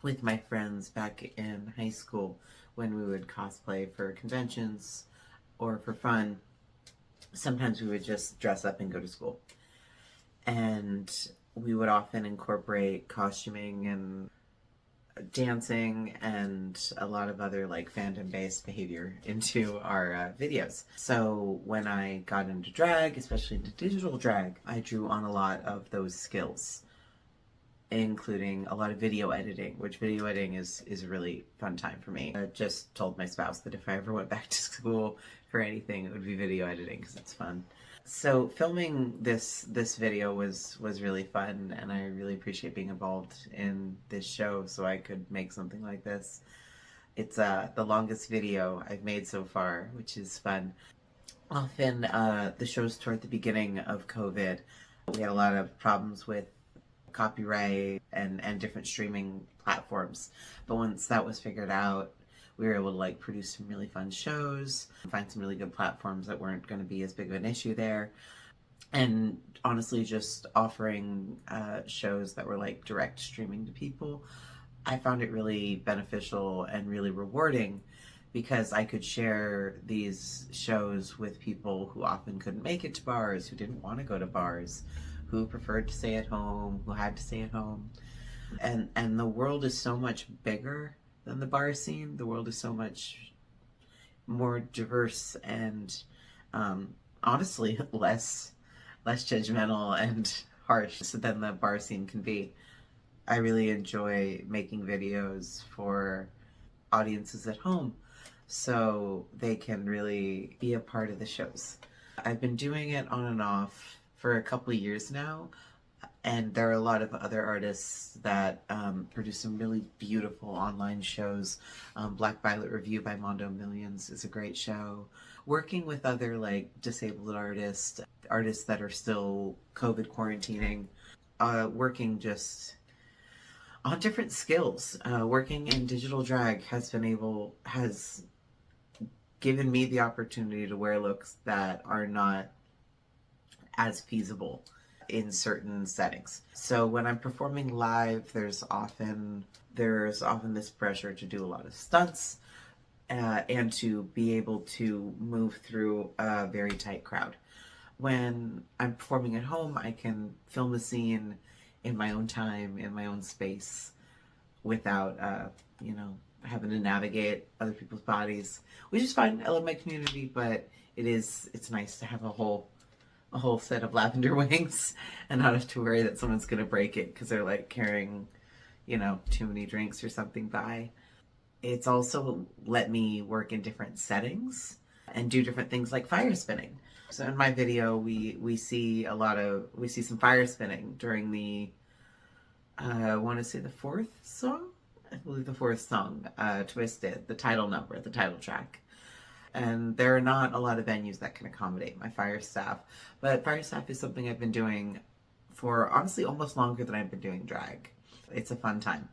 with my friends back in high school when we would cosplay for conventions or for fun. Sometimes we would just dress up and go to school. And we would often incorporate costuming and dancing and a lot of other like fandom-based behavior into our videos. So when I got into drag, especially into digital drag, I drew on a lot of those skills, including a lot of video editing, which video editing is a really fun time for me. I just told my spouse that if I ever went back to school for anything, it would be video editing because it's fun. So filming this video was really fun, and I really appreciate being involved in this show so I could make something like this. It's the longest video I've made so far, which is fun. Often the shows toward the beginning of COVID, we had a lot of problems with copyright and different streaming platforms. But once that was figured out, we were able to like produce some really fun shows, find some really good platforms that weren't going to be as big of an issue there. And honestly, just offering shows that were like direct streaming to people, I found it really beneficial and really rewarding because I could share these shows with people who often couldn't make it to bars, who didn't want to go to bars, who preferred to stay at home, who had to stay at home. And the world is so much bigger than the bar scene. The world is so much more diverse and honestly less judgmental and harsh than the bar scene can be. I really enjoy making videos for audiences at home so they can really be a part of the shows. I've been doing it on and off for a couple of years now, and there are a lot of other artists that produce some really beautiful online shows. Black Violet Review by Mondo Millions is a great show. Working with other like disabled artists, artists that are still COVID quarantining, working just on different skills. Working in digital drag has given me the opportunity to wear looks that are not as feasible in certain settings. So when I'm performing live, there's often this pressure to do a lot of stunts and to be able to move through a very tight crowd. When I'm performing at home, I can film a scene in my own time, in my own space, without having to navigate other people's bodies, which is fine. I love my community, but it's nice to have a whole set of lavender wings and not have to worry that someone's gonna break it because they're like carrying, too many drinks or something by. It's also let me work in different settings and do different things like fire spinning. So in my video, we see some fire spinning during the I want to say the fourth song. I believe the fourth song, Twisted, the title number, the title track. And there are not a lot of venues that can accommodate my fire staff. But fire staff is something I've been doing for honestly almost longer than I've been doing drag. It's a fun time.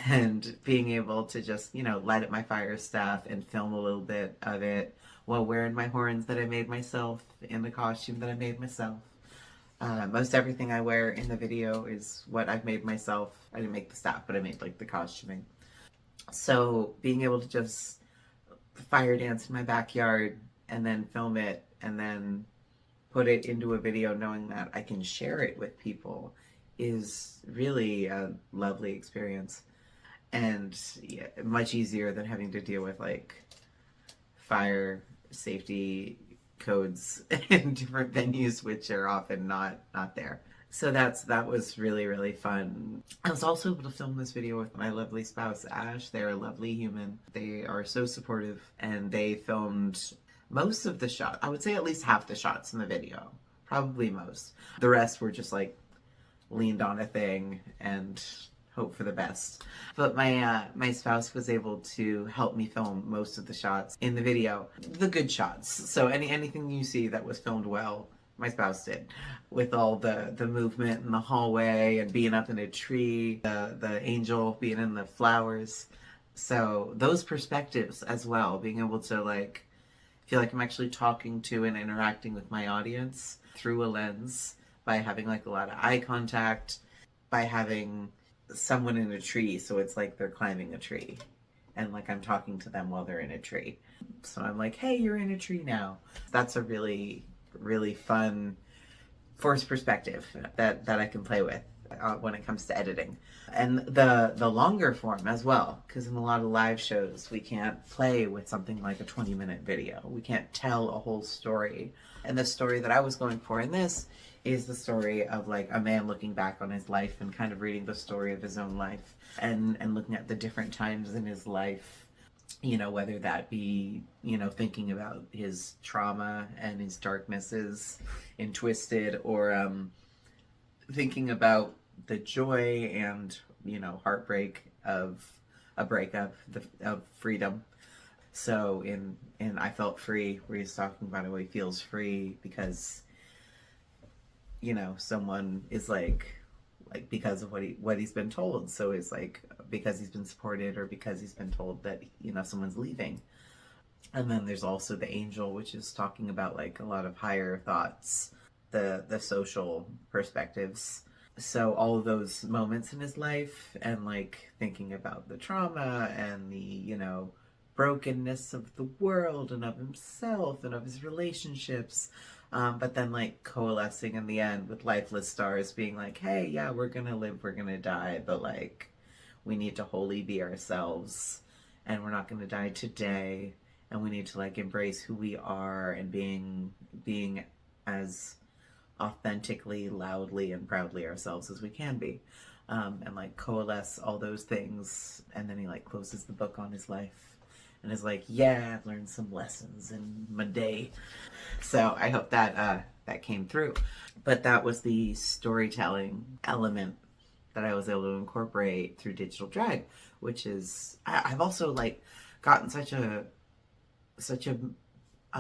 And being able to just, light up my fire staff and film a little bit of it while wearing my horns that I made myself in the costume that I made myself. Most everything I wear in the video is what I've made myself. I didn't make the staff, but I made like the costuming. So being able to just fire dance in my backyard and then film it and then put it into a video knowing that I can share it with people is really a lovely experience, and much easier than having to deal with like fire safety codes in different venues, which are often not there. So that was really, really fun. I was also able to film this video with my lovely spouse, Ash. They're a lovely human. They are so supportive, and they filmed most of the shots. I would say at least half the shots in the video, probably most. The rest were just like leaned on a thing and hope for the best. But my spouse was able to help me film most of the shots in the video, the good shots. So anything you see that was filmed well, my spouse did, with all the movement in the hallway and being up in a tree, the angel being in the flowers. So those perspectives as well, being able to like feel like I'm actually talking to and interacting with my audience through a lens by having like a lot of eye contact, by having someone in a tree, so it's like they're climbing a tree and like I'm talking to them while they're in a tree. So I'm like, hey, you're in a tree now. That's a really, really fun forced perspective that I can play with when it comes to editing. And the longer form as well, because in a lot of live shows we can't play with something like a 20-minute video. We can't tell a whole story. And the story that I was going for in this is the story of like a man looking back on his life and kind of reading the story of his own life and looking at the different times in his life, whether that be, thinking about his trauma and his darknesses in Twisted, or thinking about the joy and, heartbreak of a breakup, of freedom. So in I Felt Free, where he's talking about how he feels free because someone is like because of what he's been told. So it's like because he's been supported or because he's been told that someone's leaving. And then there's also the angel, which is talking about like a lot of higher thoughts, the social perspectives. So all of those moments in his life and like thinking about the trauma and the brokenness of the world and of himself and of his relationships. But then like coalescing in the end with lifeless stars being like, hey, yeah, we're gonna live, we're gonna die, but like we need to wholly be ourselves and we're not gonna die today, and we need to like embrace who we are and being as authentically, loudly, and proudly ourselves as we can be. and like coalesce all those things. And then he like closes the book on his life and is like, yeah, I've learned some lessons in my day. So I hope that that came through. But that was the storytelling element that I was able to incorporate through digital drag, which is I've also like gotten such a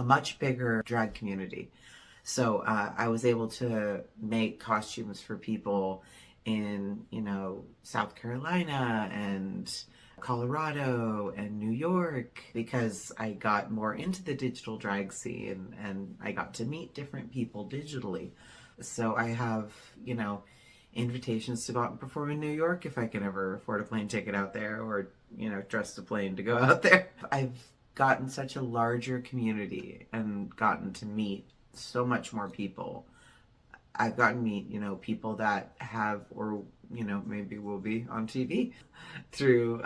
much bigger drag community. So I was able to make costumes for people in, you know, South Carolina and Colorado and New York, because I got more into the digital drag scene and I got to meet different people digitally. So I have, you know, invitations to go out and perform in New York if I can ever afford a plane ticket out there, or, you know, trust a plane to go out there. I've gotten such a larger community and gotten to meet so much more people. I've gotten to meet, you know, people that have, or, you know, maybe will be on TV through,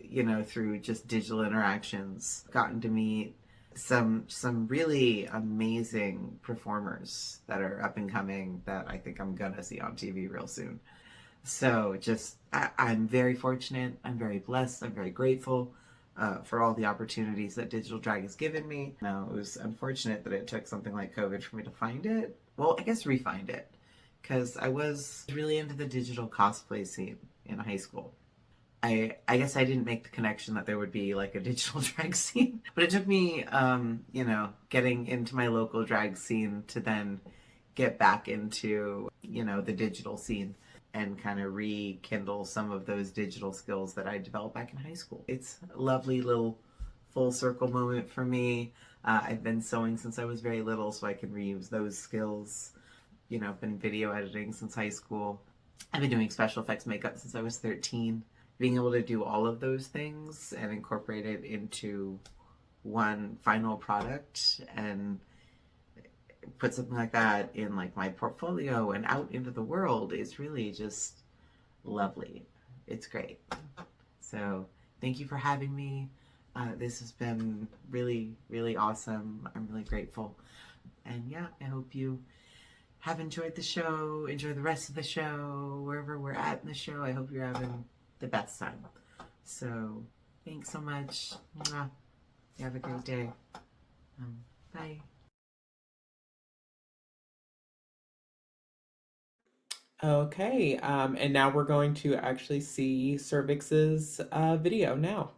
you know, through just digital interactions. Gotten to meet some really amazing performers that are up and coming that I think I'm gonna see on TV real soon. So just, I'm very fortunate, I'm very blessed, I'm very grateful for all the opportunities that digital drag has given me. Now, it was unfortunate that it took something like COVID for me to find it. Well, I guess refind it, because I was really into the digital cosplay scene in high school. I guess I didn't make the connection that there would be like a digital drag scene, but it took me, you know, getting into my local drag scene to then get back into, you know, the digital scene and kind of rekindle some of those digital skills that I developed back in high school. It's a lovely little full circle moment for me. I've been sewing since I was very little, so I can reuse those skills. You know, I've been video editing since high school. I've been doing special effects makeup since I was 13. Being able to do all of those things and incorporate it into one final product and put something like that in like my portfolio and out into the world is really just lovely. It's great. So thank you for having me. This has been really, really awesome. I'm really grateful. And yeah, I hope you have enjoyed the show. Enjoy the rest of the show. Wherever we're at in the show, I hope you're having the best time. So thanks so much. Mwah. You have a great day. Bye. Okay, and now we're going to actually see Cervix's video now.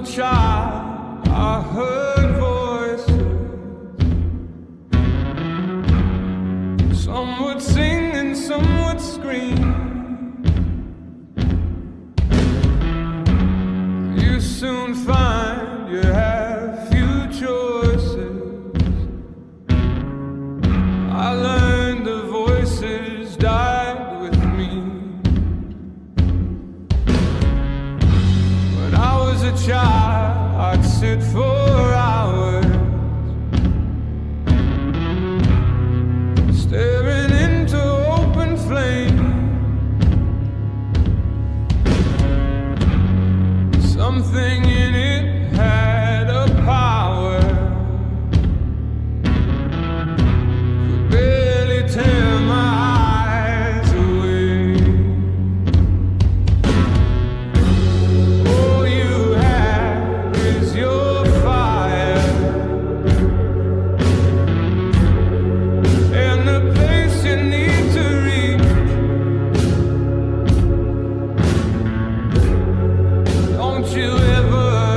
Child, I heard voices. Some would sing and some would scream. You soon find you have few choices. I learned the voices died with me. When I was a child, I'd sit for hours staring into open flame. Something in it had a power, could barely tear my eyes away. All you have is your fire, and the place you need to reach. Don't you ever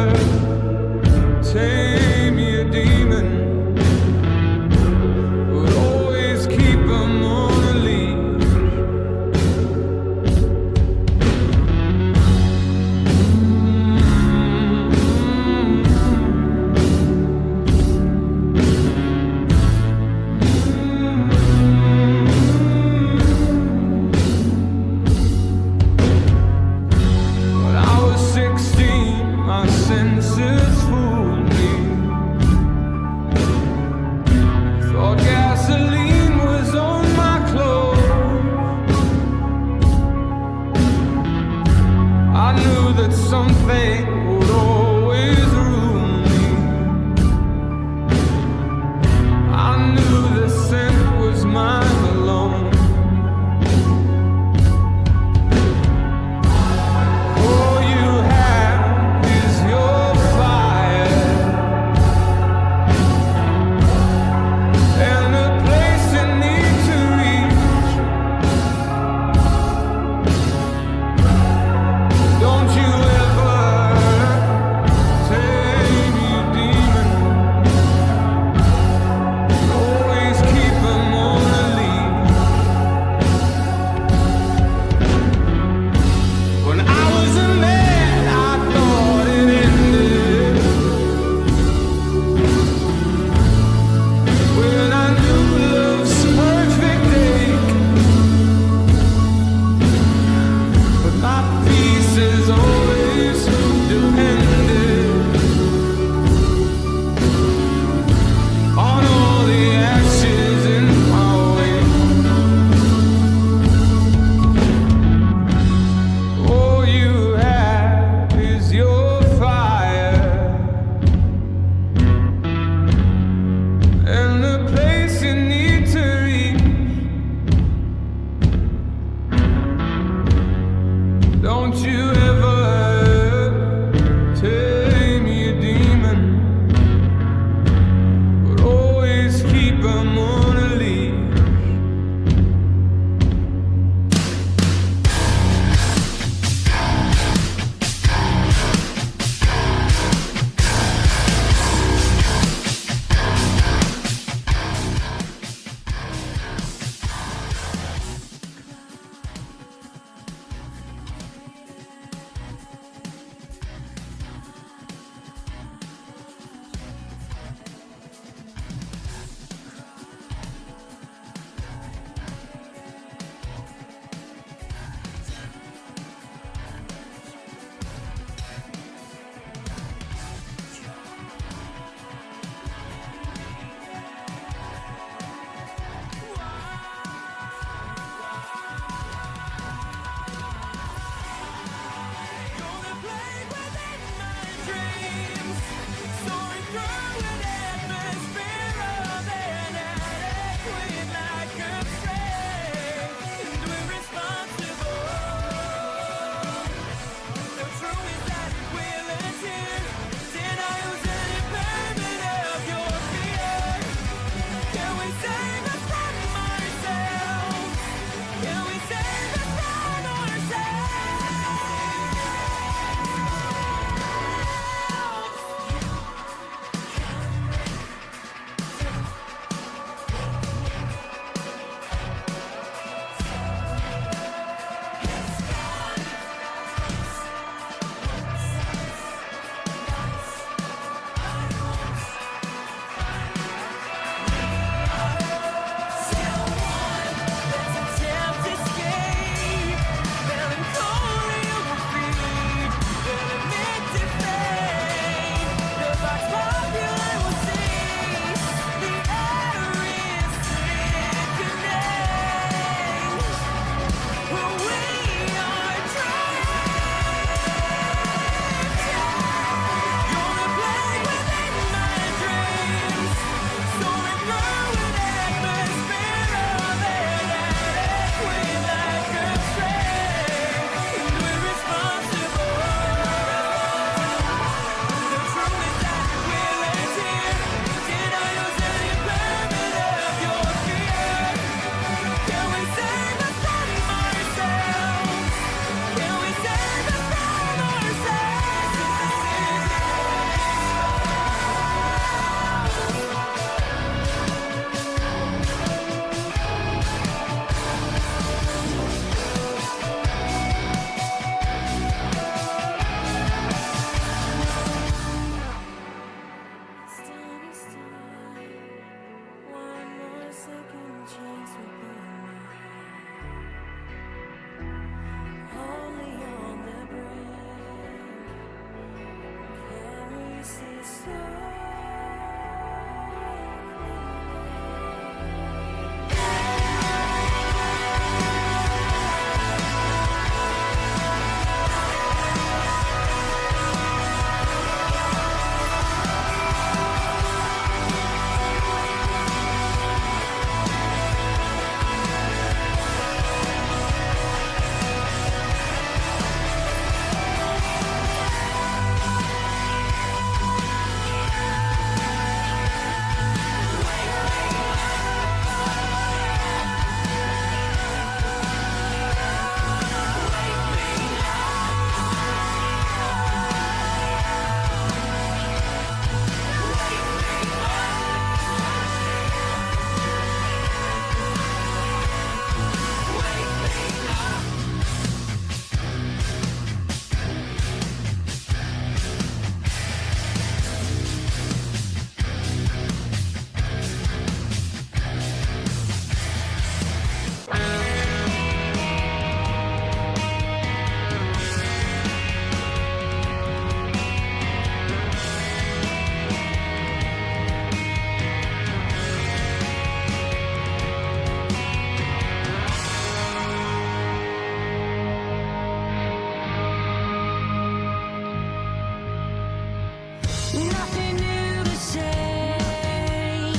Nothing new to say,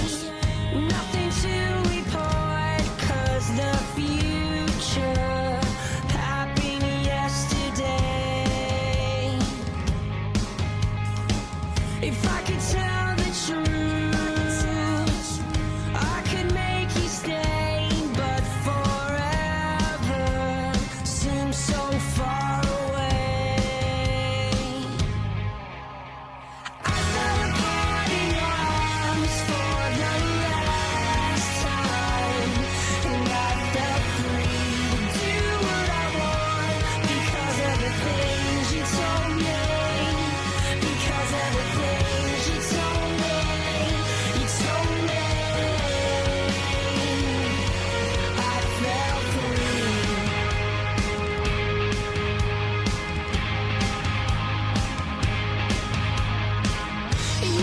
nothing to report, 'cause the future happened yesterday. If I could tell the truth, I could make you stay, but forever seems so far away.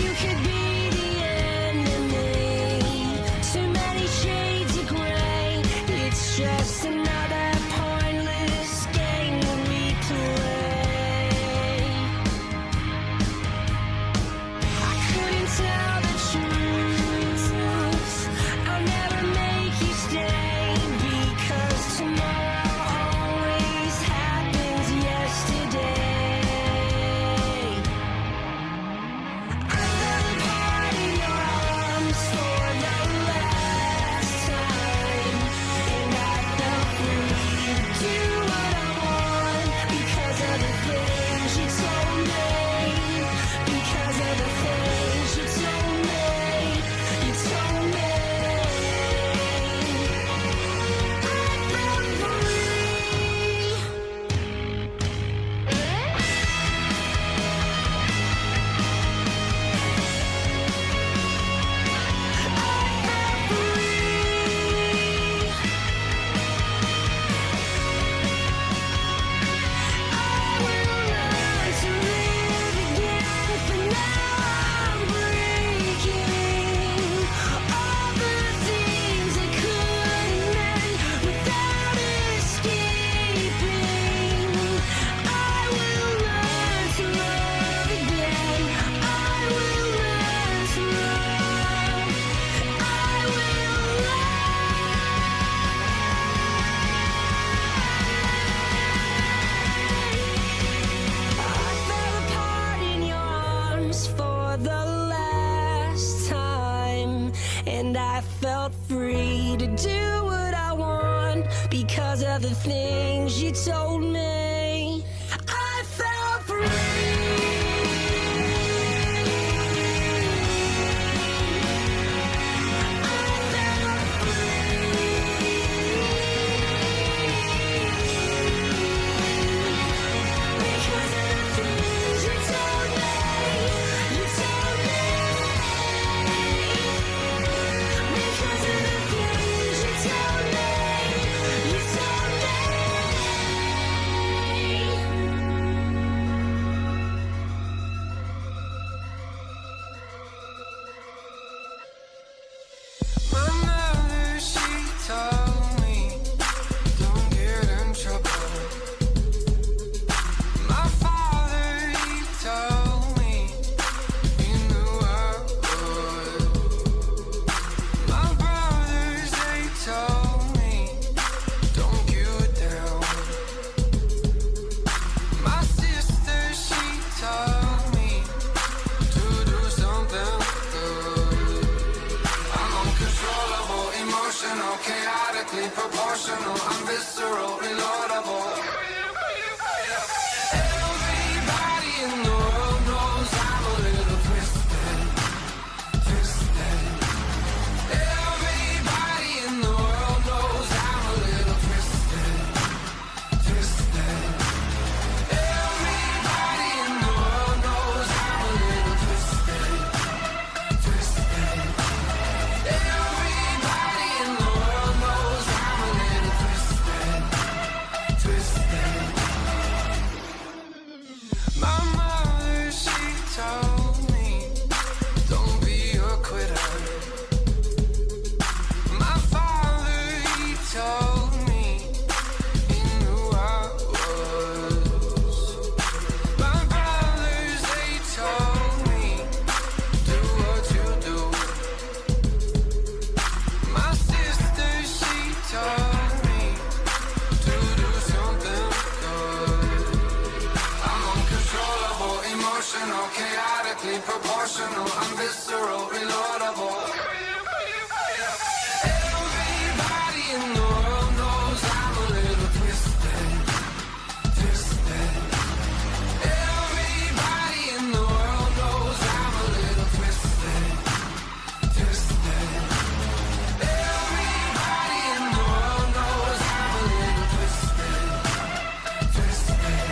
You could be the enemy, too many shades of gray. It's just another pointless game we play. I couldn't tell the truth, I'll never make you stay, because tomorrow always happens yesterday. And I felt free to do what I want because of the things you told me. I felt free. proportional. I'm visceral, reloadable. Everybody in the world knows I'm a little twisted, twisted. Everybody in the world knows I'm a little twisted, twisted. Everybody in the world knows I'm a little twisted, twisted. Everybody in the world knows I'm a little twisted, twisted. My mother, she told me, don't be a quitter. My father, he told me, he knew I was. My brothers, they told me, do what you do. My sister, she told me to do something good. I'm uncontrollable, emotional, chaotically proportional. I'm visceral, reloadable. Everybody in the world knows I'm a little twisted, twisted. Everybody in the world knows I'm a little twisted, twisted. Everybody in the world knows I'm a little twisted, twisted.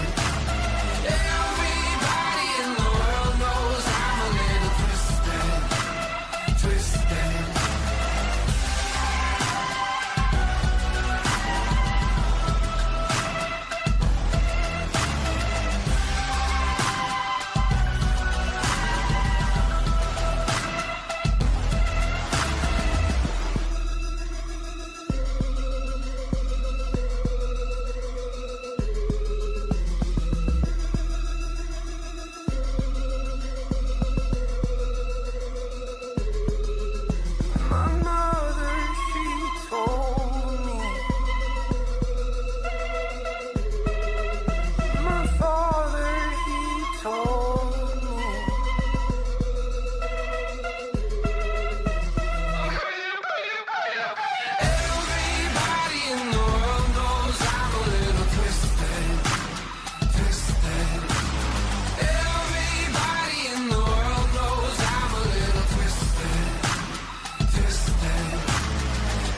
Everybody in the world knows I'm a little twisted, twisted. My mother, she told me. My father, he told me. Everybody in the world knows I'm a little twisted, twisted. Everybody in the world knows I'm a little twisted, twisted.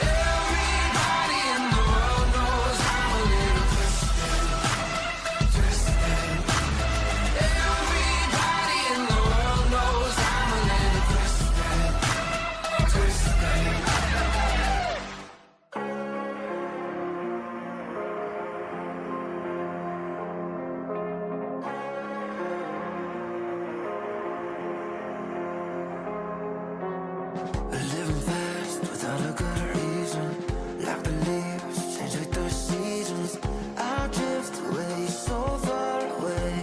Everybody in the world knows I'm a little twisted, twisted. Everybody in the world knows I'm a little twisted, twisted. Living fast without a good reason, like the leaves change like the seasons. I drift away, so far away.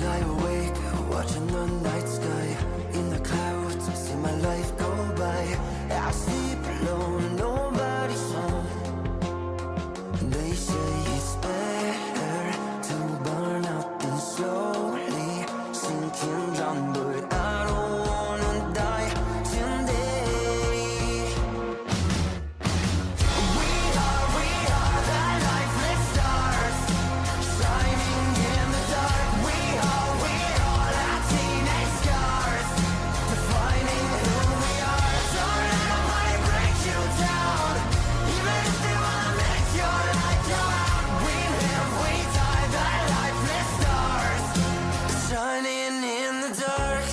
Lie awake, watching the night sky. In the clouds, I see my life go by. I sleep alone, nobody's home. They say it's better to burn out than slowly sinking down, but I don't wanna die today. We are the lifeless stars, shining in the dark. We are our teenage scars, defining who we are. Don't let nobody break you down, even if they wanna make your light go out. We live, we die, the lifeless stars, shining in the dark.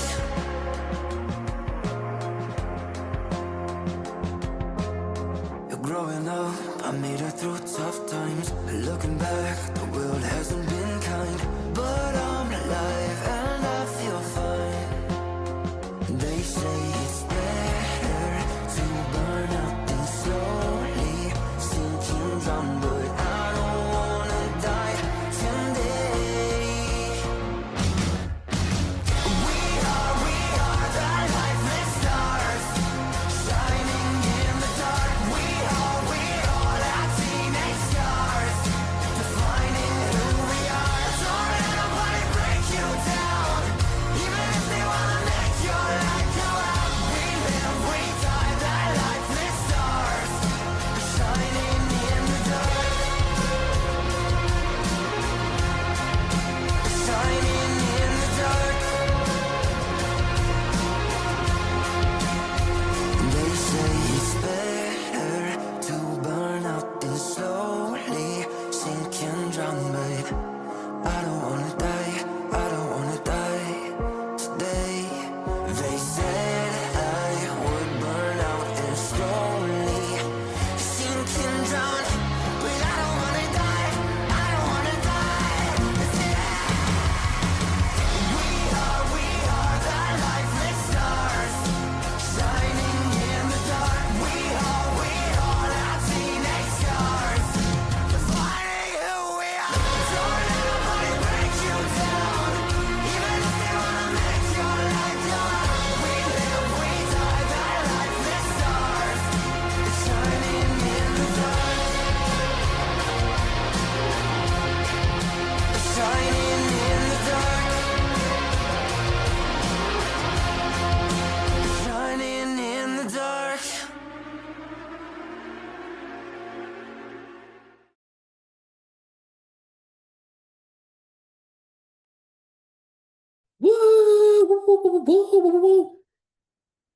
Woo, woo, woo, woo, woo, woo, woo.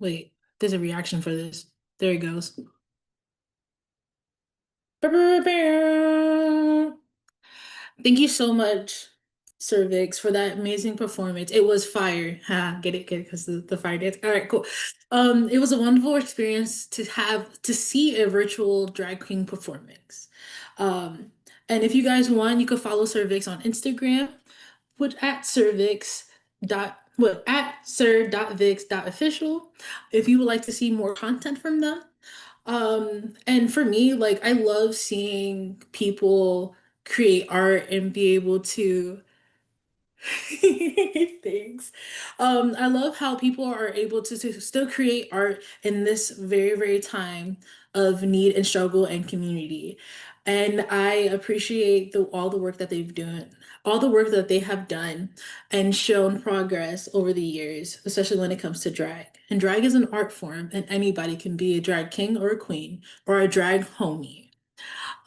Wait, there's a reaction for this. There it goes. Thank you so much, Cervix, for that amazing performance. It was fire. Ha, get it, because the fire dance. All right, cool. It was a wonderful experience to see a virtual drag queen performance. Um, and if you guys want, you could follow Cervix on Instagram, which at cervix dot what at sir.vix.official if you would like to see more content from them. And for me, like I love seeing people create art and be able to Thanks. I love how people are able to still create art in this very, very time of need and struggle and community. And I appreciate all the work that they've done, all the work that they have done and shown progress over the years, especially when it comes to drag. And drag is an art form, and anybody can be a drag king or a queen or a drag homie.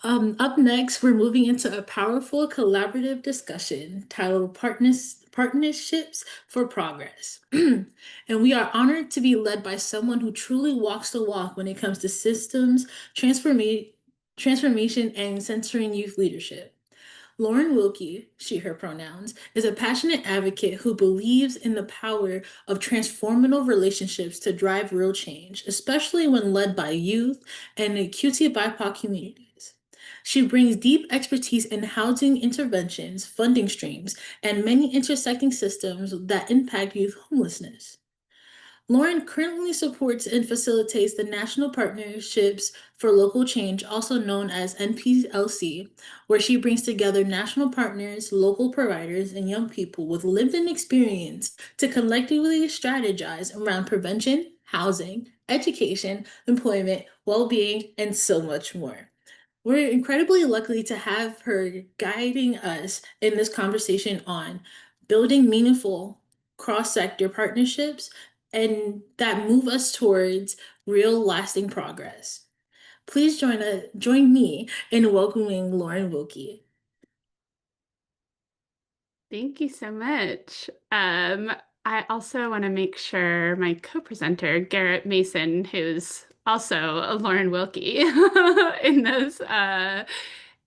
Up next, we're moving into a powerful collaborative discussion titled Partnerships for Progress. And we are honored to be led by someone who truly walks the walk when it comes to systems, transformation, and centering youth leadership. Lauren Wilkie, she, her pronouns, is a passionate advocate who believes in the power of transformative relationships to drive real change, especially when led by youth and the QT BIPOC communities. She brings deep expertise in housing interventions, funding streams, and many intersecting systems that impact youth homelessness. Lauren currently supports and facilitates the National Partnerships for Local Change, also known as NPLC, where she brings together national partners, local providers, and young people with lived in experience to collectively strategize around prevention, housing, education, employment, well being, and so much more. We're incredibly lucky to have her guiding us in this conversation on building meaningful cross sector partnerships and that move us towards real lasting progress. Please join me in welcoming Lauren Wilkie. Thank you so much. I also want to make sure my co-presenter, Garrett Mason, who's also a Lauren Wilkie in this,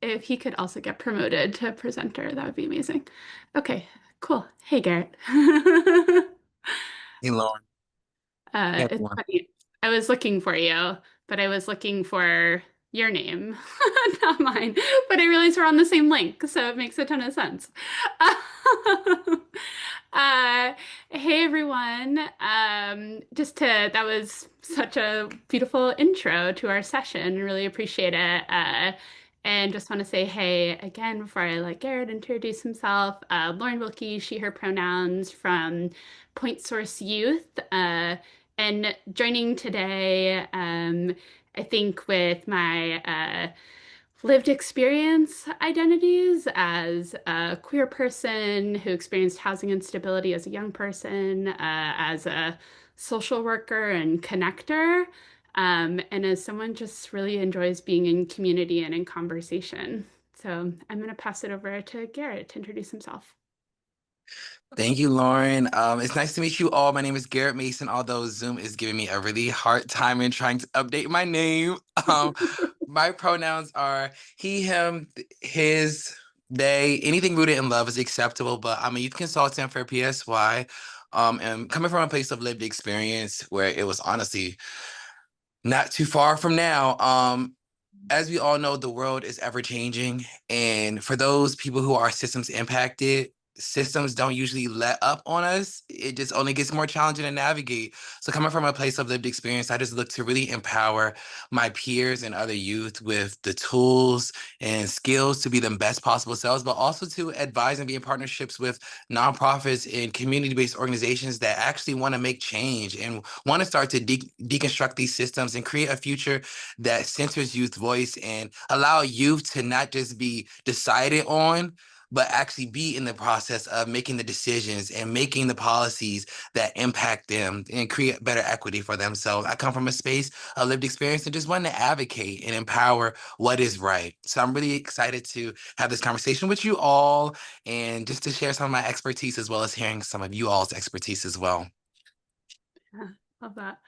if he could also get promoted to presenter, that would be amazing. Okay, cool. Hey, Garrett. Hey, Lauren. Hey, It's everyone. funny. I was looking for you, but I was looking for your name, not mine. But I realized we're on the same link, so it makes a ton of sense. Hey everyone. That was such a beautiful intro to our session. Really appreciate it. And just want to say hey again before I let Garrett introduce himself. Lauren Wilkie, she, her pronouns from Point Source Youth. And joining today, I think with my lived experience identities as a queer person who experienced housing instability as a young person, as a social worker and connector, and as someone just really enjoys being in community and in conversation. So I'm going to pass it over to Garrett to introduce himself. Thank you, Lauren. It's nice to meet you all. My name is Garrett Mason, although Zoom is giving me a really hard time in trying to update my name. My pronouns are he, him, his, they. Anything rooted in love is acceptable, but I'm a youth consultant for PSY. And coming from a place of lived experience where it was honestly not too far from now. As we all know, the world is ever changing. And for those people who are systems impacted, systems don't usually let up on us. It just only gets more challenging to navigate. So coming from a place of lived experience, I just look to really empower my peers and other youth with the tools and skills to be the best possible selves, but also to advise and be in partnerships with nonprofits and community-based organizations that actually want to make change and want to start to deconstruct these systems and create a future that centers youth voice and allow youth to not just be decided on, but actually be in the process of making the decisions and making the policies that impact them and create better equity for themselves. I come from a space of lived experience and just want to advocate and empower what is right. So I'm really excited to have this conversation with you all and just to share some of my expertise as well as hearing some of you all's expertise as well. Yeah, love that.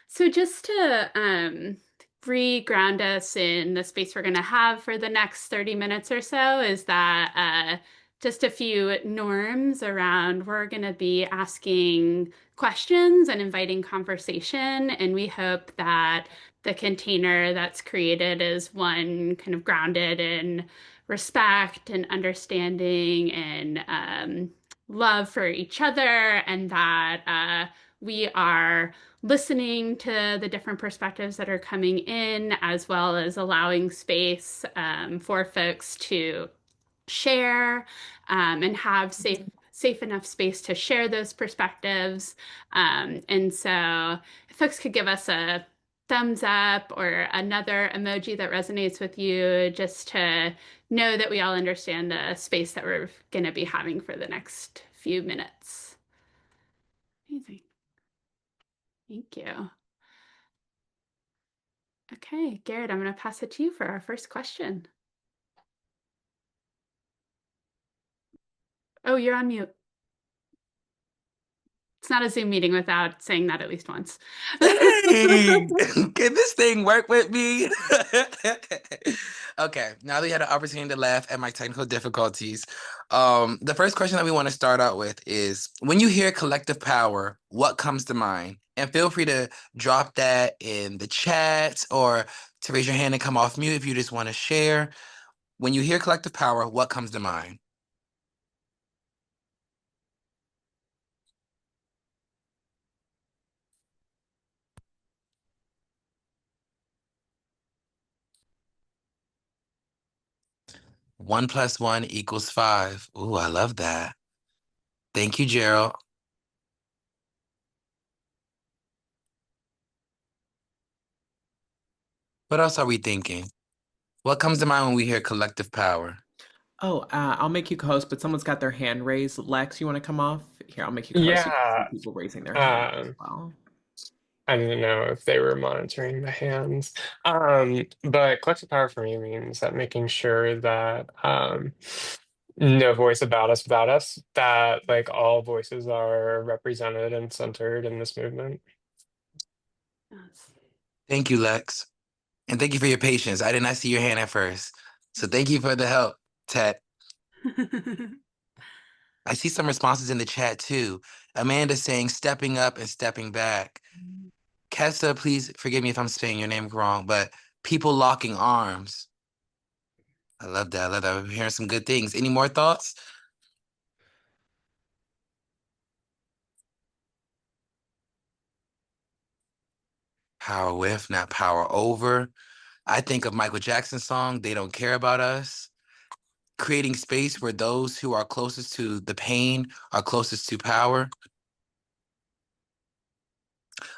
So just to re-ground us in the space we're going to have for the next 30 minutes or so is that just a few norms around we're going to be asking questions and inviting conversation, and we hope that the container that's created is one kind of grounded in respect and understanding and love for each other, and that we are listening to the different perspectives that are coming in, as well as allowing space for folks to share and have safe enough space to share those perspectives. And so if folks could give us a thumbs up or another emoji that resonates with you, just to know that we all understand the space that we're going to be having for the next few minutes. Amazing. Thank you. Okay, Garrett, I'm going to pass it to you for our first question. Oh, you're on mute. It's not a Zoom meeting without saying that at least once. Dang! Can this thing work with me? Okay, now that you had an opportunity to laugh at my technical difficulties, the first question that we want to start out with is, when you hear collective power, what comes to mind? And feel free to drop that in the chat or to raise your hand and come off mute if you just want to share. When you hear collective power, what comes to mind? One plus one equals five. Ooh, I love that. Thank you, Gerald. What else are we thinking? What comes to mind when we hear collective power? Oh, I'll make you co-host, but someone's got their hand raised. Lex, you want to come off? Here, I'll make you co-host. So you can Yeah. see people raising their hands as well. I didn't know if they were monitoring the hands. But collective power for me means that making sure that no voice about us without us, that like all voices are represented and centered in this movement. Yes. Thank you, Lex. And thank you for your patience. I did not see your hand at first. So thank you for the help, Ted. I see some responses in the chat too. Amanda saying stepping up and stepping back. Kessa, please forgive me if I'm saying your name wrong, but people locking arms. I love that. I love that. I'm hearing some good things. Any more thoughts? Power with, not power over. I think of Michael Jackson's song, They Don't Care About Us. Creating space where those who are closest to the pain are closest to power.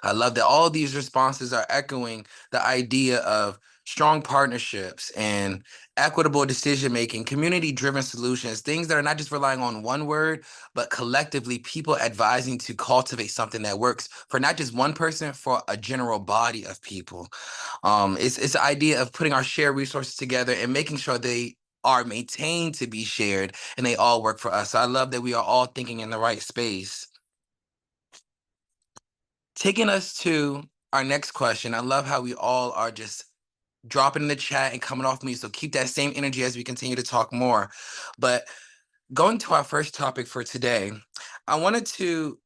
I love that all these responses are echoing the idea of strong partnerships and equitable decision making, community driven solutions, things that are not just relying on one word, but collectively people advising to cultivate something that works for not just one person, for a general body of people. It's the idea of putting our shared resources together and making sure they are maintained to be shared and they all work for us. So I love that we are all thinking in the right space. Taking us to our next question, I love how we all are just dropping in the chat and coming off me. So keep that same energy as we continue to talk more. But going to our first topic for today, I wanted to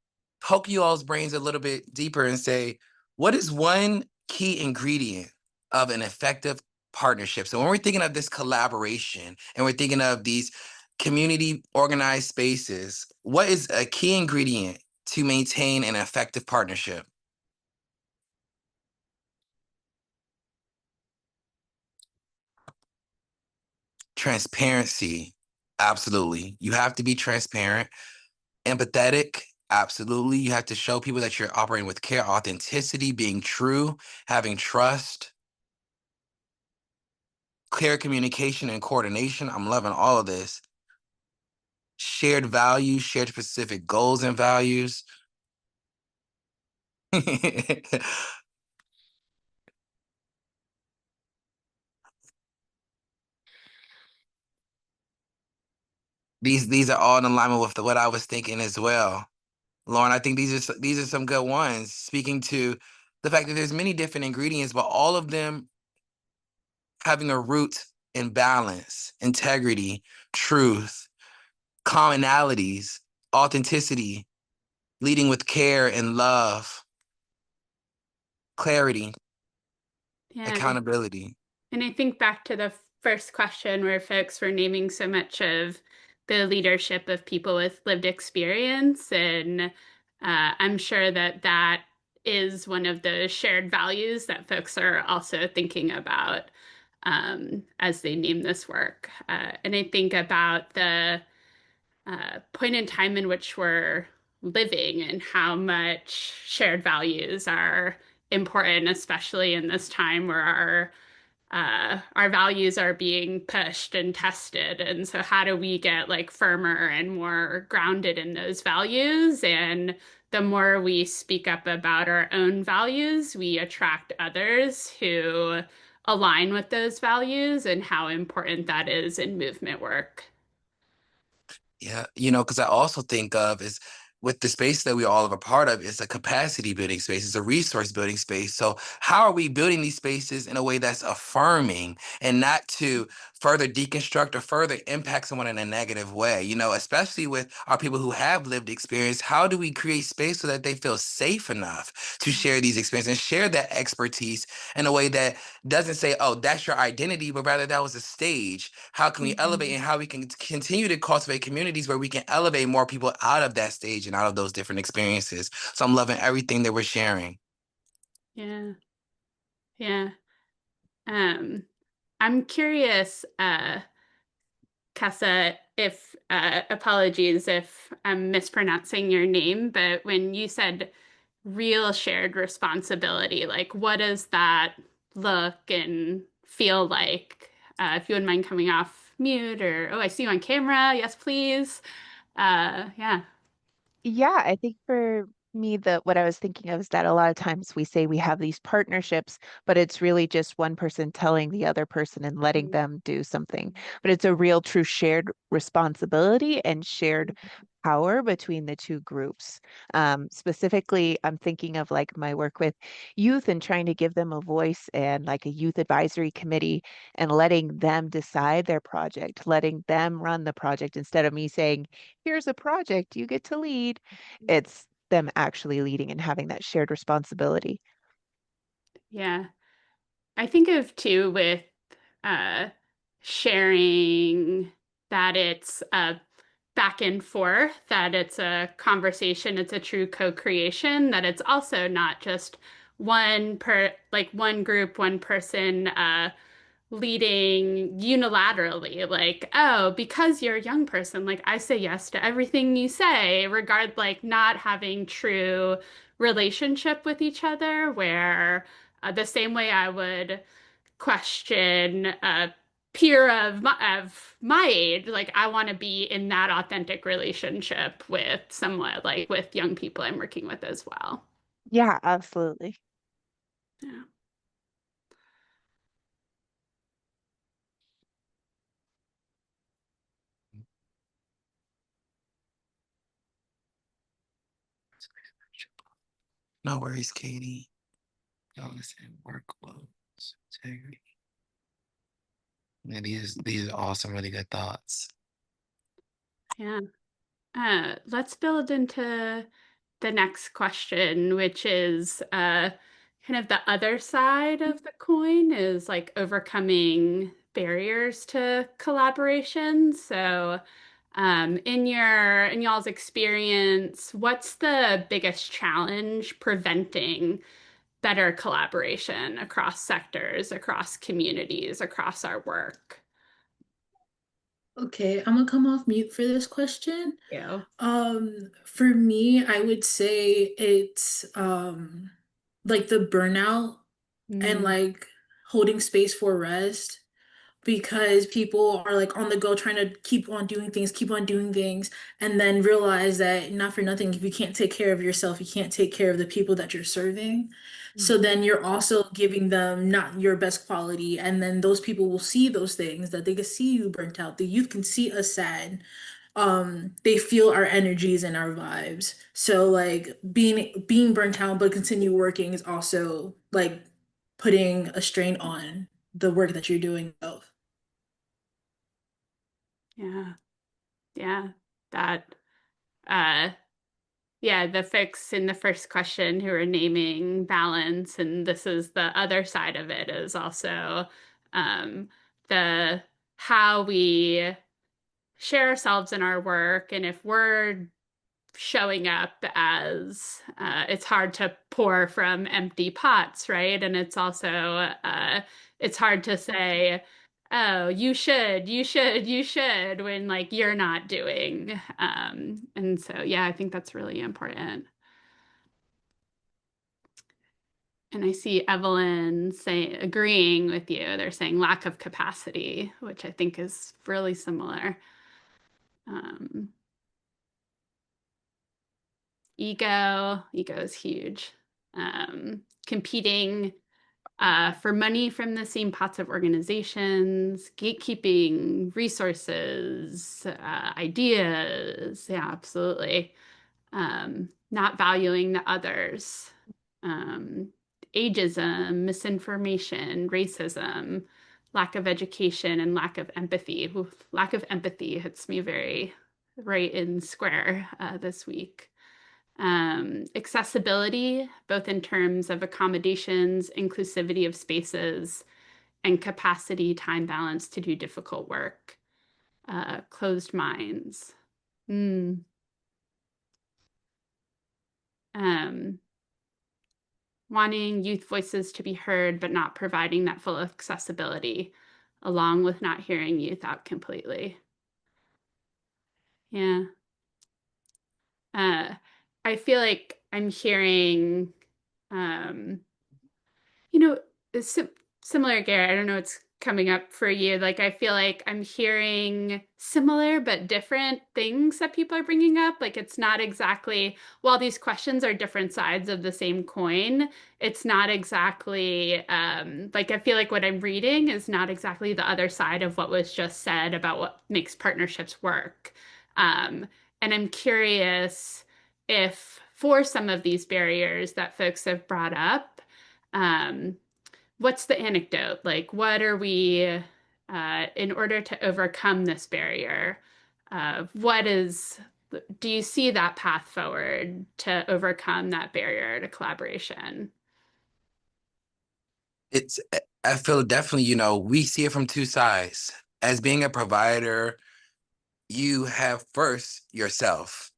poke you all's brains a little bit deeper and say, what is one key ingredient of an effective partnership? So when we're thinking of this collaboration and we're thinking of these community organized spaces, what is a key ingredient to maintain an effective partnership? Transparency. Absolutely. You have to be transparent. Empathetic. Absolutely. You have to show people that you're operating with care, authenticity, being true, having trust. clear communication and coordination. I'm loving all of this. Shared values, shared specific goals and values. These are all in alignment with what I was thinking as well. Lauren, I think these are some good ones. Speaking to the fact that there's many different ingredients, but all of them having a root in balance, integrity, truth, commonalities, authenticity, leading with care and love, clarity, Yeah. accountability. And I think back to the first question where folks were naming so much of the leadership of people with lived experience. And I'm sure that that is one of the shared values that folks are also thinking about as they name this work. And I think about the point in time in which we're living and how much shared values are important, especially in this time where our values are being pushed and tested. And so how do we get like firmer and more grounded in those values? And the more we speak up about our own values, we attract others who align with those values and how important that is in movement work. Yeah, because I also think of is with the space that we all are a part of, it's a capacity building space, it's a resource building space. So how are we building these spaces in a way that's affirming and not to further deconstruct or further impact someone in a negative way? Especially with our people who have lived experience, how do we create space so that they feel safe enough to share these experiences and share that expertise in a way that doesn't say, oh, that's your identity, but rather that was a stage. How can we elevate and how we can continue to cultivate communities where we can elevate more people out of that stage and out of those different experiences? So I'm loving everything that we're sharing. Yeah. Yeah. I'm curious, Kessa, if apologies if I'm mispronouncing your name, but when you said real shared responsibility, like what does that look and feel like? If you wouldn't mind coming off mute or, oh, I see you on camera. Yes, please. Yeah. Yeah, I think for me, what I was thinking of is that a lot of times we say we have these partnerships, but it's really just one person telling the other person and letting them do something. But it's a real, true shared responsibility and shared power between the two groups. Specifically, I'm thinking of like my work with youth and trying to give them a voice and like a youth advisory committee and letting them decide their project, letting them run the project instead of me saying, here's a project you get to lead. It's them actually leading and having that shared responsibility. Yeah. I think of too with uh, sharing that it's a back and forth, that it's a conversation, it's a true co-creation, that it's also not just one group, one person leading unilaterally, like, oh, because you're a young person, like I say yes to everything you say, like not having true relationship with each other, where the same way I would question a peer of my age, like I want to be in that authentic relationship with someone, like with young people I'm working with as well. Yeah, absolutely. Yeah. No worries, Katie. Wellness and workloads, integrity. Yeah, these are all some really good thoughts. Yeah. Let's build into the next question, which is kind of the other side of the coin is like overcoming barriers to collaboration. So, in y'all's experience, what's the biggest challenge preventing better collaboration across sectors, across communities, across our work? Okay, I'm gonna come off mute for this question. Yeah. For me, I would say it's like the burnout and Mm. like holding space for rest. because people are like on the go trying to keep on doing things, and then realize that not for nothing, if you can't take care of yourself, you can't take care of the people that you're serving. So then you're also giving them not your best quality, and then those people will see those things that they can see you burnt out. The youth can see us sad. They feel our energies and our vibes. So like being burnt out but continue working is also like putting a strain on the work that you're doing of. Yeah. Yeah. That uh yeah, the folks in the first question who are naming balance, and this is the other side of it, is also um the how we share ourselves in our work. And if we're showing up as it's hard to pour from empty pots, right? And it's also it's hard to say, oh, you should, when like you're not doing. And so yeah, I think that's really important. And I see Evelyn saying, agreeing with you. They're saying lack of capacity, which I think is really similar. Um, ego is huge. Competing for money from the same pots of organizations, gatekeeping resources, ideas. Yeah, absolutely. Not valuing the others. Um, Ageism, misinformation, racism, lack of education, and lack of empathy. Ooh, lack of empathy hits me very right in square this week. Accessibility, both in terms of accommodations, inclusivity of spaces, and capacity, time balance to do difficult work. Closed minds. Mm. Um, Wanting youth voices to be heard, but not providing that full accessibility, along with not hearing youth out completely. Yeah. Uh, I feel like I'm hearing, um, you know, similar, Garrett. I don't know what's coming up for you. Like, I feel like I'm hearing similar but different things that people are bringing up. Like, it's not exactly, while these questions are different sides of the same coin, it's not exactly, like, I feel like what I'm reading is not exactly the other side of what was just said about what makes partnerships work. Um, and I'm curious if for some of these barriers that folks have brought up, um, what's the anecdote? Like, what are we, in order to overcome this barrier, do you see that path forward to overcome that barrier to collaboration? It's, I feel definitely, we see it from two sides. As being a provider, you have first yourself.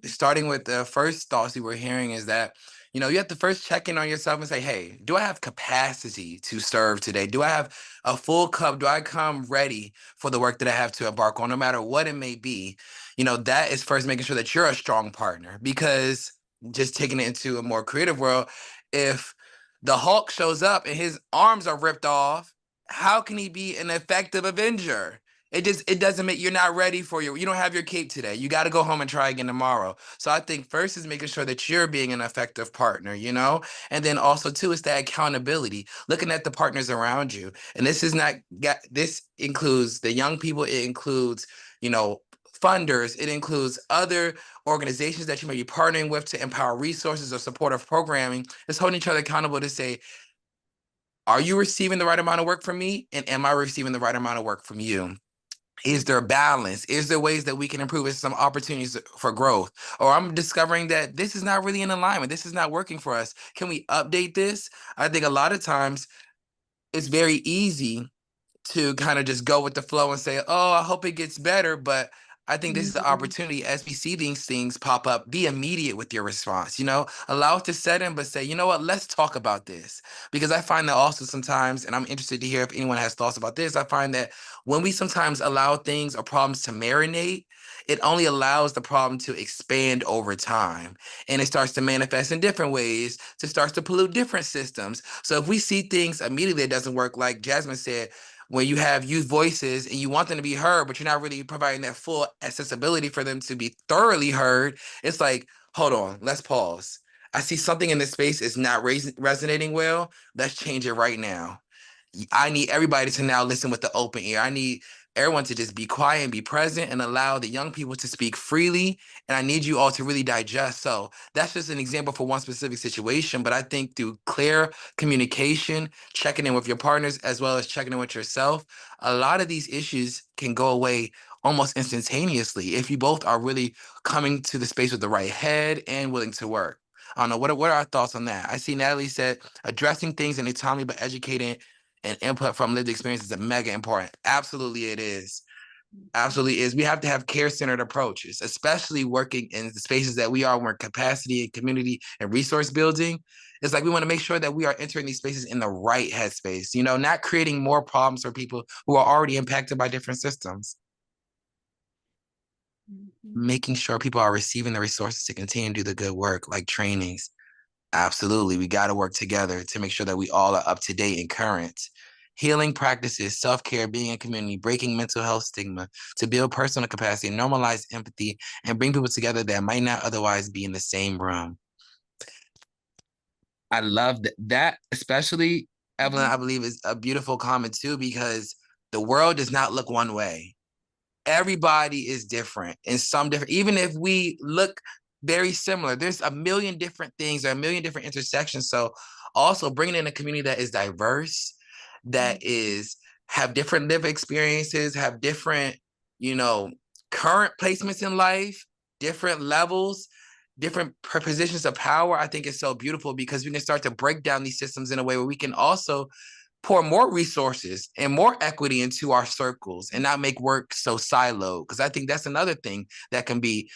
Starting with the first thoughts you were hearing is that, you have to first check in on yourself and say, hey, do I have capacity to serve today? Do I have a full cup? Do I come ready for the work that I have to embark on, no matter what it may be? That is first making sure that you're a strong partner, because just taking it into a more creative world, if the Hulk shows up and his arms are ripped off, how can he be an effective Avenger? It doesn't make, you're not ready for you don't have your cape today. You got to go home and try again tomorrow. So I think first is making sure that you're being an effective partner. And then also too is that accountability, looking at the partners around you. And this includes the young people, it includes, funders, it includes other organizations that you may be partnering with to empower resources or supportive programming. It's holding each other accountable to say, are you receiving the right amount of work from me? And am I receiving the right amount of work from you? Is there balance? Is there ways that we can improve? Is some opportunities for growth? Or I'm discovering that this is not really in alignment. This is not working for us. Can we update this? I think a lot of times it's very easy to kind of just go with the flow and say, oh, I hope it gets better. But I think this is the opportunity, as we see these things pop up, be immediate with your response. Allow it to set in, but say, you know what, let's talk about this. Because I find that also sometimes, and I'm interested to hear if anyone has thoughts about this, I find that when we sometimes allow things or problems to marinate, it only allows the problem to expand over time. And it starts to manifest in different ways, to starts to pollute different systems. So if we see things immediately, it doesn't work, like Jasmine said, when you have youth voices and you want them to be heard, but you're not really providing that full accessibility for them to be thoroughly heard, it's like, hold on, let's pause. I see something in this space is not resonating well. Let's change it right now. I need everybody to now listen with the open ear. I need everyone to just be quiet and be present and allow the young people to speak freely. And I need you all to really digest. So that's just an example for one specific situation. But I think through clear communication, checking in with your partners, as well as checking in with yourself, a lot of these issues can go away almost instantaneously if you both are really coming to the space with the right head and willing to work. I don't know. What are our thoughts on that? I see Natalie said addressing things in autonomy, but educating and input from lived experiences is mega important. Absolutely, it is. Absolutely is. We have to have care-centered approaches, especially working in the spaces that we are, where capacity and community and resource building. It's like we want to make sure that we are entering these spaces in the right headspace, not creating more problems for people who are already impacted by different systems. Making sure people are receiving the resources to continue to do the good work, like trainings. Absolutely. We got to work together to make sure that we all are up to date and current. Healing practices, self-care, being in community, breaking mental health stigma, to build personal capacity, normalize empathy, and bring people together that might not otherwise be in the same room. I love that especially, Evelyn, I believe is a beautiful comment too, because the world does not look one way. Everybody is different and some different, even if we look very similar, there's a million different things, there are a million different intersections. So also bringing in a community that is diverse, that is have different live experiences, have different, current placements in life, different levels, different positions of power. I think it's so beautiful because we can start to break down these systems in a way where we can also pour more resources and more equity into our circles and not make work so siloed. Because I think that's another thing that can be,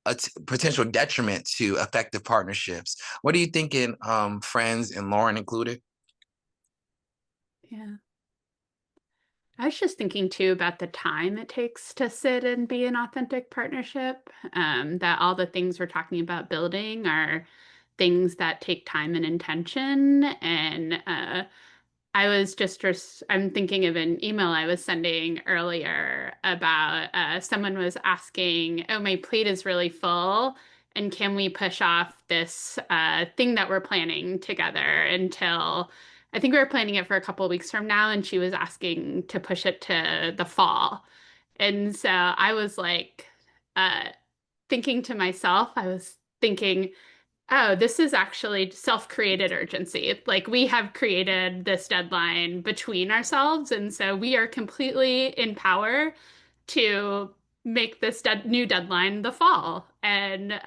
a potential detriment to effective partnerships. What are you thinking, friends and Lauren included? Yeah. I was just thinking too about the time it takes to sit and be an authentic partnership. That all the things we're talking about building are things that take time and intention. And I'm thinking of an email I was sending earlier about someone was asking, oh, my plate is really full. And can we push off this thing that we're planning together until I think we were planning it for a couple of weeks from now, and she was asking to push it to the fall. And so I was like, uh, thinking to myself, I was thinking, oh, this is actually self-created urgency. Like we have created this deadline between ourselves, and so we are completely in power to make this new deadline the fall and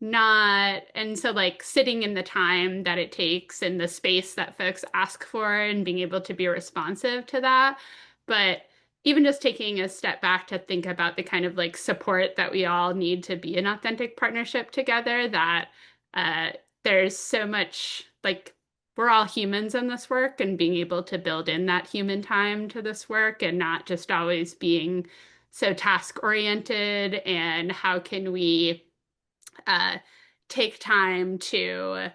not and so like sitting in the time that it takes and the space that folks ask for and being able to be responsive to that. But even just taking a step back to think about the kind of like support that we all need to be an authentic partnership together, that uh, there's so much like we're all humans in this work, and being able to build in that human time to this work and not just always being so task oriented. And how can we uh, take time to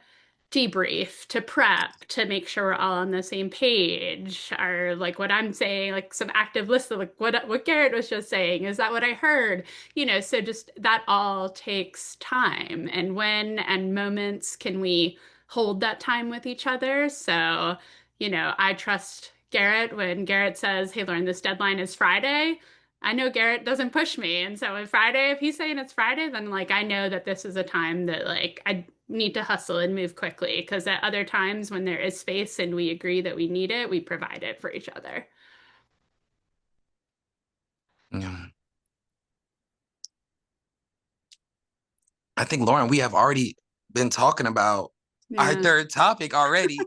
debrief, to prep, to make sure we're all on the same page, or like what I'm saying, like some active listening, like what Garrett was just saying, is that what I heard? So just that all takes time. And when and moments can we hold that time with each other? So, I trust Garrett when Garrett says, hey, Lauren, this deadline is Friday. I know Garrett doesn't push me. And so on Friday, if he's saying it's Friday, then like I know that this is a time that like I need to hustle and move quickly, because at other times when there is space and we agree that we need it, we provide it for each other. Yeah. I think, Lauren, we have already been talking about our third topic already.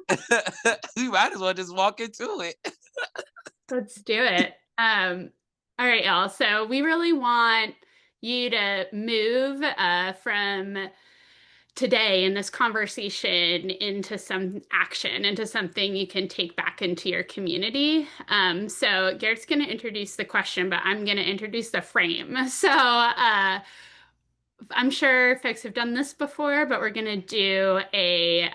We might as well just walk into it. Let's do it. All right, y'all. So we really want you to move from today in this conversation into some action, into something you can take back into your community. So Garrett's going to introduce the question, but I'm going to introduce the frame. So I'm sure folks have done this before, but we're going to do a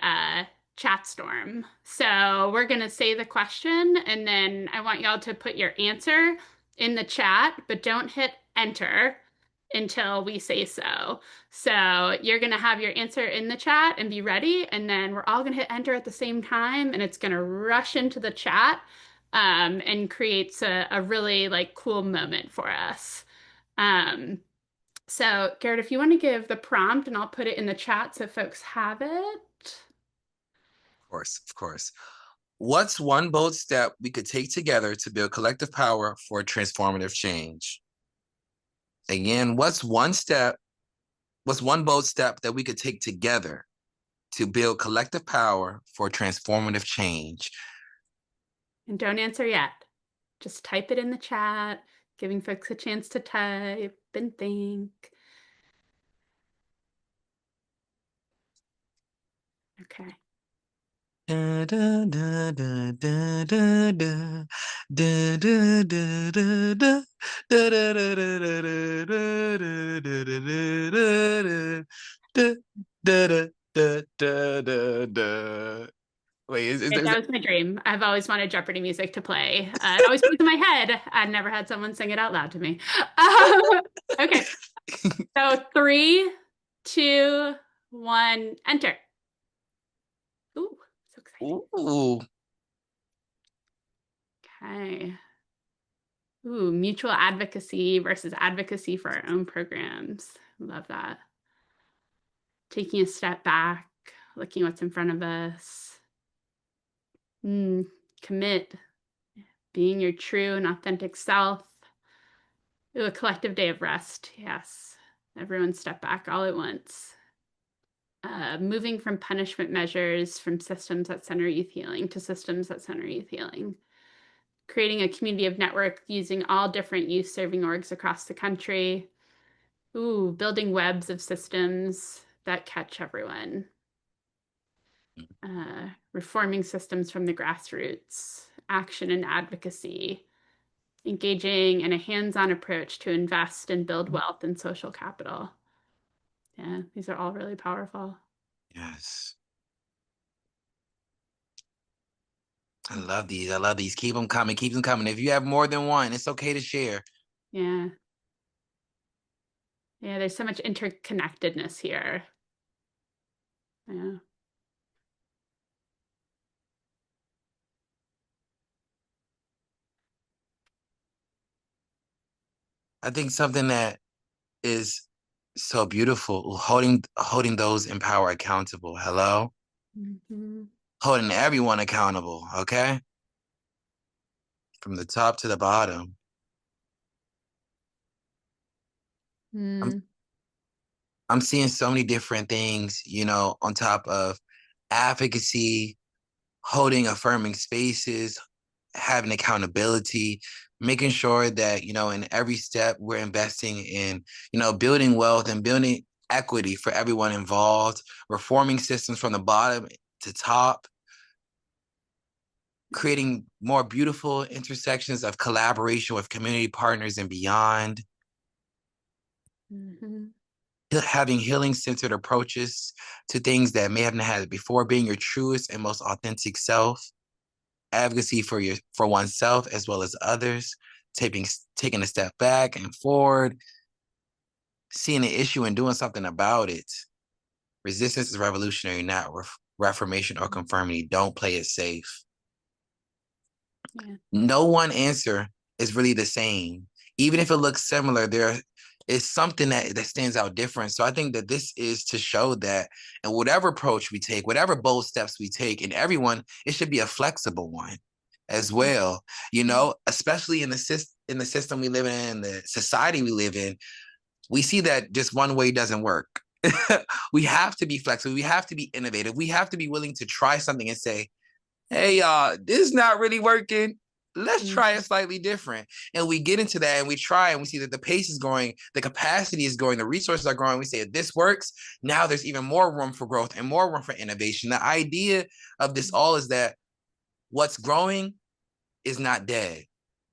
chat storm. So we're going to say the question, and then I want y'all to put your answer in the chat, but don't hit enter until we say so. So you're going to have your answer in the chat and be ready, and then we're all going to hit enter at the same time, and it's going to rush into the chat and creates a really like cool moment for us. So Garrett, if you want to give the prompt, and I'll put it in the chat so folks have it. Of course, of course. What's one bold step we could take together to build collective power for transformative change? Again, what's one bold step that we could take together to build collective power for transformative change? And don't answer yet. Just type it in the chat, giving folks a chance to type and think. Okay. Da, da, da, da, da, da, da. Da, da, da, da, da. Da, da, da, da, da, da, da, da, da, da, da, da, da, da. Wait, That was my dream. I've always wanted Jeopardy music to play. It always plays in my head. I've never had someone sing it out loud to me. Okay. So 3, 2, 1, enter. Ooh, so exciting. Ooh. Okay. Ooh, mutual advocacy versus advocacy for our own programs. Love that. Taking a step back, looking what's in front of us. Commit, being your true and authentic self. Ooh, a collective day of rest. Yes. Everyone step back all at once. Moving from punishment measures from systems that center youth healing to systems that center youth healing. Creating a community of network using all different youth serving orgs across the country. Ooh, building webs of systems that catch everyone. Reforming systems from the grassroots. Action and advocacy. Engaging in a hands-on approach to invest and build wealth and social capital. Yeah, these are all really powerful. Yes. I love these. I love these. Keep them coming. Keep them coming. If you have more than one, it's okay to share. Yeah. Yeah, there's so much interconnectedness here. Yeah. I think something that is so beautiful, holding those in power accountable. Hello? Holding everyone accountable, okay? From the top to the bottom. I'm seeing so many different things, on top of advocacy, holding affirming spaces, having accountability, making sure that, in every step we're investing in, building wealth and building equity for everyone involved, reforming systems from the bottom to top, creating more beautiful intersections of collaboration with community partners and beyond. Having healing-centered approaches to things that may have not had it before, being your truest and most authentic self, advocacy for oneself as well as others, taking a step back and forward, seeing an issue and doing something about it. Resistance is revolutionary, not reformation or conformity. Don't play it safe. Yeah. No one answer is really the same. Even if it looks similar, there is something that stands out different. So I think that this is to show that in whatever approach we take, whatever bold steps we take, in everyone, it should be a flexible one as well. Especially in the system we live in, the society we live in, we see that just one way doesn't work. We have to be flexible. We have to be innovative. We have to be willing to try something and say, hey, this is not really working. Let's try it slightly different. And we get into that and we try and we see that the pace is growing, the capacity is growing, the resources are growing. We say, if this works, now there's even more room for growth and more room for innovation. The idea of this all is that what's growing is not dead.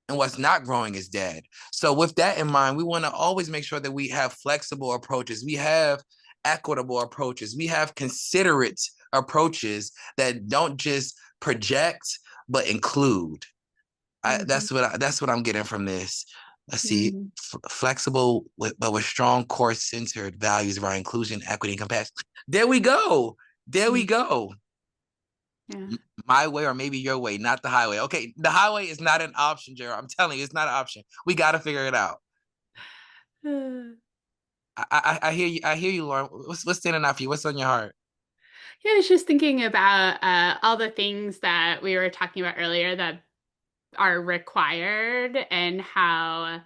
And what's not growing is dead. So with that in mind, we want to always make sure that we have flexible approaches. We have equitable approaches. We have considerate approaches that don't just project but include. That's what I'm getting from this. Let's see, flexible but with strong core centered values around inclusion, equity, and compassion. There we go. There we go. Yeah. My way or maybe your way, not the highway. Okay, the highway is not an option, Gerald. I'm telling you, it's not an option. We got to figure it out. I hear you. I hear you, Lauren. What's standing out for you? What's on your heart? Yeah, I was just thinking about all the things that we were talking about earlier that are required and how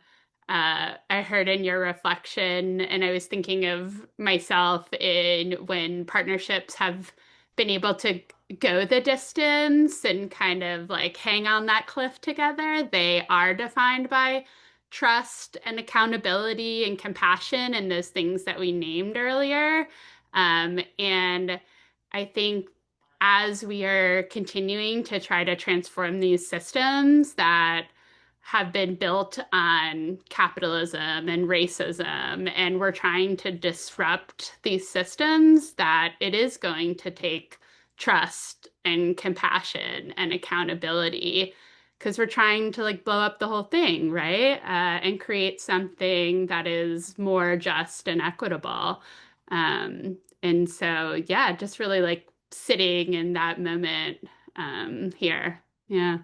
I heard in your reflection, and I was thinking of myself in when partnerships have been able to go the distance and kind of like hang on that cliff together. They are defined by trust and accountability and compassion and those things that we named earlier. And I think as we are continuing to try to transform these systems that have been built on capitalism and racism, and we're trying to disrupt these systems, that it is going to take trust and compassion and accountability because we're trying to like blow up the whole thing, right? And create something that is more just and equitable. And so, yeah, just really like sitting in that moment here. Yeah.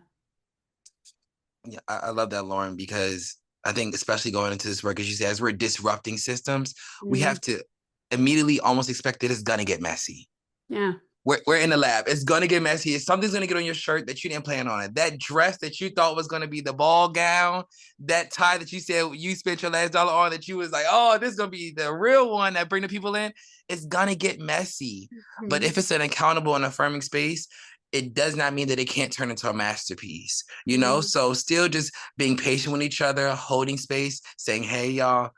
Yeah, I love that, Lauren, because I think especially going into this work, as you said, as we're disrupting systems, we have to immediately almost expect that it's gonna get messy. Yeah. We're in the lab. It's gonna get messy. Something's gonna get on your shirt that you didn't plan on it. That dress that you thought was gonna be the ball gown, that tie that you said you spent your last dollar on, that you was like, oh, this is gonna be the real one that bring the people in. It's gonna get messy. But if it's an accountable and affirming space, it does not mean that it can't turn into a masterpiece, you know? So still just being patient with each other, holding space, saying, hey, y'all,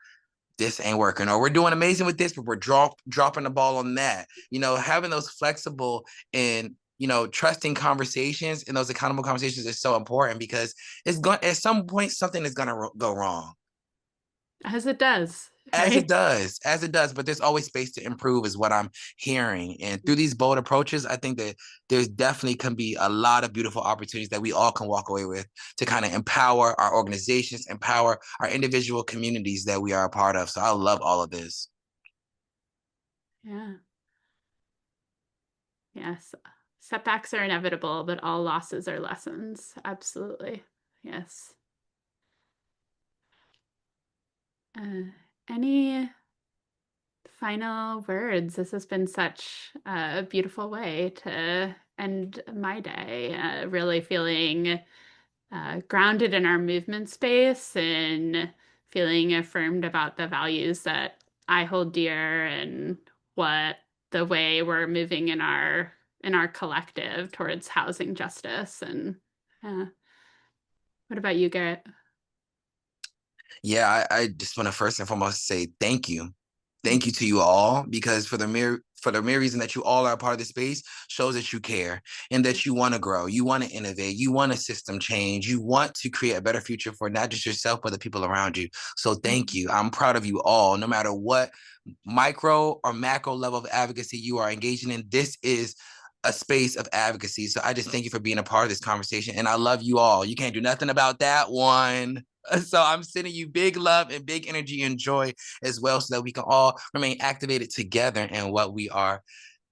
this ain't working, or we're doing amazing with this, but we're dropping the ball on that. You know, having those flexible and, you know, trusting conversations and those accountable conversations is so important because it's going at some point something is going to go wrong. As it does. As it does, but there's always space to improve is what I'm hearing. And through these bold approaches, I think that there's definitely can be a lot of beautiful opportunities that we all can walk away with to kind of empower our organizations, empower our individual communities that we are a part of. So I love all of this. Yeah. Yes. Setbacks are inevitable, but all losses are lessons. Absolutely. Yes. Any final words? This has been such a beautiful way to end my day. Really feeling grounded in our movement space and feeling affirmed about the values that I hold dear and what the way we're moving in our collective towards housing justice. And what about you, Garrett? Yeah, I just want to first and foremost say thank you. Thank you to you all, because for the mere reason that you all are a part of the space shows that you care and that you want to grow, you want to innovate, you want a system change, you want to create a better future for not just yourself, but the people around you. So thank you. I'm proud of you all, no matter what micro or macro level of advocacy you are engaging in. This is a space of advocacy. So I just thank you for being a part of this conversation. And I love you all. You can't do nothing about that one. So I'm sending you big love and big energy and joy as well, so that we can all remain activated together in what we are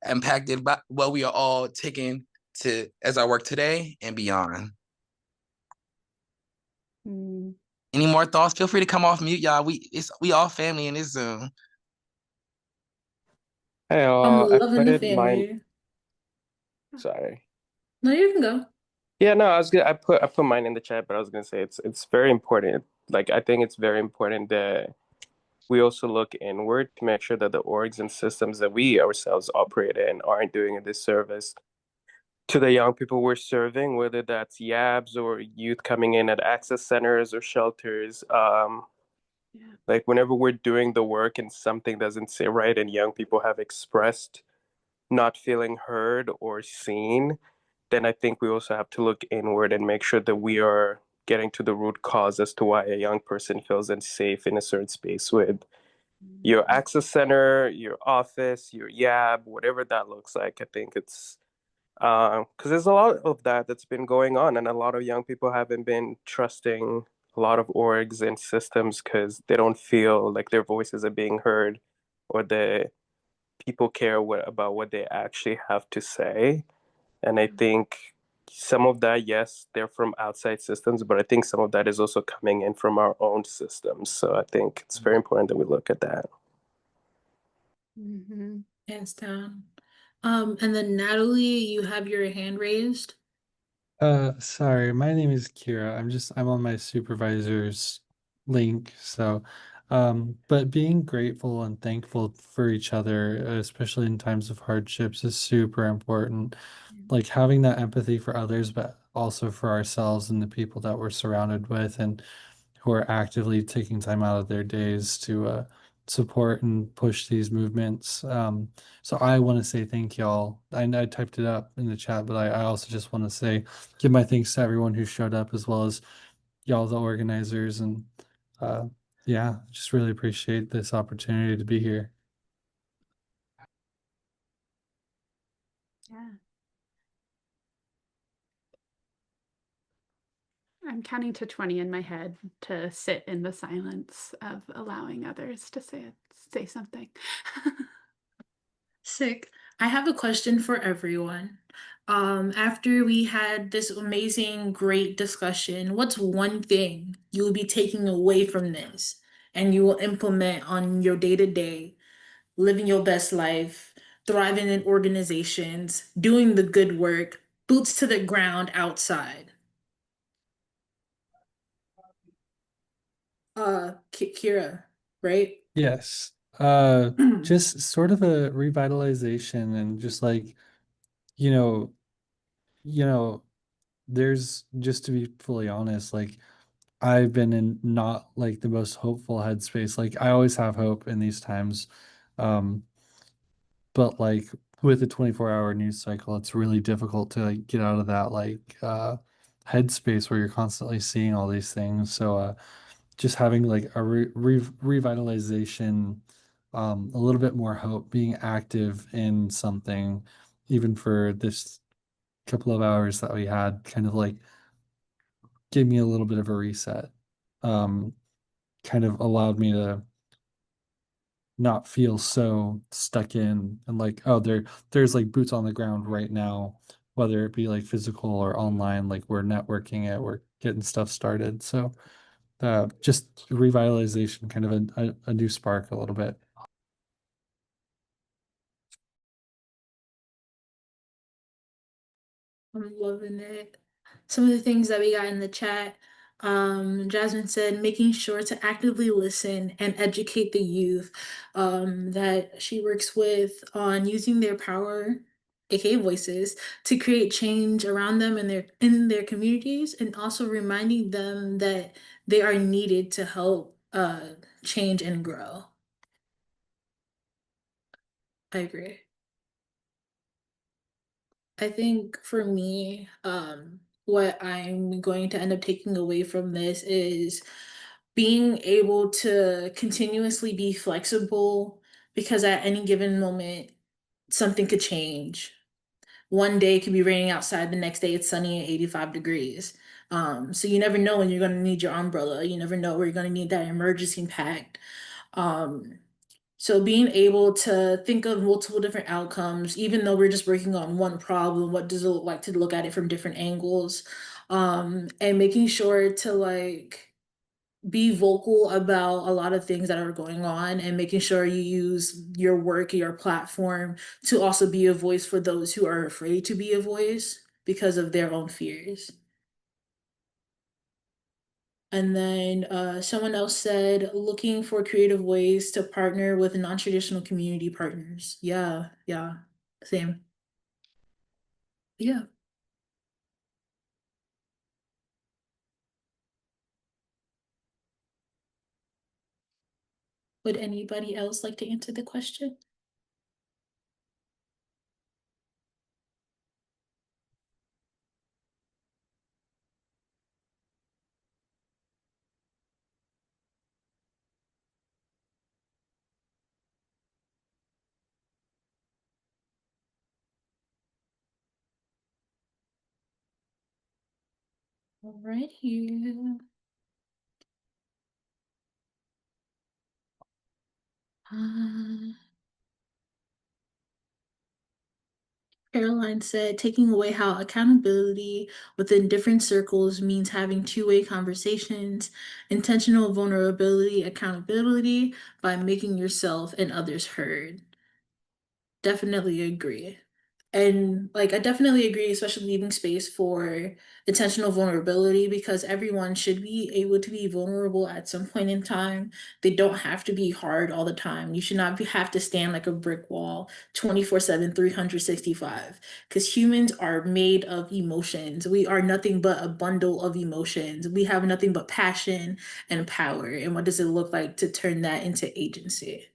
impacted by, what we are all taking to as our work today and beyond. Any more thoughts? Feel free to come off mute, y'all. We all family in this Zoom. Hey, I'm I loving put the it mine. family. Sorry. No, you can go. Yeah, no, I was gonna. I put mine in the chat, but I was gonna say it's very important. Like I think it's very important that we also look inward to make sure that the orgs and systems that we ourselves operate in aren't doing a disservice to the young people we're serving, whether that's YABs or youth coming in at access centers or shelters. Like whenever we're doing the work and something doesn't sit right and young people have expressed not feeling heard or seen, then I think we also have to look inward and make sure that we are getting to the root cause as to why a young person feels unsafe in a certain space with your access center, your office, your YAB, whatever that looks like. I think it's because there's a lot of that that's been going on, and a lot of young people haven't been trusting a lot of orgs and systems because they don't feel like their voices are being heard or the people care about what they actually have to say. And I think some of that, yes, they're from outside systems, but I think some of that is also coming in from our own systems. So I think it's very important that we look at that. Mm-hmm. Hands down. And then Natalie, you have your hand raised. Sorry, my name is Kira. I'm on my supervisor's link. So, but being grateful and thankful for each other, especially in times of hardships, is super important. Like having that empathy for others, but also for ourselves and the people that we're surrounded with and who are actively taking time out of their days to support and push these movements. So I want to say thank y'all. I typed it up in the chat, but I also just want to say, give my thanks to everyone who showed up, as well as y'all, the organizers. And uh, yeah, just really appreciate this opportunity to be here. Yeah. I'm counting to 20 in my head to sit in the silence of allowing others to say something. Sick. I have a question for everyone. After we had this amazing, great discussion, what's one thing you will be taking away from this and you will implement on your day-to-day, living your best life, thriving in organizations, doing the good work, boots to the ground outside? Kira, right? Yes. Just sort of a revitalization and just like, you know, you know, there's just to be fully honest, like I've been in not like the most hopeful headspace. Like I always have hope in these times. Um, but like with a 24-hour news cycle, it's really difficult to like get out of that headspace where you're constantly seeing all these things. So just having like a revitalization, a little bit more hope, being active in something, even for this couple of hours that we had, kind of like gave me a little bit of a reset. Um, Kind of allowed me to not feel so stuck in and like, oh, there's like boots on the ground right now, whether it be like physical or online, like we're networking it, we're getting stuff started. So just revitalization, kind of a new spark a little bit. I'm loving it. Some of the things that we got in the chat, Jasmine said, making sure to actively listen and educate the youth that she works with on using their power, aka voices, to create change around them in their communities, and also reminding them that they are needed to help change and grow. I agree. I think for me, what I'm going to end up taking away from this is being able to continuously be flexible because at any given moment, something could change. One day it could be raining outside, the next day it's sunny and 85 degrees. So you never know when you're going to need your umbrella. You never know where you're going to need that emergency pack. Um, so being able to think of multiple different outcomes, even though we're just working on one problem, what does it look like to look at it from different angles? And making sure to like be vocal about a lot of things that are going on and making sure you use your work, your platform to also be a voice for those who are afraid to be a voice because of their own fears. And then someone else said, looking for creative ways to partner with non-traditional community partners. Yeah, yeah, same. Yeah. Would anybody else like to answer the question? Alrighty. Uh, Caroline said, taking away how accountability within different circles means having two-way conversations, intentional vulnerability, accountability by making yourself and others heard. Definitely agree. And like I definitely agree, especially leaving space for intentional vulnerability because everyone should be able to be vulnerable at some point in time. They don't have to be hard all the time. You should not have to stand like a brick wall 24/7, 365. Because humans are made of emotions. We are nothing but a bundle of emotions. We have nothing but passion and power. And what does it look like to turn that into agency?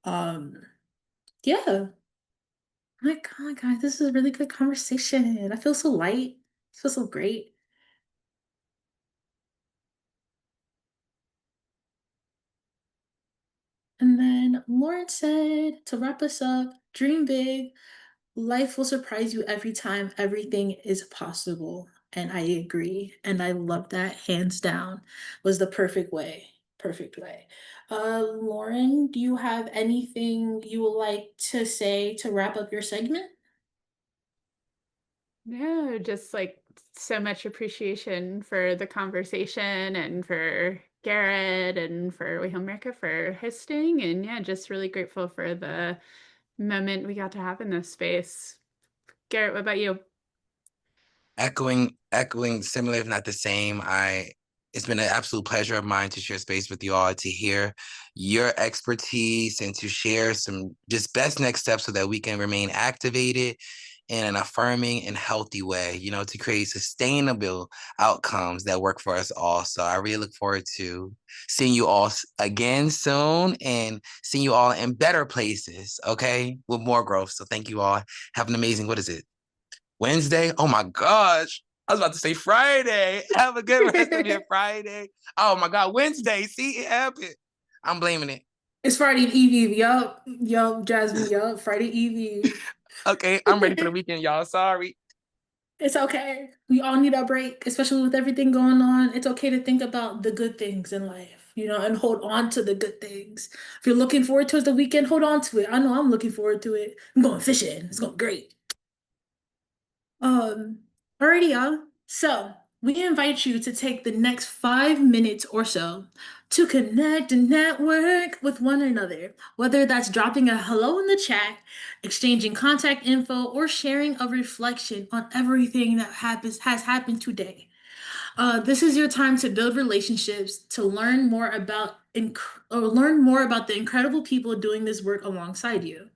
Um, yeah. My God, guys, this is a really good conversation. I feel so light. I feel so great. And then Lauren said, to wrap us up, dream big. Life will surprise you every time. Everything is possible. And I agree. And I love that hands down was the perfect way. Perfect way. Lauren, do you have anything you would like to say to wrap up your segment? No, just like so much appreciation for the conversation and for Garrett and for We Home America for hosting. And yeah, just really grateful for the moment we got to have in this space. Garrett, what about you? Echoing similar, if not the same. It's been an absolute pleasure of mine to share space with you all, to hear your expertise and to share some just best next steps so that we can remain activated in an affirming and healthy way, to create sustainable outcomes that work for us all. So I really look forward to seeing you all again soon and seeing you all in better places, okay, with more growth. So thank you all. Have an amazing, what is it? Wednesday? Oh my gosh. I was about to say Friday. Have a good rest of your Friday. Oh my God, Wednesday. See, it happened. I'm blaming it. It's Friday Eve Eve. Yup. Yup, Jasmine. Yup. Friday Eve Eve. Okay, I'm ready for the weekend, y'all. Sorry. It's okay. We all need a break, especially with everything going on. It's okay to think about the good things in life, and hold on to the good things. If you're looking forward towards the weekend, hold on to it. I know I'm looking forward to it. I'm going fishing. It's going great. Um, Alrighty, y'all. So we invite you to take the next 5 minutes or so to connect and network with one another, whether that's dropping a hello in the chat, exchanging contact info, or sharing a reflection on everything that has happened today. This is your time to build relationships, to learn more about the incredible people doing this work alongside you.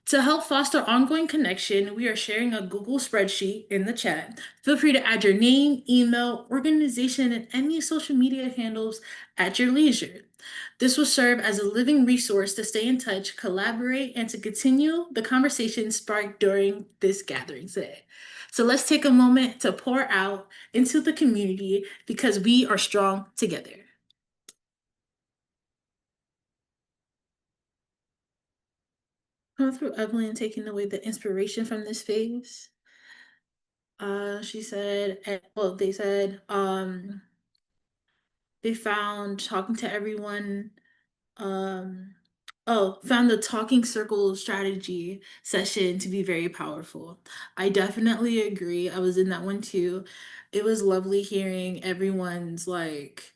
To help foster ongoing connection, we are sharing a Google spreadsheet in the chat. Feel free to add your name, email, organization, and any social media handles at your leisure. This will serve as a living resource to stay in touch, collaborate, and to continue the conversation sparked during this gathering today. So let's take a moment to pour out into the community because we are strong together. Going through Evelyn taking away the inspiration from this phase. She said, well, they said, they found talking to everyone, um, found the talking circle strategy session to be very powerful. I definitely agree. I was in that one too. It was lovely hearing everyone's like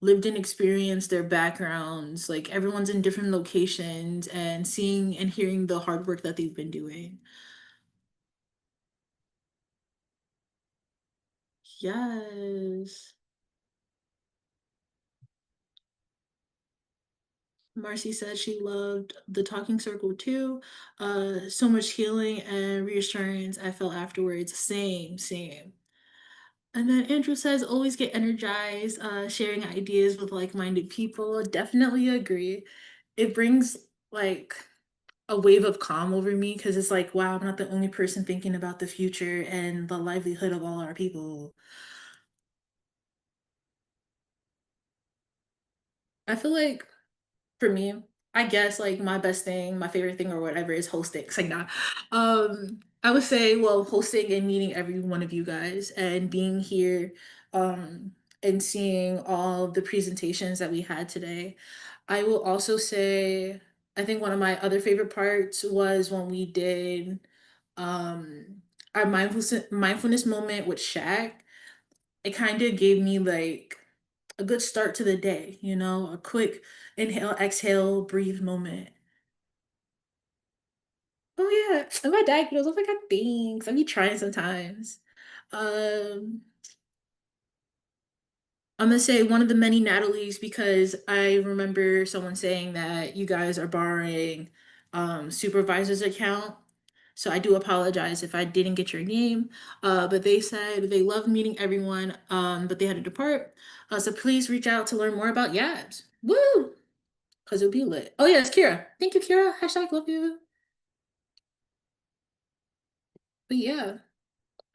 lived in experience, their backgrounds, like everyone's in different locations and seeing and hearing the hard work that they've been doing. Yes. Marcy said she loved the talking circle too. So much healing and reassurance I felt afterwards. Same, same. And then Andrew says, always get energized, sharing ideas with like-minded people. Definitely agree. It brings like a wave of calm over me because it's like, wow, I'm not the only person thinking about the future and the livelihood of all our people. I feel like for me, I guess like my best thing, my favorite thing or whatever is hosting. It's like nah. I would say, well, hosting and meeting every one of you guys and being here and seeing all the presentations that we had today. I will also say, I think one of my other favorite parts was when we did um our mindfulness moment with Shaq. It kind of gave me like a good start to the day, you know, a quick inhale, exhale, breathe moment. Oh yeah, and my dad goes, "Oh my God, thanks." I be trying sometimes. Um, I'm gonna say one of the many Natalies because I remember someone saying that you guys are borrowing supervisor's account. So I do apologize if I didn't get your name. But they said they love meeting everyone, but they had to depart. So please reach out to learn more about Yabs. Woo! Because it'll be lit. Oh yeah, it's Kira. Thank you, Kira. Hashtag love you. But yeah,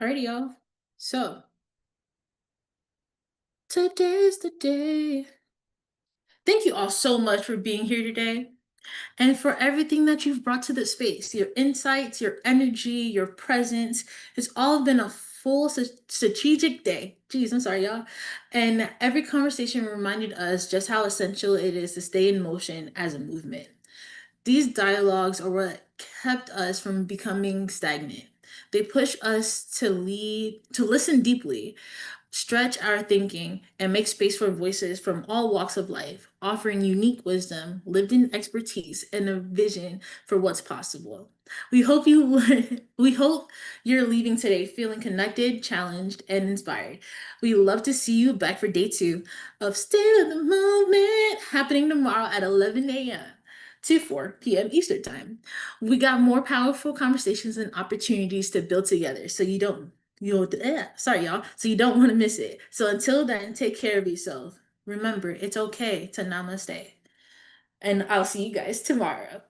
alrighty, y'all. So today's the day. Thank you all so much for being here today and for everything that you've brought to the space. Your insights, your energy, your presence. It's all been a full strategic day. Jeez, I'm sorry, y'all. And every conversation reminded us just how essential it is to stay in motion as a movement. These dialogues are what kept us from becoming stagnant. They push us to lead, to listen deeply, stretch our thinking, and make space for voices from all walks of life, offering unique wisdom, lived in expertise, and a vision for what's possible. We hope you we hope you're leaving today feeling connected, challenged, and inspired. We love to see you back for day 2 of State of the Movement happening tomorrow at 11 a.m. to 4 p.m. Eastern Time. We got more powerful conversations and opportunities to build together, so sorry y'all, so you don't want to miss it. So until then, take care of yourself. Remember, it's okay to namaste. And I'll see you guys tomorrow.